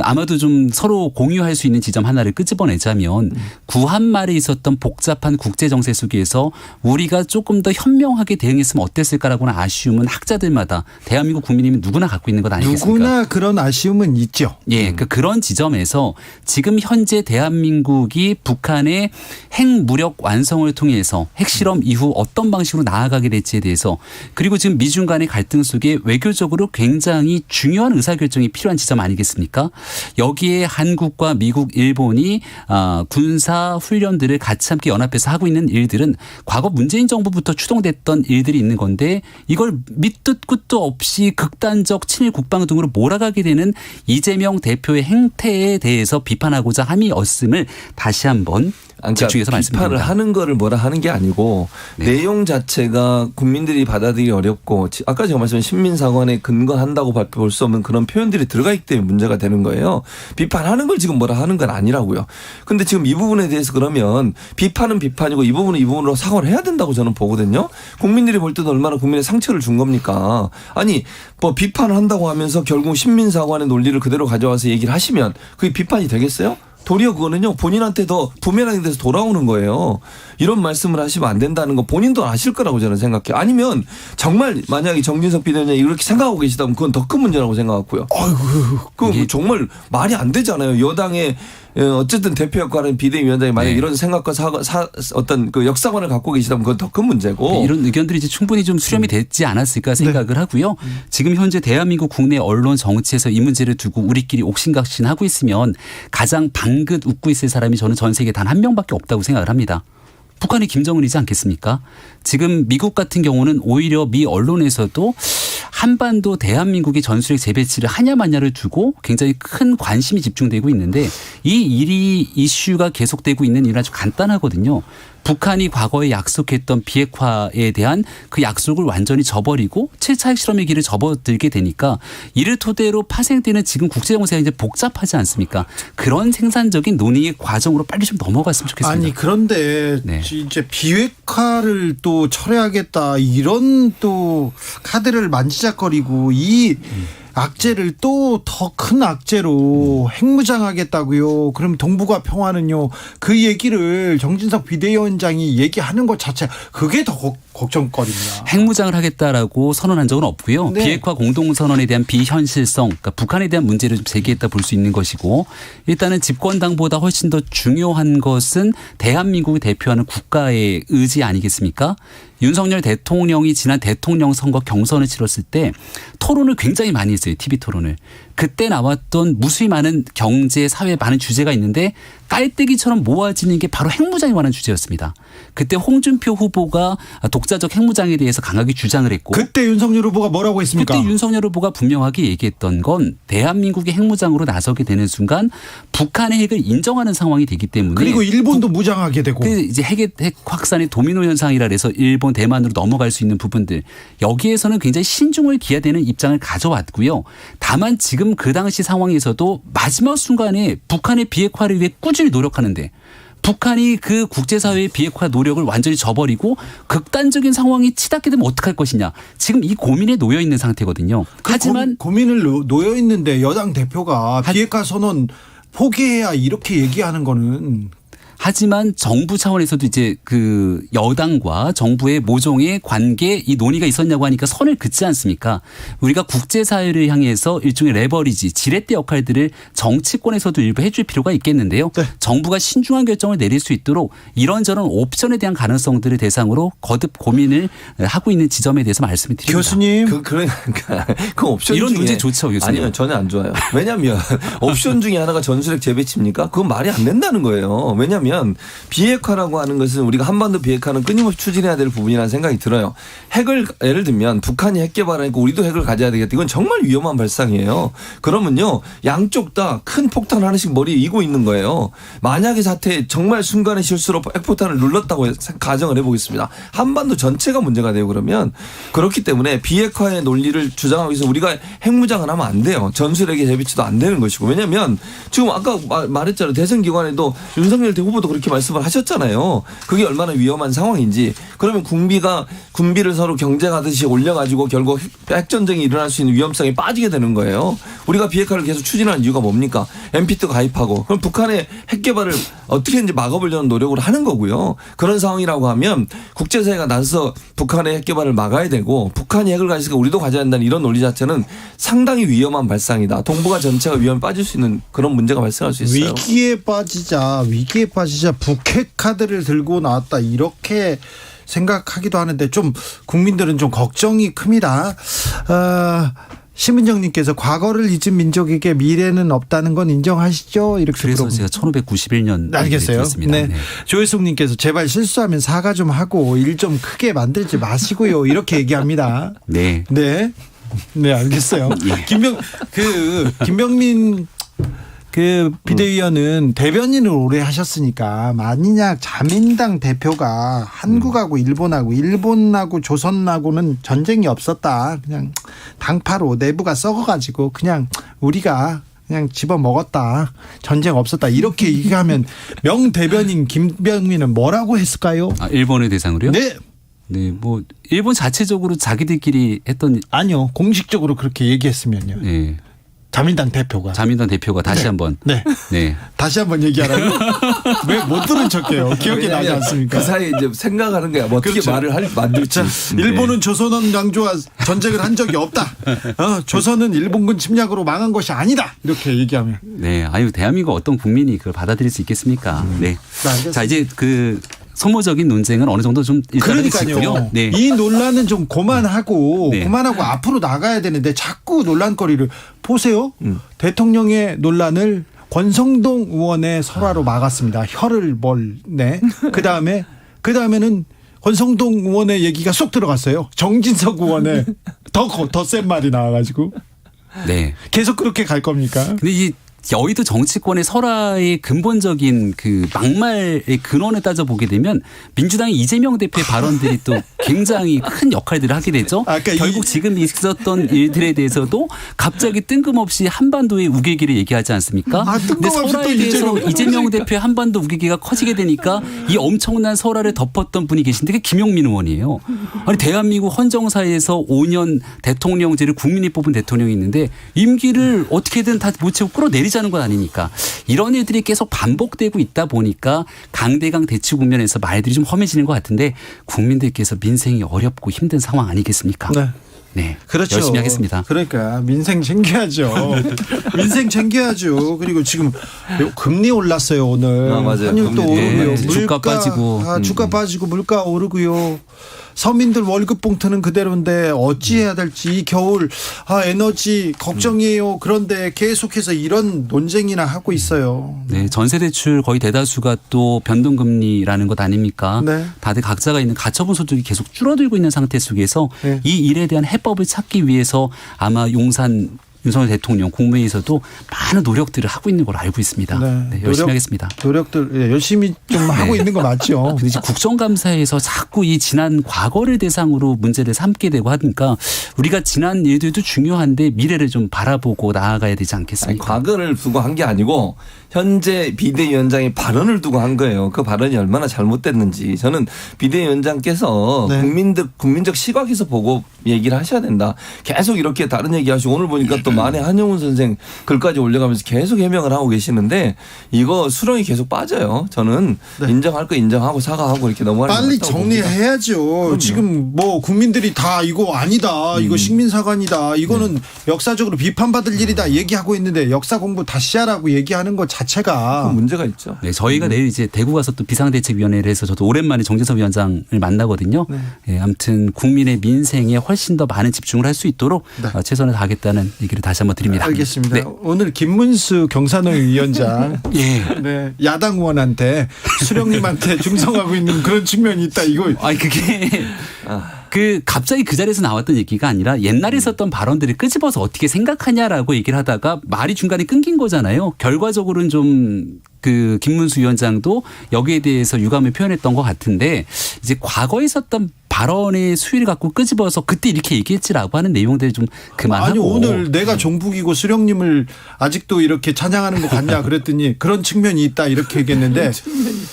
아마도 좀 서로 공유할 수 있는 지점 하나를 끄집어내자면 구한말에 있었던 복잡한 국제 정세 속에서 우리가 조금 더 현명하게 대응했으면 어땠을까라고는 아쉬움은 학자들마다 대한민국 국민이면 누구나 갖고 있는 것 아니겠습니까? 누구나 그런 아쉬움은 있죠. 예, 그런 지점에서 지금 현재 대한민국이 북한의 핵무력 완성을 통해서 핵실험 이후 어떤 방식으로 나아가게 될지에 대해서 그리고 지금 미중 간의 갈등 속에 외교적으로 굉장히 중요한 의사결정이 필요한 지점 아니겠습니까? 여기에 한국과 미국, 일본이 군사 훈련들을 같이 함께 연합해서 하고 있는 일들은 과거 문재인 정부부터 추동됐던 일들이 있는 건데 이걸 밑도 끝도 없이 극단적 친일 국방 등으로 몰아가게 되는 이재명 대표의 행태에 대해서 비판하고자 함이었음을 다시 한번 집중해서 말씀드립니다. 비판을 하는 거를 뭐라 하는 게 아니고 내용 자체가 국민들이 받아들이기 어렵고 아까 제가 말씀드린 신민사관에 근거한다고 볼 수 없는 그런 표현들이 들어가 있기 때문에 문제가 되는 거예요. 비판하는 걸 지금 뭐라 하는 건 아니라고요. 근데 지금 이 부분에 대해서 그러면 비판은 비판이고 이 부분은 이 부분으로 사과를 해야 된다고 저는 보거든요. 국민들이 볼 때도 얼마나 국민의 상처를 준 겁니까? 아니 뭐 비판을 한다고 하면서 결국 신민사관의 논리를 그대로 가져와서 얘기를 하시면 그게 비판이 되겠어요? 도리어 그거는요 본인한테 더 부메랑이 돼서 돌아오는 거예요. 이런 말씀을 하시면 안 된다는 거 본인도 아실 거라고 저는 생각해요. 아니면 정말 만약에 정진석 비대위원장이 이렇게 생각하고 계시다면 그건 더 큰 문제라고 생각하고요. 그 정말 말이 안 되잖아요. 여당의 어쨌든 대표 역할은 비대위원장이 만약 이런 생각과 어떤 그 역사관을 갖고 계시다면 그건 더 큰 문제고. 이런 의견들이 이제 충분히 좀 수렴이 됐지 않았을까 생각을 하고요. 지금 현재 대한민국 국내 언론 정치에서 이 문제를 두고 우리끼리 옥신각신하고 있으면 가장 방긋 웃고 있을 사람이 저는 전 세계에 단 한 명밖에 없다고 생각을 합니다. 북한이 김정은이지 않겠습니까? 지금 미국 같은 경우는 오히려 미 언론에서도 한반도 대한민국의 전술핵 재배치를 하냐 마냐를 두고 굉장히 큰 관심이 집중되고 있는데 이 이슈가 계속되고 있는 이유는 아주 간단하거든요. 북한이 과거에 약속했던 비핵화에 대한 그 약속을 완전히 저버리고 7차 핵실험의 길을 접어들게 되니까 이를 토대로 파생되는 지금 국제정세가 이제 복잡하지 않습니까? 그런 생산적인 논의의 과정으로 빨리 좀 넘어갔으면 좋겠습니다. 아니 그런데 이제 비핵화를 또 철회하겠다 이런 또 카드를 만지작거리고 이 악재를 또 더 큰 악재로 핵무장하겠다고요. 그럼 동북아 평화는요. 그 얘기를 정진석 비대위원장이 얘기하는 것 자체 그게 더 걱정거리입니다. 핵무장을 하겠다라고 선언한 적은 없고요. 비핵화 공동선언에 대한 비현실성, 그러니까 북한에 대한 문제를 좀 제기했다 볼 수 있는 것이고 일단은 집권당보다 훨씬 더 중요한 것은 대한민국을 대표하는 국가의 의지 아니겠습니까? 윤석열 대통령이 지난 대통령 선거 경선을 치렀을 때 토론을 굉장히 많이 했어요. TV 토론을. 그때 나왔던 무수히 많은 경제, 사회 많은 주제가 있는데 깔때기처럼 모아지는 게 바로 핵무장에 관한 주제였습니다. 그때 홍준표 후보가 독자적 핵무장에 대해서 강하게 주장을 했고 그때 윤석열 후보가 뭐라고 했습니까? 그때 윤석열 후보가 분명하게 얘기했던 건 대한민국이 핵무장으로 나서게 되는 순간 북한의 핵을 인정하는 상황이 되기 때문에 그리고 일본도 무장하게 되고 이제 핵 확산의 도미노 현상이라 해서 일본, 대만으로 넘어갈 수 있는 부분들 여기에서는 굉장히 신중을 기해야 되는 입장을 가져왔고요. 다만 지금 그 당시 상황에서도 마지막 순간에 북한의 비핵화를 위해 꾸준히 노력하는데 북한이 그 국제사회의 비핵화 노력을 완전히 저버리고 극단적인 상황이 치닫게 되면 어떡할 것이냐. 지금 이 고민에 놓여 있는 상태거든요. 하지만 고민을 놓여 있는데 여당 대표가 비핵화 선언 포기해야 이렇게 얘기하는 거는 하지만 정부 차원에서도 이제 그 여당과 정부의 모종의 관계 이 논의가 있었냐고 하니까 선을 긋지 않습니까? 우리가 국제사회를 향해서 일종의 레버리지, 지렛대 역할들을 정치권에서도 일부 해줄 필요가 있겠는데요. 정부가 신중한 결정을 내릴 수 있도록 이런저런 옵션에 대한 가능성들을 대상으로 거듭 고민을 하고 있는 지점에 대해서 말씀을 드립니다. 교수님. 그러니까 그 옵션 이런 중에 문제 좋죠, 교수님. 아니요, 전혀 안 좋아요. 왜냐하면 옵션 중에 하나가 전술핵 재배치입니까? 그건 말이 안 된다는 거예요. 왜냐하면 뭐냐면 비핵화라고 하는 것은 우리가 한반도 비핵화는 끊임없이 추진해야 될 부분이라는 생각이 들어요. 핵을 예를 들면 북한이 핵 개발하니까 우리도 핵을 가져야 되겠다. 이건 정말 위험한 발상이에요. 그러면요 양쪽 다 큰 폭탄 하나씩 머리에 이고 있는 거예요. 만약에 사태 정말 순간의 실수로 핵폭탄을 눌렀다고 가정을 해보겠습니다. 한반도 전체가 문제가 돼요. 그러면 그렇기 때문에 비핵화의 논리를 주장하기 위해서 우리가 핵무장을 하면 안 돼요. 전술핵의 재배치도 안 되는 것이고. 왜냐하면 지금 아까 말했잖아요. 대선 기간에도 윤석열 후보도 그렇게 말씀을 하셨잖아요. 그게 얼마나 위험한 상황인지. 그러면 군비를 서로 경쟁하듯이 올려가지고 결국 핵전쟁이 일어날 수 있는 위험성에 빠지게 되는 거예요. 우리가 비핵화를 계속 추진하는 이유가 뭡니까? NPT 가입하고 그럼 북한의 핵 개발을 어떻게든지 막아보려는 노력을 하는 거고요. 그런 상황이라고 하면 국제사회가 나서서 북한의 핵 개발을 막아야 되고 북한이 핵을 가지니까 우리도 가져야 한다는 이런 논리 자체는 상당히 위험한 발상이다. 동북아 전체가 위험에 빠질 수 있는 그런 문제가 발생할 수 있어요. 위기에 빠지자 북핵 카드를 들고 나왔다 이렇게 생각하기도 하는데 좀 국민들은 좀 걱정이 큽니다. 심은정님께서 과거를 잊은 민족에게 미래는 없다는 건 인정하시죠? 이렇게 그래서 제가 1591년 알겠어요. 네. 조혜숙님께서 제발 실수하면 사과 좀 하고 일 좀 크게 만들지 마시고요. 이렇게 얘기합니다. 네. 네. 네, 알겠어요. 예. 김병민 비대위원은 대변인을 오래 하셨으니까 만약 자민당 대표가 한국하고 일본하고 조선하고는 전쟁이 없었다. 그냥 당파로 내부가 썩어가지고 그냥 우리가 그냥 집어먹었다. 전쟁 없었다. 이렇게 얘기하면 명 대변인 김병민은 뭐라고 했을까요? 일본의 대상으로요? 네. 네, 뭐 일본 자체적으로 자기들끼리 했던 아니요. 공식적으로 그렇게 얘기했으면요. 네. 자민당 대표가 다시 한번 다시 한번 얘기하라고? 왜 못 들은 척해요? 기억이 나지 않습니까? 그 사이에 이제 생각하는 거야. 뭐 어떻게 그렇죠. 말을 만들지. 일본은 조선은 양조와 전쟁을 한 적이 없다. 조선은 일본군 침략으로 망한 것이 아니다. 이렇게 얘기하면. 네, 대한민국 어떤 국민이 그걸 받아들일 수 있겠습니까? 네. 자, 이제 소모적인 논쟁은 어느 정도 좀 일단은 그러니까요. 네. 이 논란은 좀 그만하고 앞으로 나가야 되는데 자꾸 논란거리를 보세요. 대통령의 논란을 권성동 의원의 설화로 막았습니다. 혀를 몰네. 그다음에는 권성동 의원의 얘기가 쏙 들어갔어요. 정진석 의원의 더 센 말이 나와가지고. 네. 계속 그렇게 갈 겁니까? 근데 이 여의도 정치권의 설화의 근본적인 막말의 근원을 따져보게 되면 민주당의 이재명 대표의 발언들이 또 굉장히 큰 역할들을 하게 되죠. 결국 지금 있었던 일들에 대해서도 갑자기 뜬금없이 한반도의 우기기를 얘기하지 않습니까? 근데 설화에 대해서 이재명 대표의 한반도 우기기가 커지게 되니까 이 엄청난 설화를 덮었던 분이 계신데 그게 김용민 의원이에요. 아니 대한민국 헌정사에서 5년 대통령제를 국민이 뽑은 대통령이 있는데 임기를 어떻게든 다 못 채우고 끌어내리지 하는 건 아니니까 이런 일들이 계속 반복되고 있다 보니까 강대강 대치 국면에서 말들이 좀 험해지는 것 같은데 국민들께서 민생이 어렵고 힘든 상황 아니겠습니까? 네. 그렇죠. 열심히 하겠습니다. 그러니까 민생 챙겨야죠. 민생 챙겨야죠. 그리고 지금 금리 올랐어요 오늘. 맞아요. 환율도 오르고요. 주가 빠지고. 주가 빠지고 물가 오르고요. 서민들 월급 봉투는 그대로인데 어찌해야 될지 이 겨울 에너지 걱정이에요. 그런데 계속해서 이런 논쟁이나 하고 있어요. 네, 전세 대출 거의 대다수가 또 변동금리라는 것 아닙니까? 네. 다들 각자가 있는 가처분 소득이 계속 줄어들고 있는 상태 속에서 이 일에 대한 해법을 찾기 위해서 아마 용산 윤석열 대통령 국무회의에서도 많은 노력들을 하고 있는 걸 알고 있습니다. 네, 열심히 하겠습니다. 노력들 열심히 좀 하고 있는 거 맞죠? 근데 이제 국정감사에서 자꾸 이 지난 과거를 대상으로 문제를 삼게 되고 하니까 우리가 지난 일들도 중요한데 미래를 좀 바라보고 나아가야 되지 않겠습니까? 과거를 두고 한 게 아니고 현재 비대위원장의 발언을 두고 한 거예요. 그 발언이 얼마나 잘못됐는지 저는 비대위원장께서 국민적 시각에서 보고 얘기를 하셔야 된다. 계속 이렇게 다른 얘기하시고 오늘 보니까 또 만해 한용운 선생 글까지 올려가면서 계속 해명을 하고 계시는데 이거 수렁이 계속 빠져요. 저는 인정할 거 인정하고 사과하고 이렇게 넘어가는 빨리 정리해야죠. 그럼요. 지금 뭐 국민들이 다 이거 아니다. 이거 식민사관이다. 이거는 역사적으로 비판받을 일이다 얘기하고 있는데 역사 공부 다시 하라고 얘기하는 거 자체가 문제가 있죠. 네, 저희가 내일 이제 대구 가서 또 비상대책위원회를 해서 저도 오랜만에 정진석 위원장을 만나거든요. 네, 아무튼 국민의 민생에 훨씬 더 많은 집중을 할 수 있도록 최선을 다하겠다는 얘기를 다시 한번 드립니다. 알겠습니다. 네. 오늘 김문수 경산호 위원장 예. 네, 야당 의원한테 수령님한테 중성하고 있는 그런 측면이 있다. 이거 아니 그게 갑자기 그 자리에서 나왔던 얘기가 아니라 옛날에 썼던 발언들을 끄집어서 어떻게 생각하냐라고 얘기를 하다가 말이 중간에 끊긴 거잖아요. 결과적으로는 좀 김문수 위원장도 여기에 대해서 유감을 표현했던 것 같은데 이제 과거에 썼던 발언의 수위를 갖고 끄집어서 그때 이렇게 얘기했지라고 하는 내용들을 좀 그만하고. 아니 오늘 내가 종북이고 수령님을 아직도 이렇게 찬양하는 거 같냐 그랬더니 그런 측면이 있다 이렇게 얘기했는데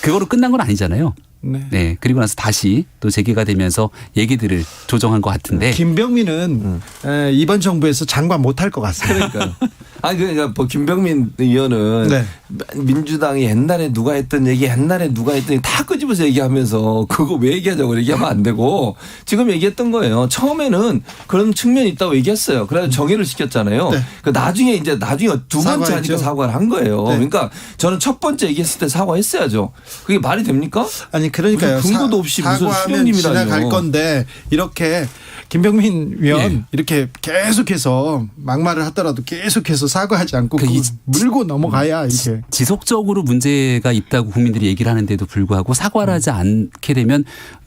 그거로 끝난 건 아니잖아요. 네. 그리고 나서 다시 또 재개가 되면서 얘기들을 조정한 것 같은데. 김병민은 이번 정부에서 장관 못할 것 같습니다. 그러니까요. 아니 그러니까 뭐 김병민 의원은 민주당이 옛날에 누가 했던 얘기 옛날에 누가 했던 얘기 다 끄집어서 얘기하면서 그거 왜 얘기하자고 얘기하면 안 되고 지금 얘기했던 거예요. 처음에는 그런 측면이 있다고 얘기했어요. 그래서 정의를 시켰잖아요. 나중에 두 번째 하니까 사과를 한 거예요. 그러니까 저는 첫 번째 얘기했을 때 사과했어야죠. 그게 말이 됩니까? 아니 그러니까요. 근거도 없이 무슨 수령님이라뇨. 지나갈 건데 이렇게 김병민 위원 이렇게 계속해서 막말을 하더라도 계속해서 사과하지 않고 물고 넘어가야 이게 지속적으로 문제가 있다고 국민들이 얘기를 하는데도 불구하고 사과를 하지 않게 되면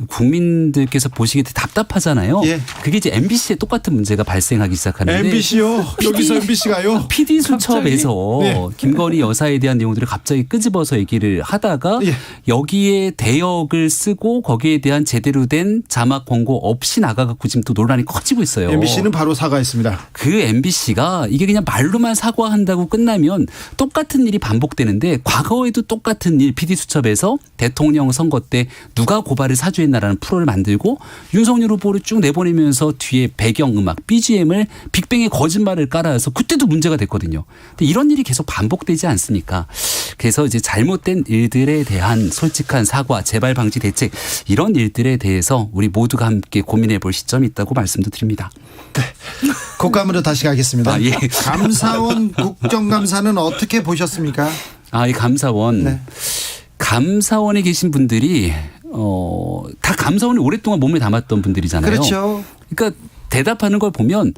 국민들께서 보시기에 답답하잖아요. 그게 이제 MBC에 똑같은 문제가 발생하기 시작하는데 MBC요? 여기서 MBC가요? PD 수첩에서 김건희 여사에 대한 내용들을 갑자기 끄집어서 얘기를 하다가 여기에 대역을 쓰고 거기에 대한 제대로 된 자막 권고 없이 나가갖고 지금 또 논란이 커지고 있어요. MBC는 바로 사과했습니다. 그 MBC가 이게 그냥 말로만 사과한다고 끝나면 똑같은 일이 반복되는데 과거에도 똑같은 일 PD수첩에서 대통령 선거 때 누가 고발을 사주했나라는 프로를 만들고 윤석열 후보를 쭉 내보내면서 뒤에 배경음악 BGM을 빅뱅의 거짓말을 깔아서 그때도 문제가 됐거든요. 근데 이런 일이 계속 반복되지 않습니까? 그래서 이제 잘못된 일들에 대한 솔직한 사과, 재발 방지 대책 이런 일들에 대해서 우리 모두가 함께 고민해 볼 시점이 있다고 말씀도 드립니다. 네. 국감으로 다시 가겠습니다. 예. 감사원 국정감사는 어떻게 보셨습니까? 이 감사원. 감사원에 계신 분들이 다 감사원에 오랫동안 몸에 담았던 분들이잖아요. 그렇죠. 그러니까 대답하는 걸 보면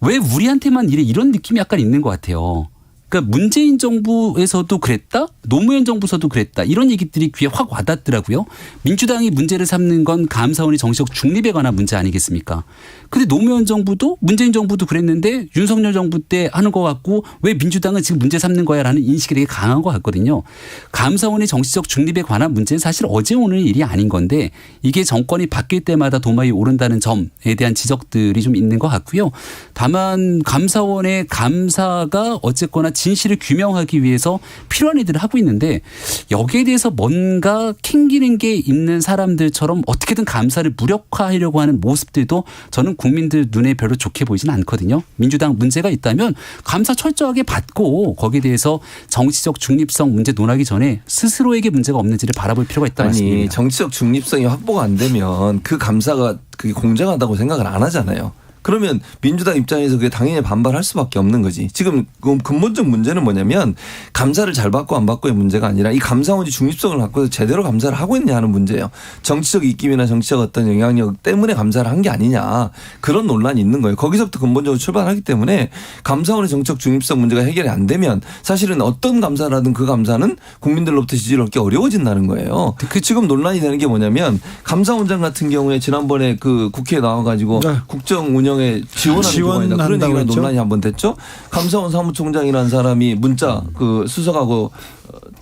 왜 우리한테만 이런 느낌이 약간 있는 것 같아요. 그러니까 문재인 정부에서도 그랬다? 노무현 정부에서도 그랬다. 이런 얘기들이 귀에 확 와닿더라고요. 민주당이 문제를 삼는 건 감사원이 정치적 중립에 관한 문제 아니겠습니까? 근데 노무현 정부도 문재인 정부도 그랬는데 윤석열 정부 때 하는 것 같고 왜 민주당은 지금 문제 삼는 거야 라는 인식이 되게 강한 것 같거든요. 감사원의 정치적 중립에 관한 문제는 사실 어제 오늘 일이 아닌 건데 이게 정권이 바뀔 때마다 도마에 오른다는 점에 대한 지적들이 좀 있는 것 같고요. 다만 감사원의 감사가 어쨌거나 진실을 규명하기 위해서 필요한 일들을 하고 있는데 여기에 대해서 뭔가 캥기는 게 있는 사람들처럼 어떻게든 감사를 무력화하려고 하는 모습들도 저는 국민들 눈에 별로 좋게 보이진 않거든요. 민주당 문제가 있다면 감사 철저하게 받고 거기에 대해서 정치적 중립성 문제 논하기 전에 스스로에게 문제가 없는지를 바라볼 필요가 있다는 말씀입니다. 정치적 중립성이 확보가 안 되면 그 감사가 그게 공정하다고 생각을 안 하잖아요. 그러면 민주당 입장에서 그게 당연히 반발할 수밖에 없는 거지. 지금 근본적 문제는 뭐냐면 감사를 잘 받고 안 받고의 문제가 아니라 이 감사원이 중립성을 갖고서 제대로 감사를 하고 있냐 하는 문제예요. 정치적 입김이나 정치적 어떤 영향력 때문에 감사를 한 게 아니냐. 그런 논란이 있는 거예요. 거기서부터 근본적으로 출발하기 때문에 감사원의 정치적 중립성 문제가 해결이 안 되면 사실은 어떤 감사라든 그 감사는 국민들로부터 지지를 얻기 어려워진다는 거예요. 지금 논란이 되는 게 뭐냐면 감사원장 같은 경우에 지난번에 그 국회에 나와가지고 국정 운영 지원하는 그런 얘기가 논란이 한번 됐죠. 감사원 사무총장이라는 사람이 문자 수석하고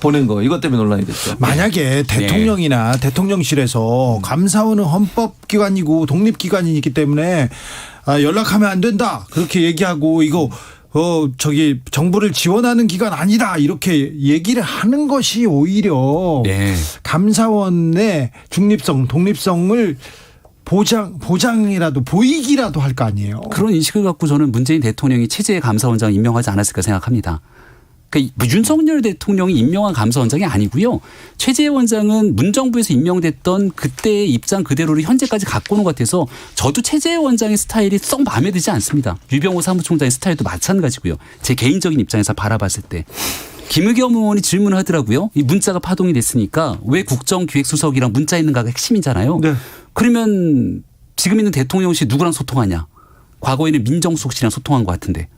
보낸 거 이것 때문에 논란이 됐죠. 만약에 대통령이나 대통령실에서 감사원은 헌법기관이고 독립기관이기 때문에 연락하면 안 된다 그렇게 얘기하고 이거 정부를 지원하는 기관 아니다 이렇게 얘기를 하는 것이 오히려 감사원의 중립성, 독립성을 보장이라도 보이기라도 할 거 아니에요. 그런 인식을 갖고 저는 문재인 대통령이 체제의 감사원장을 임명하지 않았을까 생각합니다. 그러니까 윤석열 대통령이 임명한 감사원장이 아니고요. 최재해 원장은 문정부에서 임명됐던 그때의 입장 그대로를 현재까지 갖고 오는 것 같아서 저도 최재해 원장의 스타일이 썩 마음에 들지 않습니다. 유병호 사무총장의 스타일도 마찬가지고요. 제 개인적인 입장에서 바라봤을 때. 김의겸 의원이 질문하더라고요. 이 문자가 파동이 됐으니까 왜 국정기획수석이랑 문자 있는가가 핵심이잖아요. 네. 그러면 지금 있는 대통령실 누구랑 소통하냐. 과거에는 민정수석실이랑 소통한 것 같은데.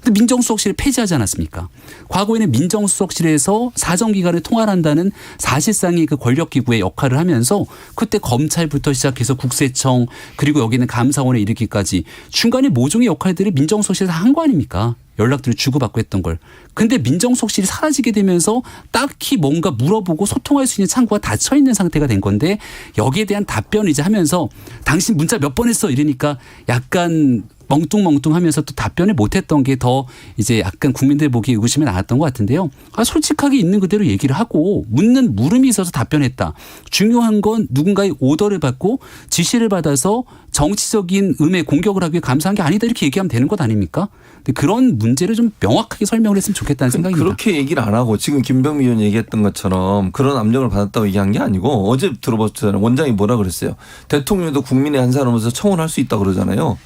근데 민정수석실을 폐지하지 않았습니까? 과거에는 민정수석실에서 사정기관에 통화를 한다는 사실상의 그 권력기구의 역할을 하면서 그때 검찰부터 시작해서 국세청 그리고 여기는 감사원에 이르기까지 중간에 모종의 역할들을 민정수석실에서 한 거 아닙니까? 연락들을 주고받고 했던 걸. 근데 민정수석실이 사라지게 되면서 딱히 뭔가 물어보고 소통할 수 있는 창구가 닫혀 있는 상태가 된 건데 여기에 대한 답변을 이제 하면서 당신 문자 몇 번 했어 이러니까 약간 멍뚱멍뚱하면서 또 답변을 못했던 게 더 이제 약간 국민들 보기에 의구심이 나왔던 것 같은데요. 솔직하게 있는 그대로 얘기를 하고 묻는 물음이 있어서 답변했다. 중요한 건 누군가의 오더를 받고 지시를 받아서 정치적인 음에 공격을 하기 위해 감사한 게 아니다 이렇게 얘기하면 되는 것 아닙니까? 근데 그런 문제를 좀 명확하게 설명을 했으면 좋겠다는 생각입니다. 그렇게 얘기를 안 하고 지금 김병미 의원 얘기했던 것처럼 그런 압력을 받았다고 얘기한 게 아니고 어제 들어봤잖아요. 원장이 뭐라 그랬어요. 대통령도 국민의 한 사람으로서 청원할 수 있다 그러잖아요.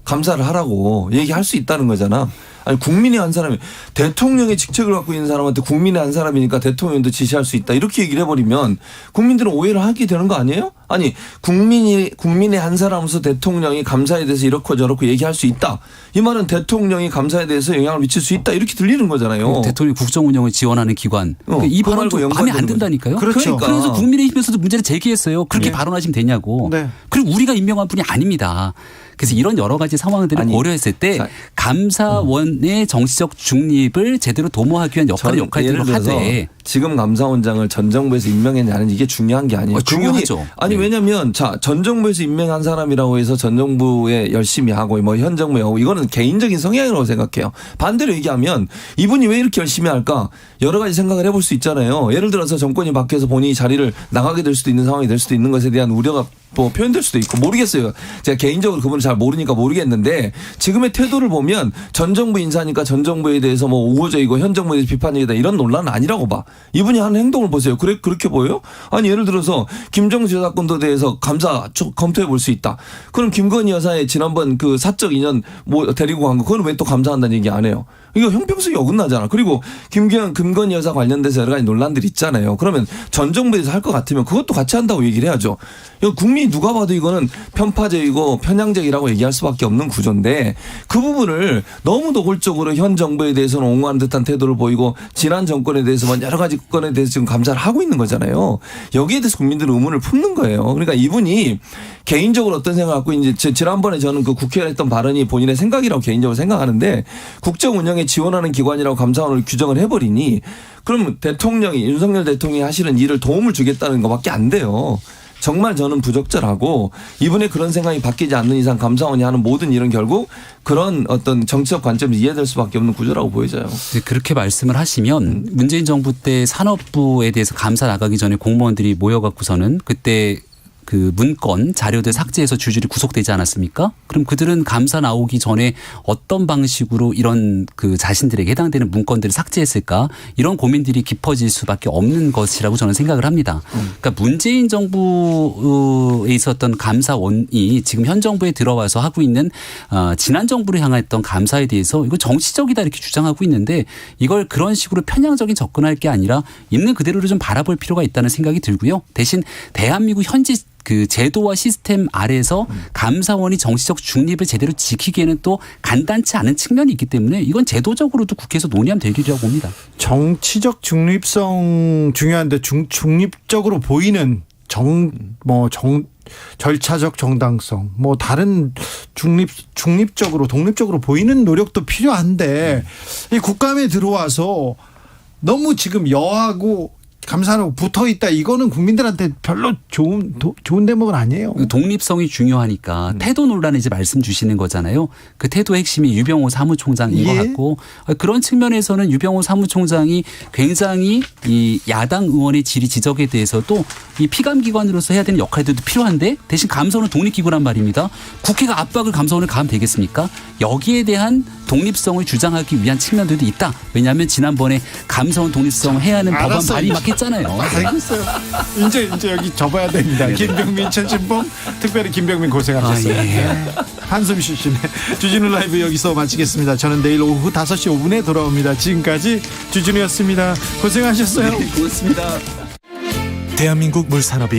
감사를 하라고 얘기할 수 있다는 거잖아. 아니 국민의 한 사람이 대통령의 직책을 갖고 있는 사람한테 국민의 한 사람이니까 대통령도 지시할 수 있다 이렇게 얘기를 해버리면 국민들은 오해를 하게 되는 거 아니에요? 아니 국민의 한 사람으로서 대통령이 감사에 대해서 이렇고 저렇고 얘기할 수 있다. 이 말은 대통령이 감사에 대해서 영향을 미칠 수 있다 이렇게 들리는 거잖아요. 대통령 국정 운영을 지원하는 기관. 그러니까 이 발언도 마음에 안 든다니까요. 그렇죠. 그래서 국민의힘에서도 문제를 제기했어요. 그렇게 발언하시면 되냐고. 네. 그리고 우리가 임명한 분이 아닙니다. 그래서 이런 여러 가지 상황들을 고려했을 때 감사원의 정치적 중립을 제대로 도모하기 위한 역할들을 하되 지금 감사원장을 전 정부에서 임명했냐는 이게 중요한 게 아니에요. 중요하죠. 아니 왜냐하면 전 정부에서 임명한 사람이라고 해서 전 정부에 열심히 하고 뭐 현 정부에 하고 이거는 개인적인 성향이라고 생각해요. 반대로 얘기하면 이분이 왜 이렇게 열심히 할까 여러 가지 생각을 해볼 수 있잖아요. 예를 들어서 정권이 바뀌어서 본인이 자리를 나가게 될 수도 있는 상황이 될 수도 있는 것에 대한 우려가 뭐 표현될 수도 있고 모르겠어요. 제가 개인적으로 그분을 잘 모르니까 모르겠는데 지금의 태도를 보면 전 정부 인사니까 전 정부에 대해서 뭐 우호적이고 현 정부에 대해서 비판적이다 이런 논란은 아니라고 봐. 이분이 하는 행동을 보세요. 그렇게 보여요? 아니 예를 들어서 김정수 여사건도 대해서 감사 검토해 볼 수 있다. 그럼 김건희 여사의 지난번 그 사적 인연 뭐 데리고 간 거 그건 왜 또 감사한다는 얘기 안 해요? 이거 형평성이 어긋나잖아. 그리고 김건희 여사 관련돼서 여러 가지 논란들이 있잖아요. 그러면 전 정부에서 할 것 같으면 그것도 같이 한다고 얘기를 해야죠. 이거 국민이 누가 봐도 이거는 편파적이고 편향적이라고 얘기할 수밖에 없는 구조인데 그 부분을 너무 노골적으로 현 정부에 대해서는 옹호하는 듯한 태도를 보이고 지난 정권에 대해서만 여러 가지 건에 대해서 지금 감사를 하고 있는 거잖아요. 여기에 대해서 국민들은 의문을 품는 거예요. 그러니까 이분이 개인적으로 어떤 생각을 갖고 이제 지난번에 저는 그 국회에 했던 발언이 본인의 생각이라고 개인적으로 생각하는데 국정 운영에 지원하는 기관이라고 감사원을 규정을 해버리니 그럼 대통령이 윤석열 대통령이 하시는 일을 도움을 주겠다는 것밖에 안 돼요. 정말 저는 부적절하고 이분의 그런 생각이 바뀌지 않는 이상 감사원이 하는 모든 일은 결국 그런 어떤 정치적 관점에서 이해될 수밖에 없는 구조라고 보여져요. 그렇게 말씀을 하시면 문재인 정부 때 산업부에 대해서 감사 나가기 전에 공무원들이 모여갖고서는 그때 그 문건 자료들 삭제해서 줄줄이 구속되지 않았습니까? 그럼 그들은 감사 나오기 전에 어떤 방식으로 이런 그 자신들에게 해당되는 문건들을 삭제했을까? 이런 고민들이 깊어질 수밖에 없는 것이라고 저는 생각을 합니다. 그러니까 문재인 정부에 있었던 감사원이 지금 현 정부에 들어와서 하고 있는 지난 정부를 향했던 감사에 대해서 이거 정치적이다 이렇게 주장하고 있는데 이걸 그런 식으로 편향적인 접근할 게 아니라 있는 그대로를 좀 바라볼 필요가 있다는 생각이 들고요. 대신 대한민국 현지 그 제도와 시스템 아래에서 감사원이 정치적 중립을 제대로 지키기에는 또 간단치 않은 측면이 있기 때문에 이건 제도적으로도 국회에서 논의하면 될 일이라고 봅니다. 정치적 중립성 중요한데 중립적으로 보이는 절차적 정당성 뭐 다른 중립적으로 독립적으로 보이는 노력도 필요한데 이 국감에 들어와서 너무 지금 여하고 감사하고 붙어 있다. 이거는 국민들한테 별로 좋은 대목은 아니에요. 독립성이 중요하니까 태도 논란을 이제 말씀 주시는 거잖아요. 그 태도의 핵심이 유병호 사무총장인 것 같고 그런 측면에서는 유병호 사무총장이 굉장히 이 야당 의원의 질의 지적에 대해서도 이 피감기관으로서 해야 되는 역할들도 필요한데 대신 감사원은 독립기구란 말입니다. 국회가 압박을 감사원을 가하면 되겠습니까? 여기에 대한 독립성을 주장하기 위한 측면들도 있다. 왜냐하면 지난번에 감사원 독립성 해야 하는 법안 발의 막 했잖아요. 알겠어요. 이제 여기 접어야 됩니다. 김병민, 최진봉, 특별히 김병민 고생하셨어요. 네. 한숨 쉬시네. 주진우 라이브 여기서 마치겠습니다. 저는 내일 오후 5시 5분에 돌아옵니다. 지금까지 주진우였습니다. 고생하셨어요. 네, 고맙습니다. 대한민국 물산업이